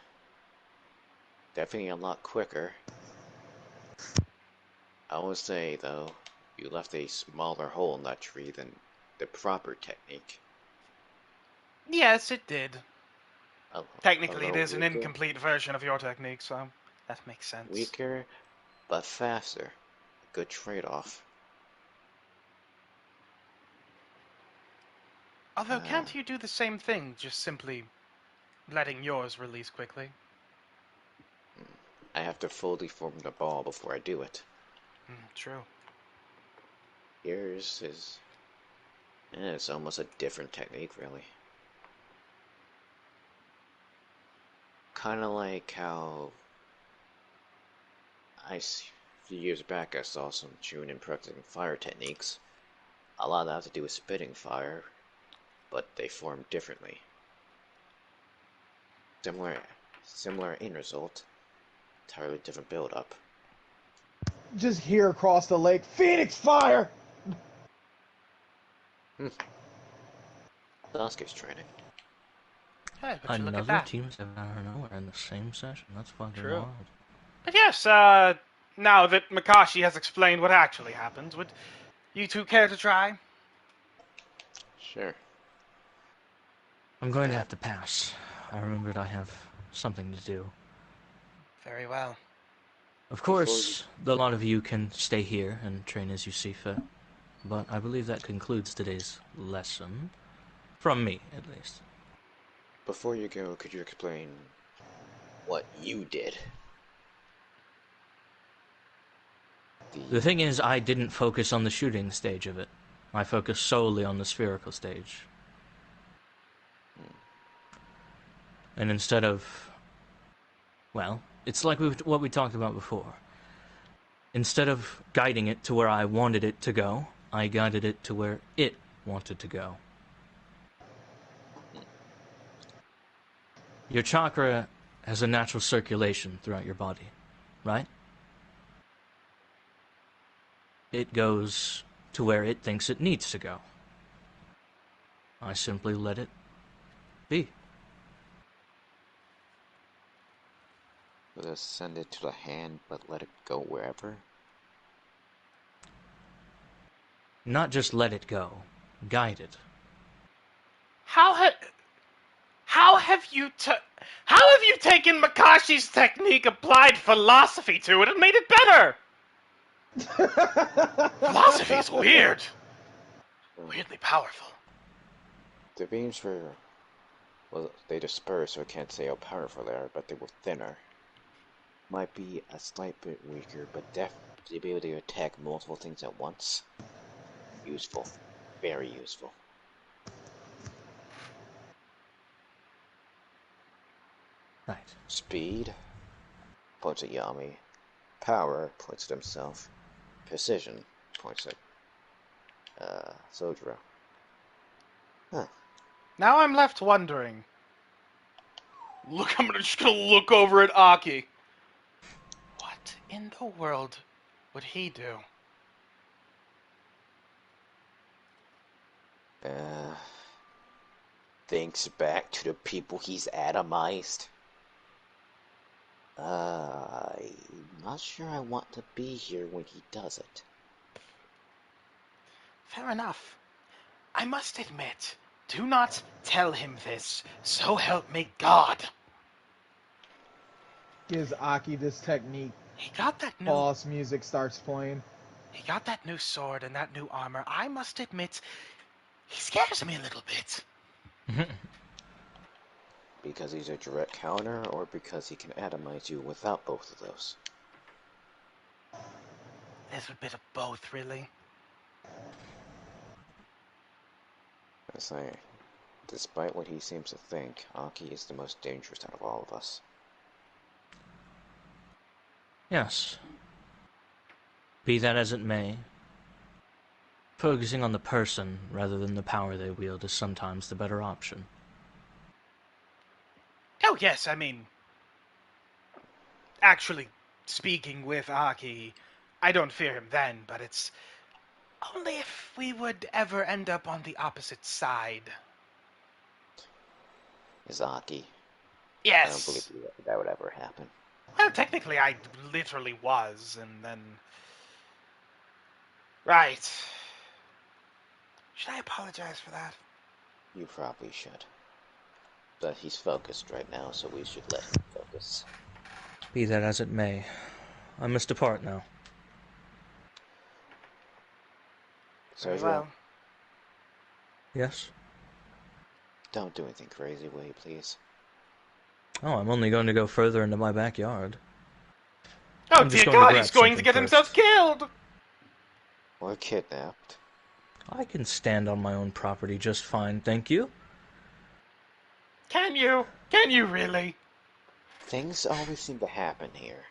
definitely a lot quicker. I would say, though, you left a smaller hole in that tree than the proper technique. Yes, it did. Technically, it Although is an weaker, incomplete version of your technique, so that makes sense. weaker, but faster. A good trade-off. Although, can't you do the same thing, just simply letting yours release quickly? I have to fully form the ball before I do it. True. Yours is... it's almost a different technique, really. Kind of like how... a few years back I saw some June and practicing fire techniques. A lot of that has to do with spitting fire, but they form differently. Similar end result, entirely different build-up. Just here across the lake, Phoenix Fire! Sasuke's training. Hey, but you look at Another that. team out of nowhere in the same session. That's fucking True. wild. But yes, now that Makashi has explained what actually happens, would you two care to try? Sure. I'm going to have to pass. I remembered I have something to do. Very well. Of course, a lot of you can stay here and train as you see fit, but I believe that concludes today's lesson. From me, at least. Before you go, could you explain what you did? The thing is, I didn't focus on the shooting stage of it. I focused solely on the spherical stage. And instead of... well, it's like what we talked about before. Instead of guiding it to where I wanted it to go, I guided it to where it wanted to go. Your chakra has a natural circulation throughout your body, right? It goes to where it thinks it needs to go. I simply let it be. Just send it to the hand, but let it go wherever? Not just let it go. guided. How have you taken Makashi's technique, applied philosophy to it, and made it better? Philosophy's weird. Weirdly powerful. The beams were, well, they dispersed, so I can't say how powerful they are, but they were thinner. Might be a slight bit weaker, but definitely the ability to attack multiple things at once. Useful. Very useful. Right. Speed, points at Yami. Power, points at himself. Precision, points at, Sojiro. Huh. Now I'm left wondering. I'm just gonna look over at Aki. What in the world would he do? Thinks back to the people he's atomized. I'm not sure I want to be here when he does it. Fair enough. I must admit, do not tell him this. So help me God. Gives Aki this technique. He got that new. Boss music starts playing. He got that new sword and that new armor. I must admit, he scares me a little bit. Because he's a direct counter, or because he can atomize you without both of those? There's a bit of both, really. I say, despite what he seems to think, Aki is the most dangerous out of all of us. Yes. Be that as it may, focusing on the person rather than the power they wield is sometimes the better option. Oh, yes, I mean, actually speaking with Aki, I don't fear him then, but it's only if we would ever end up on the opposite side. Is Aki? Yes. I don't believe that would ever happen. Well, technically, I literally was, and then... Right. Should I apologize for that? You probably should. But he's focused right now, so we should let him focus. Be that as it may, I must depart now. Very well. Yes? Don't do anything crazy, will you please? Oh, I'm only going to go further into my backyard. Oh, dear God, he's going to get himself killed! Or kidnapped. I can stand on my own property just fine, thank you. Can you? Can you really? Things always seem to happen here.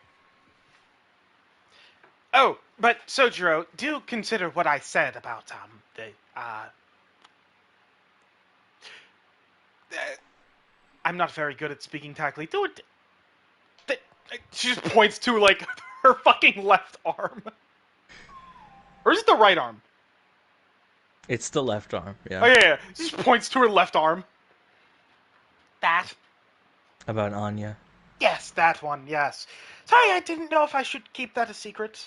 Oh, but Sojiro, do consider what I said about, I'm not very good at speaking tactfully. Do it. She just points to, like, her fucking left arm. Or is it the right arm? It's the left arm, yeah. Oh, yeah. She just points to her left arm. That. About Anya. Yes, that one, yes. Sorry, I didn't know if I should keep that a secret.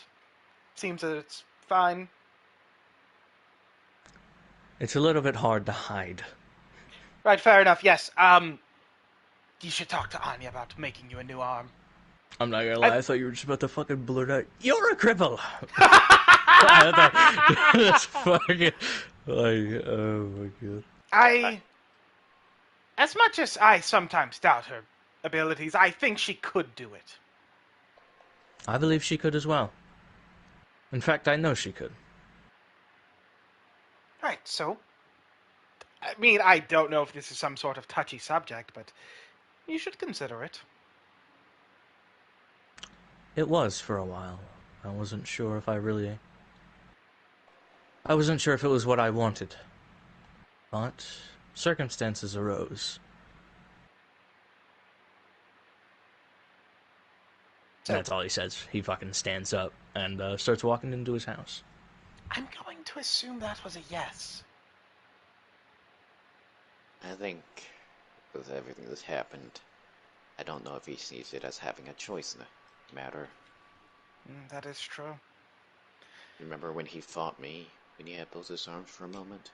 Seems that it's fine. It's a little bit hard to hide. Right, fair enough, yes. You should talk to Anya about making you a new arm. I'm not gonna lie, I thought you were just about to fucking blurt out, "You're a cripple!" That's fucking... Like, oh my god. As much as I sometimes doubt her abilities, I think she could do it. I believe she could as well. In fact, I know she could. Right, so... I mean, I don't know if this is some sort of touchy subject, but you should consider it. It was for a while. I wasn't sure if I wasn't sure if it was what I wanted. But circumstances arose. So, that's all he says. He fucking stands up and starts walking into his house. I'm going to assume that was a yes. I think, with everything that's happened, I don't know if he sees it as having a choice in the matter. That is true. Remember when he fought me, when he had both his arms for a moment?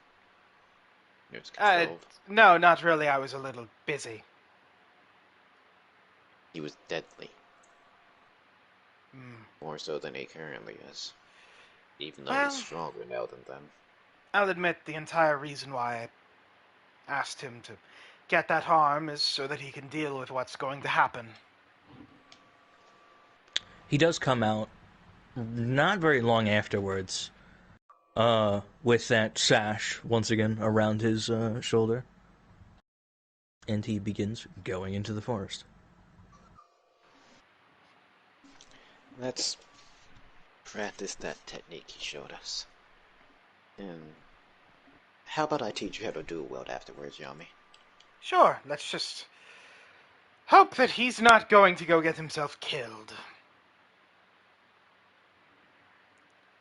It was controlled. No, not really. I was a little busy. He was deadly. More so than he currently is. Even though he's stronger now than them. I'll admit the entire reason why I asked him to get that harm is so that he can deal with what's going to happen. He does come out not very long afterwards, with that sash once again around his shoulder, and he begins going into the forest. Let's practice that technique he showed us. And how about I teach you how to do a weld afterwards, Yami? Sure, let's just hope that he's not going to go get himself killed.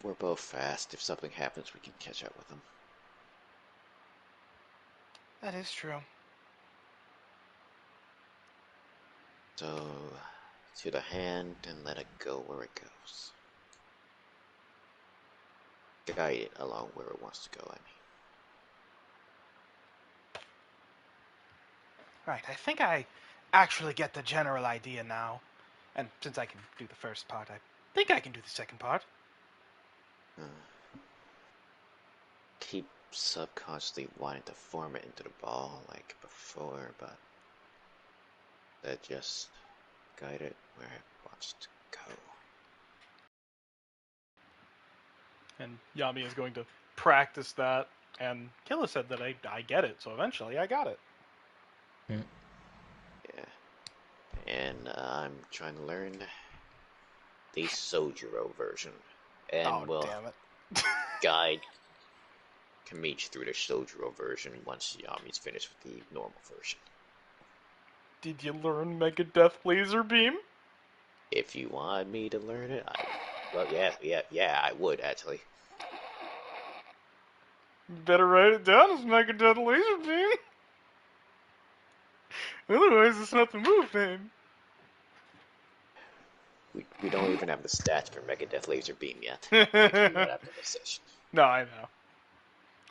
We're both fast. If something happens, we can catch up with him. That is true. So, to the hand and let it go where it goes. Guide it along where it wants to go, I mean. Right, I think I actually get the general idea now. And since I can do the first part, I think I can do the second part. Keep subconsciously wanting to form it into the ball like before, but that just guide it where it wants to go. And Yami is going to practice that, and Killa said that I get it, so eventually I got it. Yeah. And I'm trying to learn the Sojiro version. And we'll Damn it. guide Kamichi through the Sojiro version once Yami's finished with the normal version. Did you learn Megadeth Laser Beam? If you want me to learn it, I would actually. You better write it down as Megadeth Laser Beam. Otherwise, it's not the move name. We don't even have the stats for Megadeth Laser Beam yet. We can do that after this session. No, I know.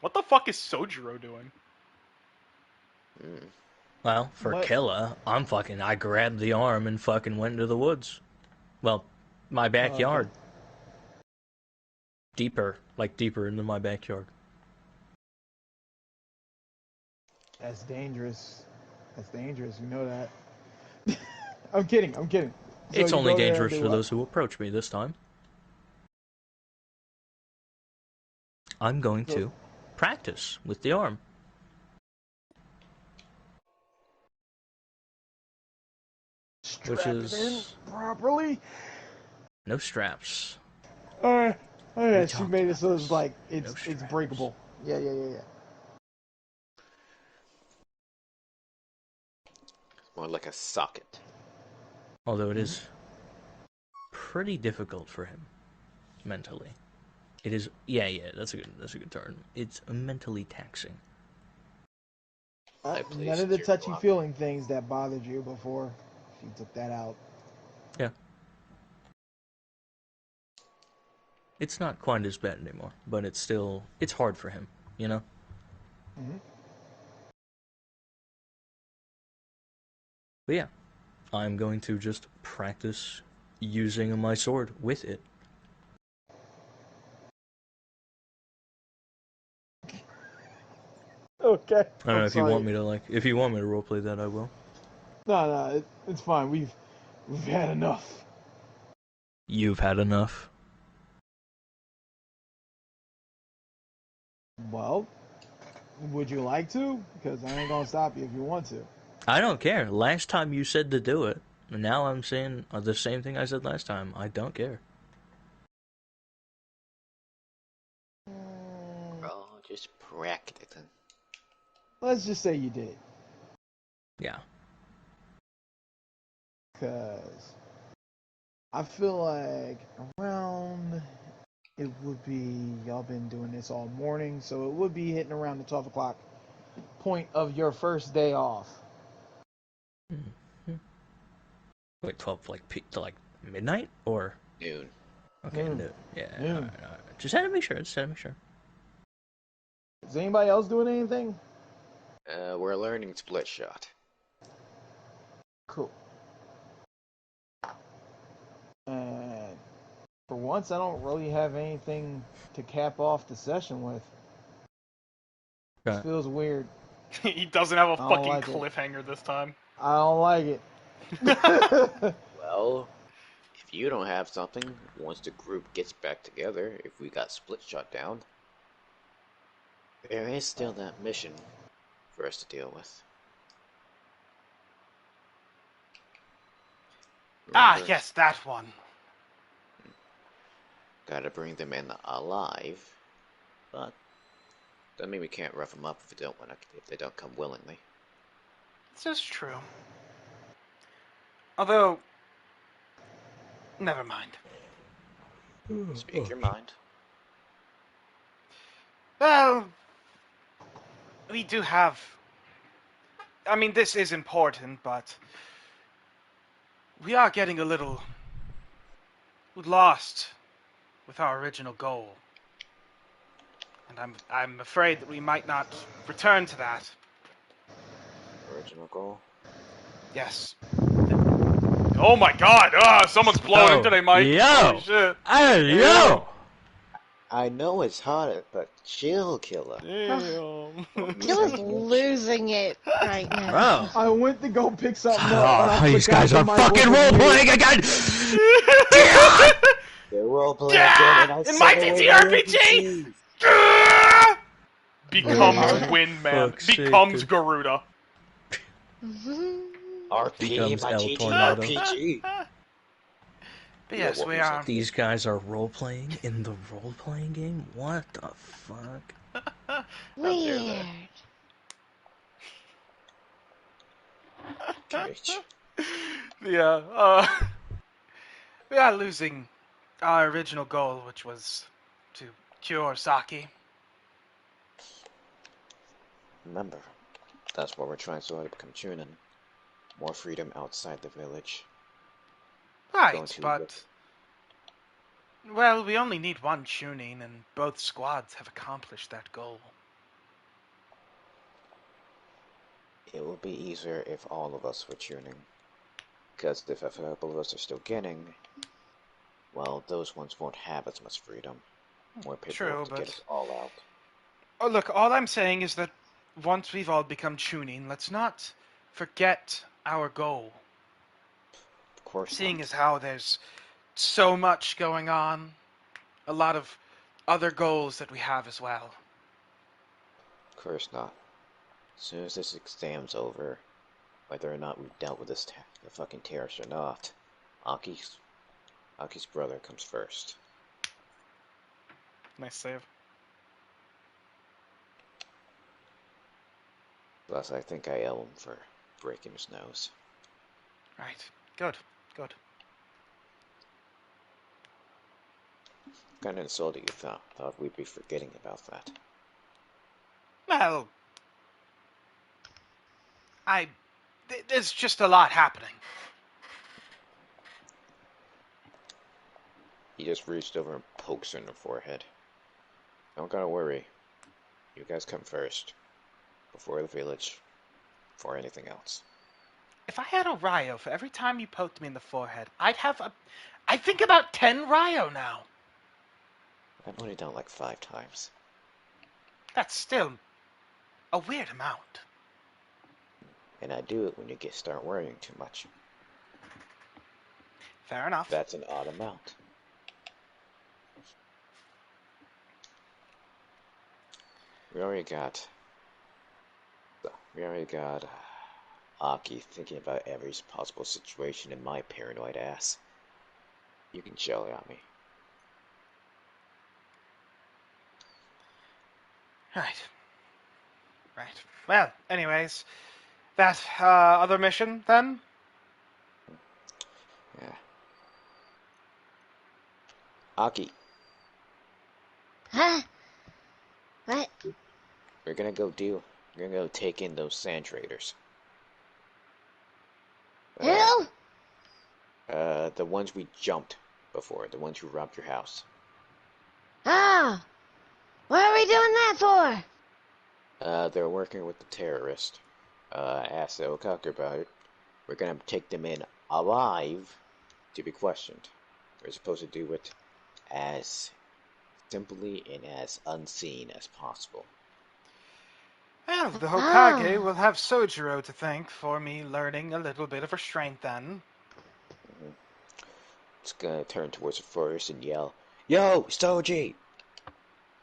What the fuck is Sojiro doing? Well, for Killa, I grabbed the arm and fucking went into the woods. Well, my backyard. Okay. Deeper into my backyard. That's dangerous. That's dangerous. You know that. I'm kidding. So It's you only go there and dangerous do for what? those who approach me this time. I'm going to practice with the arm. Strap Which it is in properly. no straps. Oh yeah, We she talked made it about so this. it's like No it's straps. breakable. Yeah. More like a socket. Although it is pretty difficult for him mentally. It is that's a good term. It's mentally taxing. None of the touchy feeling things that bothered you before. She took that out. Yeah. It's not quite as bad anymore, but it's hard for him, you know? Mm-hmm. But yeah, I'm going to just practice using my sword with it. Okay. I don't know if you want me to roleplay that, I will. No, it's fine. We've had enough. You've had enough. Well, would you like to? Because I ain't gonna stop you if you want to. I don't care. Last time you said to do it, and now I'm saying the same thing I said last time. I don't care. Oh, just practicing. Let's just say you did. Yeah. Because I feel like around, it would be, y'all been doing this all morning, so it would be hitting around the 12 o'clock point of your first day off. Wait, 12 to midnight or Noon. okay, Noon. Yeah. Noon. All right. Just had to make sure. Is anybody else doing anything? We're learning split shot. Cool. And for once, I don't really have anything to cap off the session with. Okay. This feels weird. He doesn't have a I don't fucking like it. cliffhanger this time. I don't like it. Well, if you don't have something, once the group gets back together, if we got split shot down, there is still that mission for us to deal with. Ah, Remember, yes, that one. gotta bring them in alive, but doesn't mean we can't rough them up if they don't come willingly. This is true. Although, never mind. Speak your mind. Well, we do have... I mean, this is important, but... we are getting a little... lost with our original goal. And I'm afraid that we might not return to that. Original goal. Yes. Oh my god! Ah, someone's blowing into their mic. Yo! Holy shit. Hey, yo! I know it's hot, but chill, killer. Damn. You're losing it right now. Bro. I went to go pick something up. Oh, and I these forgot guys the are mic fucking wasn't role-playing again! They're role-playing Yeah! again, and I In my said TTRPG! RPG! Becomes Oh, Windman. fuck's sake, Becomes dude. Garuda. RP, Becomes my El TT Tornado. RPG. But yes, what we was are. it? These guys are role-playing in the role-playing game? What the fuck? Weird. Bitch. Yeah, we are losing our original goal, which was to cure Saki. Remember, that's why we're trying so hard to become Chunin. More freedom outside the village. Going Right, to but... well, we only need one tuning, and both squads have accomplished that goal. It will be easier if all of us were tuning. Because if a couple of us are still getting, well, those ones won't have as much freedom. More people True, have to get but... us all out. oh, look, all I'm saying is that once we've all become tuning, let's not forget our goal. Of course Seeing not. as how there's so much going on, a lot of other goals that we have as well. Of course not. As soon as this exam's over, whether or not we've dealt with the fucking terrorists or not, Aki's brother comes first. Nice save. Plus, I think I owe him for breaking his nose. Right. Good. Good. Kinda insulting you thought we'd be forgetting about that. Well, there's just a lot happening. He just reached over and pokes her in the forehead. Don't gotta worry. You guys come first. Before the village. Before anything else. If I had a Ryo for every time you poked me in the forehead, I think about 10 Ryo now. I've only done like 5 times. That's still a weird amount. And I do it when you start worrying too much. Fair enough. That's an odd amount. We already got Aki thinking about every possible situation in my paranoid ass. You can chill on me. Right. Right. Well, anyways, that other mission then? Yeah. Aki, Huh? What? we're gonna go take in those sand traders. Who? The ones we jumped before, the ones who robbed your house. Oh. What are we doing that for? They're working with the terrorist. Ask the Okaku about it. We're gonna take them in alive to be questioned. We're supposed to do it as simply and as unseen as possible. Well, the Hokage will have Sojiro to thank for me learning a little bit of restraint then. It's gonna turn towards the forest and yell, "Yo, Soji!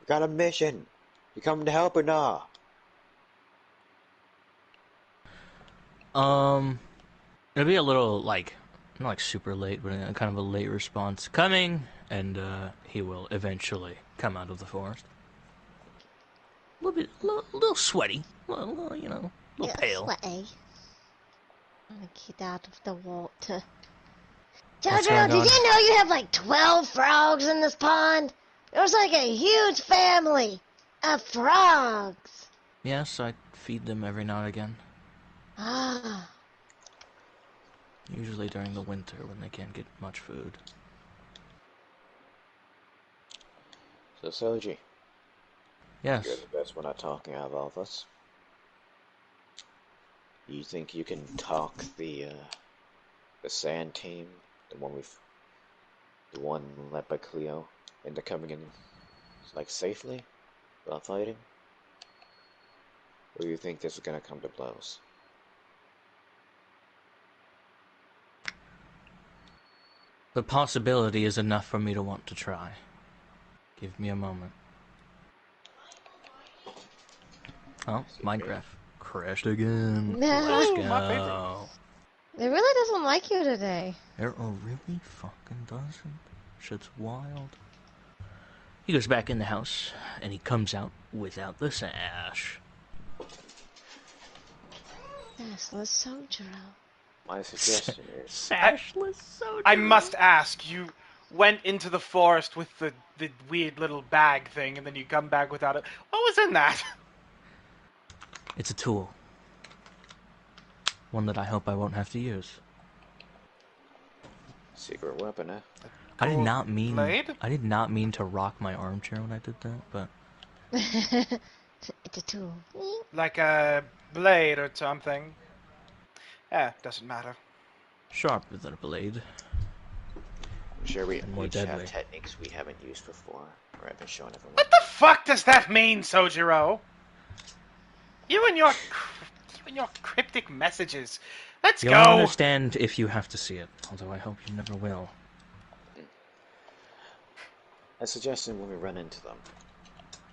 We got a mission! You coming to help or not?" It'll be a little, like, not like super late, but kind of a late response. Coming, and, he will eventually come out of the forest. A little sweaty, you know, a little pale. Sweaty. I'm gonna get out of the water. What's Jojo, going did on? you know you have like 12 frogs in this pond? There's like a huge family of frogs. Yes, I feed them every now and again. Ah. Usually during the winter when they can't get much food. So, Soji, Yes. you're the best one at talking out of all of us. You think you can talk the sand team, the one led by Cleo, into coming in, like, safely, without fighting? Or do you think this is gonna come to blows? The possibility is enough for me to want to try. Give me a moment. Oh, Minecraft crashed again. Let's Ooh, go. my favorite. It really doesn't like you today. It really fucking doesn't. Shit's wild. He goes back in the house, and he comes out without the sash. Sashless Sojiro. My suggestion is, Sashless Sojiro. I must ask, you went into the forest with the weird little bag thing, and then you come back without it. What was in that? It's a tool. One that I hope I won't have to use. secret weapon, eh? I did not mean. Blade? I did not mean to rock my armchair when I did that, but It's a tool. Like a blade or something. Doesn't matter. sharper than a blade. I'm sure we And more each deadly. have techniques we haven't used before, or I've been showing everyone. What the fuck does that mean, Sojiro? You and your cryptic messages. Let's You'll go. understand if you have to see it, although I hope you never will. A suggestion when we run into them.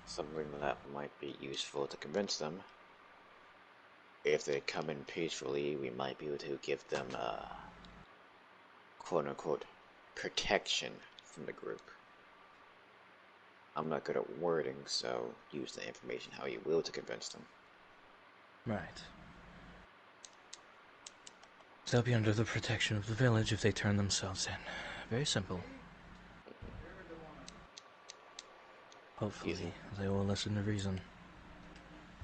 Something that might be useful to convince them. If they come in peacefully, we might be able to give them, quote-unquote, protection from the group. I'm not good at wording, so use the information how you will to convince them. Right. They'll be under the protection of the village if they turn themselves in. Very simple. Hopefully, they will listen to reason.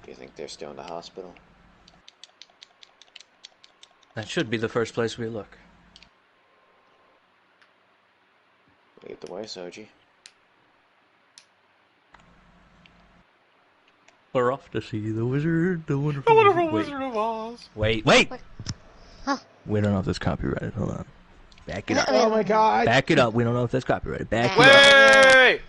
Do you think they're still in the hospital? That should be the first place we look. Lead the way, Soji. We're off to see the wizard, the wonderful Wizard of Oz. Wait! Huh. We don't know if that's copyrighted. Hold on. Back it up. Oh my god. Back it up. We don't know if that's copyrighted. Back it up. Wait!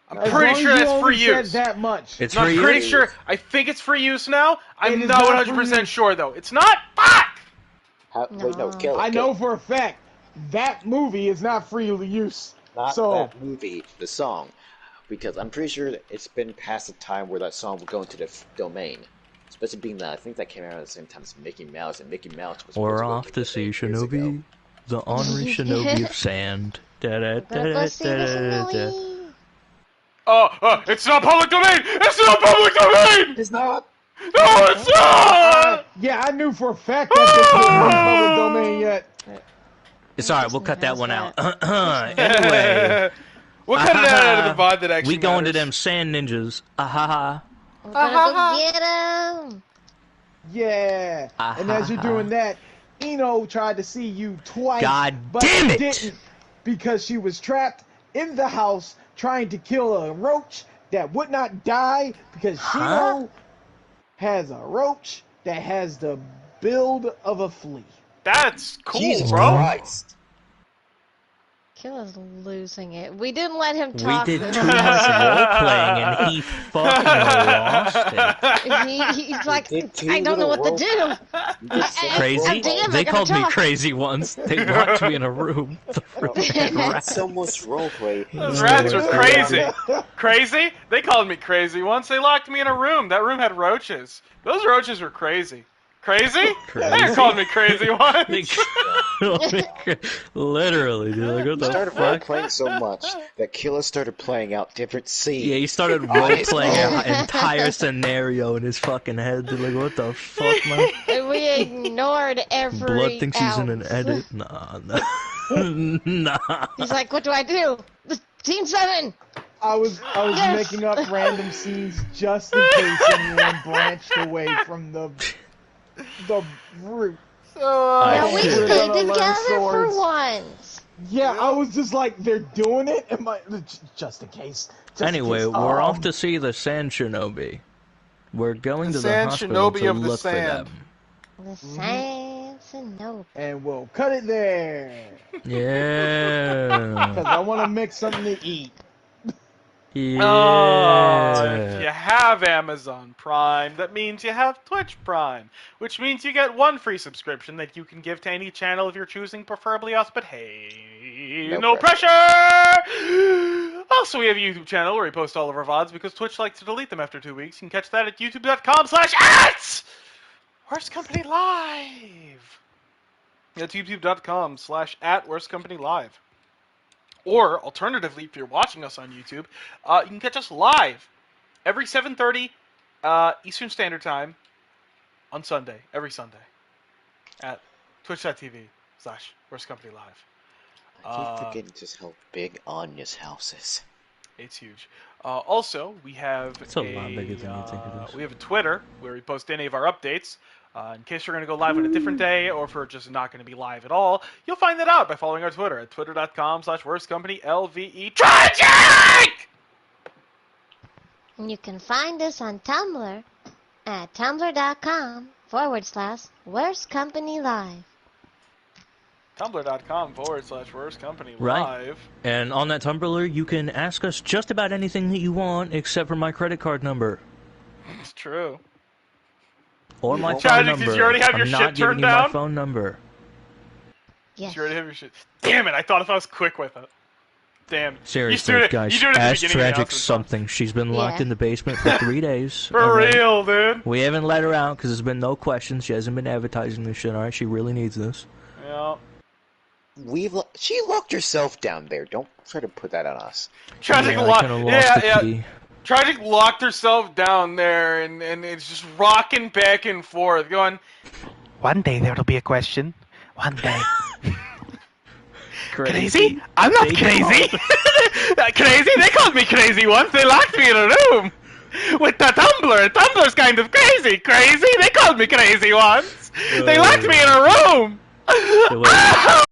I'm As pretty long sure as you that's for only said use. that much. It's No, for I'm you. pretty sure. I think it's for use now. It I'm is not not for 100% use. sure though. It's not. Fuck! Wait, no, kill it. I kill know it. for a fact that movie is not free use. Not So that movie, the song. Because I'm pretty sure that it's been past the time where that song would go into the domain. Especially being that I think that came out at the same time as Mickey Mouse, and Mickey Mouse was We're supposed off go to into see the domain years ago. Shinobi, the honorary Shinobi of sand. Go see the finale. It's not public domain! It's not public domain! It's not! No, it's not! yeah, I knew for a fact that this wasn't in public domain yet. It's alright, we'll cut that How's one out. that? Anyway. We'll cut it out of the VOD that actually We going to matters. them sand ninjas. Ahaha. We're gonna go get him. Yeah. And as you're doing that, Ino tried to see you twice, God but damn it! didn't because she was trapped in the house trying to kill a roach that would not die because Shino has a roach that has the build of a flea. That's cool, Jesus bro. Christ. Killa's losing it. We didn't let him We talk. did this too much role playing, and he fucking lost it. He's like, did too I don't know little what to role. do. You did so much Crazy? role damn, They I gotta called me talk. crazy once. They locked me in a room. The freaking That's rats. so much roleplay. Those Oh, rats were God. crazy. Crazy? They called me crazy once. They locked me in a room. That room had roaches. Those roaches were crazy. Crazy? They called me crazy once. Literally, dude. Like, what You the started fuck? roleplaying so much that Killa started playing out different scenes. Yeah, he started role-playing an entire scenario in his fucking head. Dude, like, what the fuck, man? We ignored every Blood thinks he's in an ounce. edit? Nah. Nah. He's like, what do I do? Team 7! I was Yes. making up random scenes just in case anyone branched away from the route. Now we shit. We're stayed gonna learn together for swords. once. Yeah, I was just like, they're doing it, and just in case. Anyway, we're off to see the Sand Shinobi. We're going The to the Sand hospital Shinobi to of the look for sand. them. The Saints and no. and we'll cut it there because Yeah. I want to make something to eat. Oh, if you Yeah. have Amazon Prime, that means you have Twitch Prime, which means you get one free subscription that you can give to any channel of your choosing, preferably us, but hey, no pressure! Also, we have a YouTube channel where we post all of our VODs because Twitch likes to delete them after 2 weeks. You can catch that at youtube.com/@! Worst Company Live! That's youtube.com/@ Worst Company Live. Or, alternatively, if you're watching us on YouTube, you can catch us live every 7:30 Eastern Standard Time on Sunday, every Sunday, at twitch.tv/Worst Company Live. I keep forgetting just how big Anya's house is. It's huge. Also, we have It's a lot bigger than you think it is. we have a Twitter where we post any of our updates. In case we're going to go live on a different day, or if we're just not going to be live at all, you'll find that out by following our Twitter at twitter.com/worstcompany.lve. Tragic! And you can find us on Tumblr at tumblr.com/Worst Company Live. Tumblr.com/worstcompany Right. live. And on that Tumblr, you can ask us just about anything that you want, except for my credit card number. It's true. Or my phone Tragic, number. did you already have your I'm shit not giving turned you my down? phone number. Yes. You already have your shit. Damn it! I thought if I was quick with it. Damn. Seriously, guys, you do it at the ask beginning of the Tragic announcement. something. She's been locked Yeah. in the basement for 3 days. For alright? real, dude. We haven't let her out because there's been no questions. She hasn't been advertising this shit, alright? She really needs this. Yeah. She locked herself down there. Don't try to put that on us. Tragic Yeah, I locked. kinda lost the Yeah. key. Tragic locked herself down there, and it's just rocking back and forth, going. One day there'll be a question. One day. Crazy? I'm not They crazy. Crazy? They called me crazy once. They locked me in a room with the Tumblr. Tumblr's kind of crazy. Crazy? They called me crazy once. They locked me in a room. It was-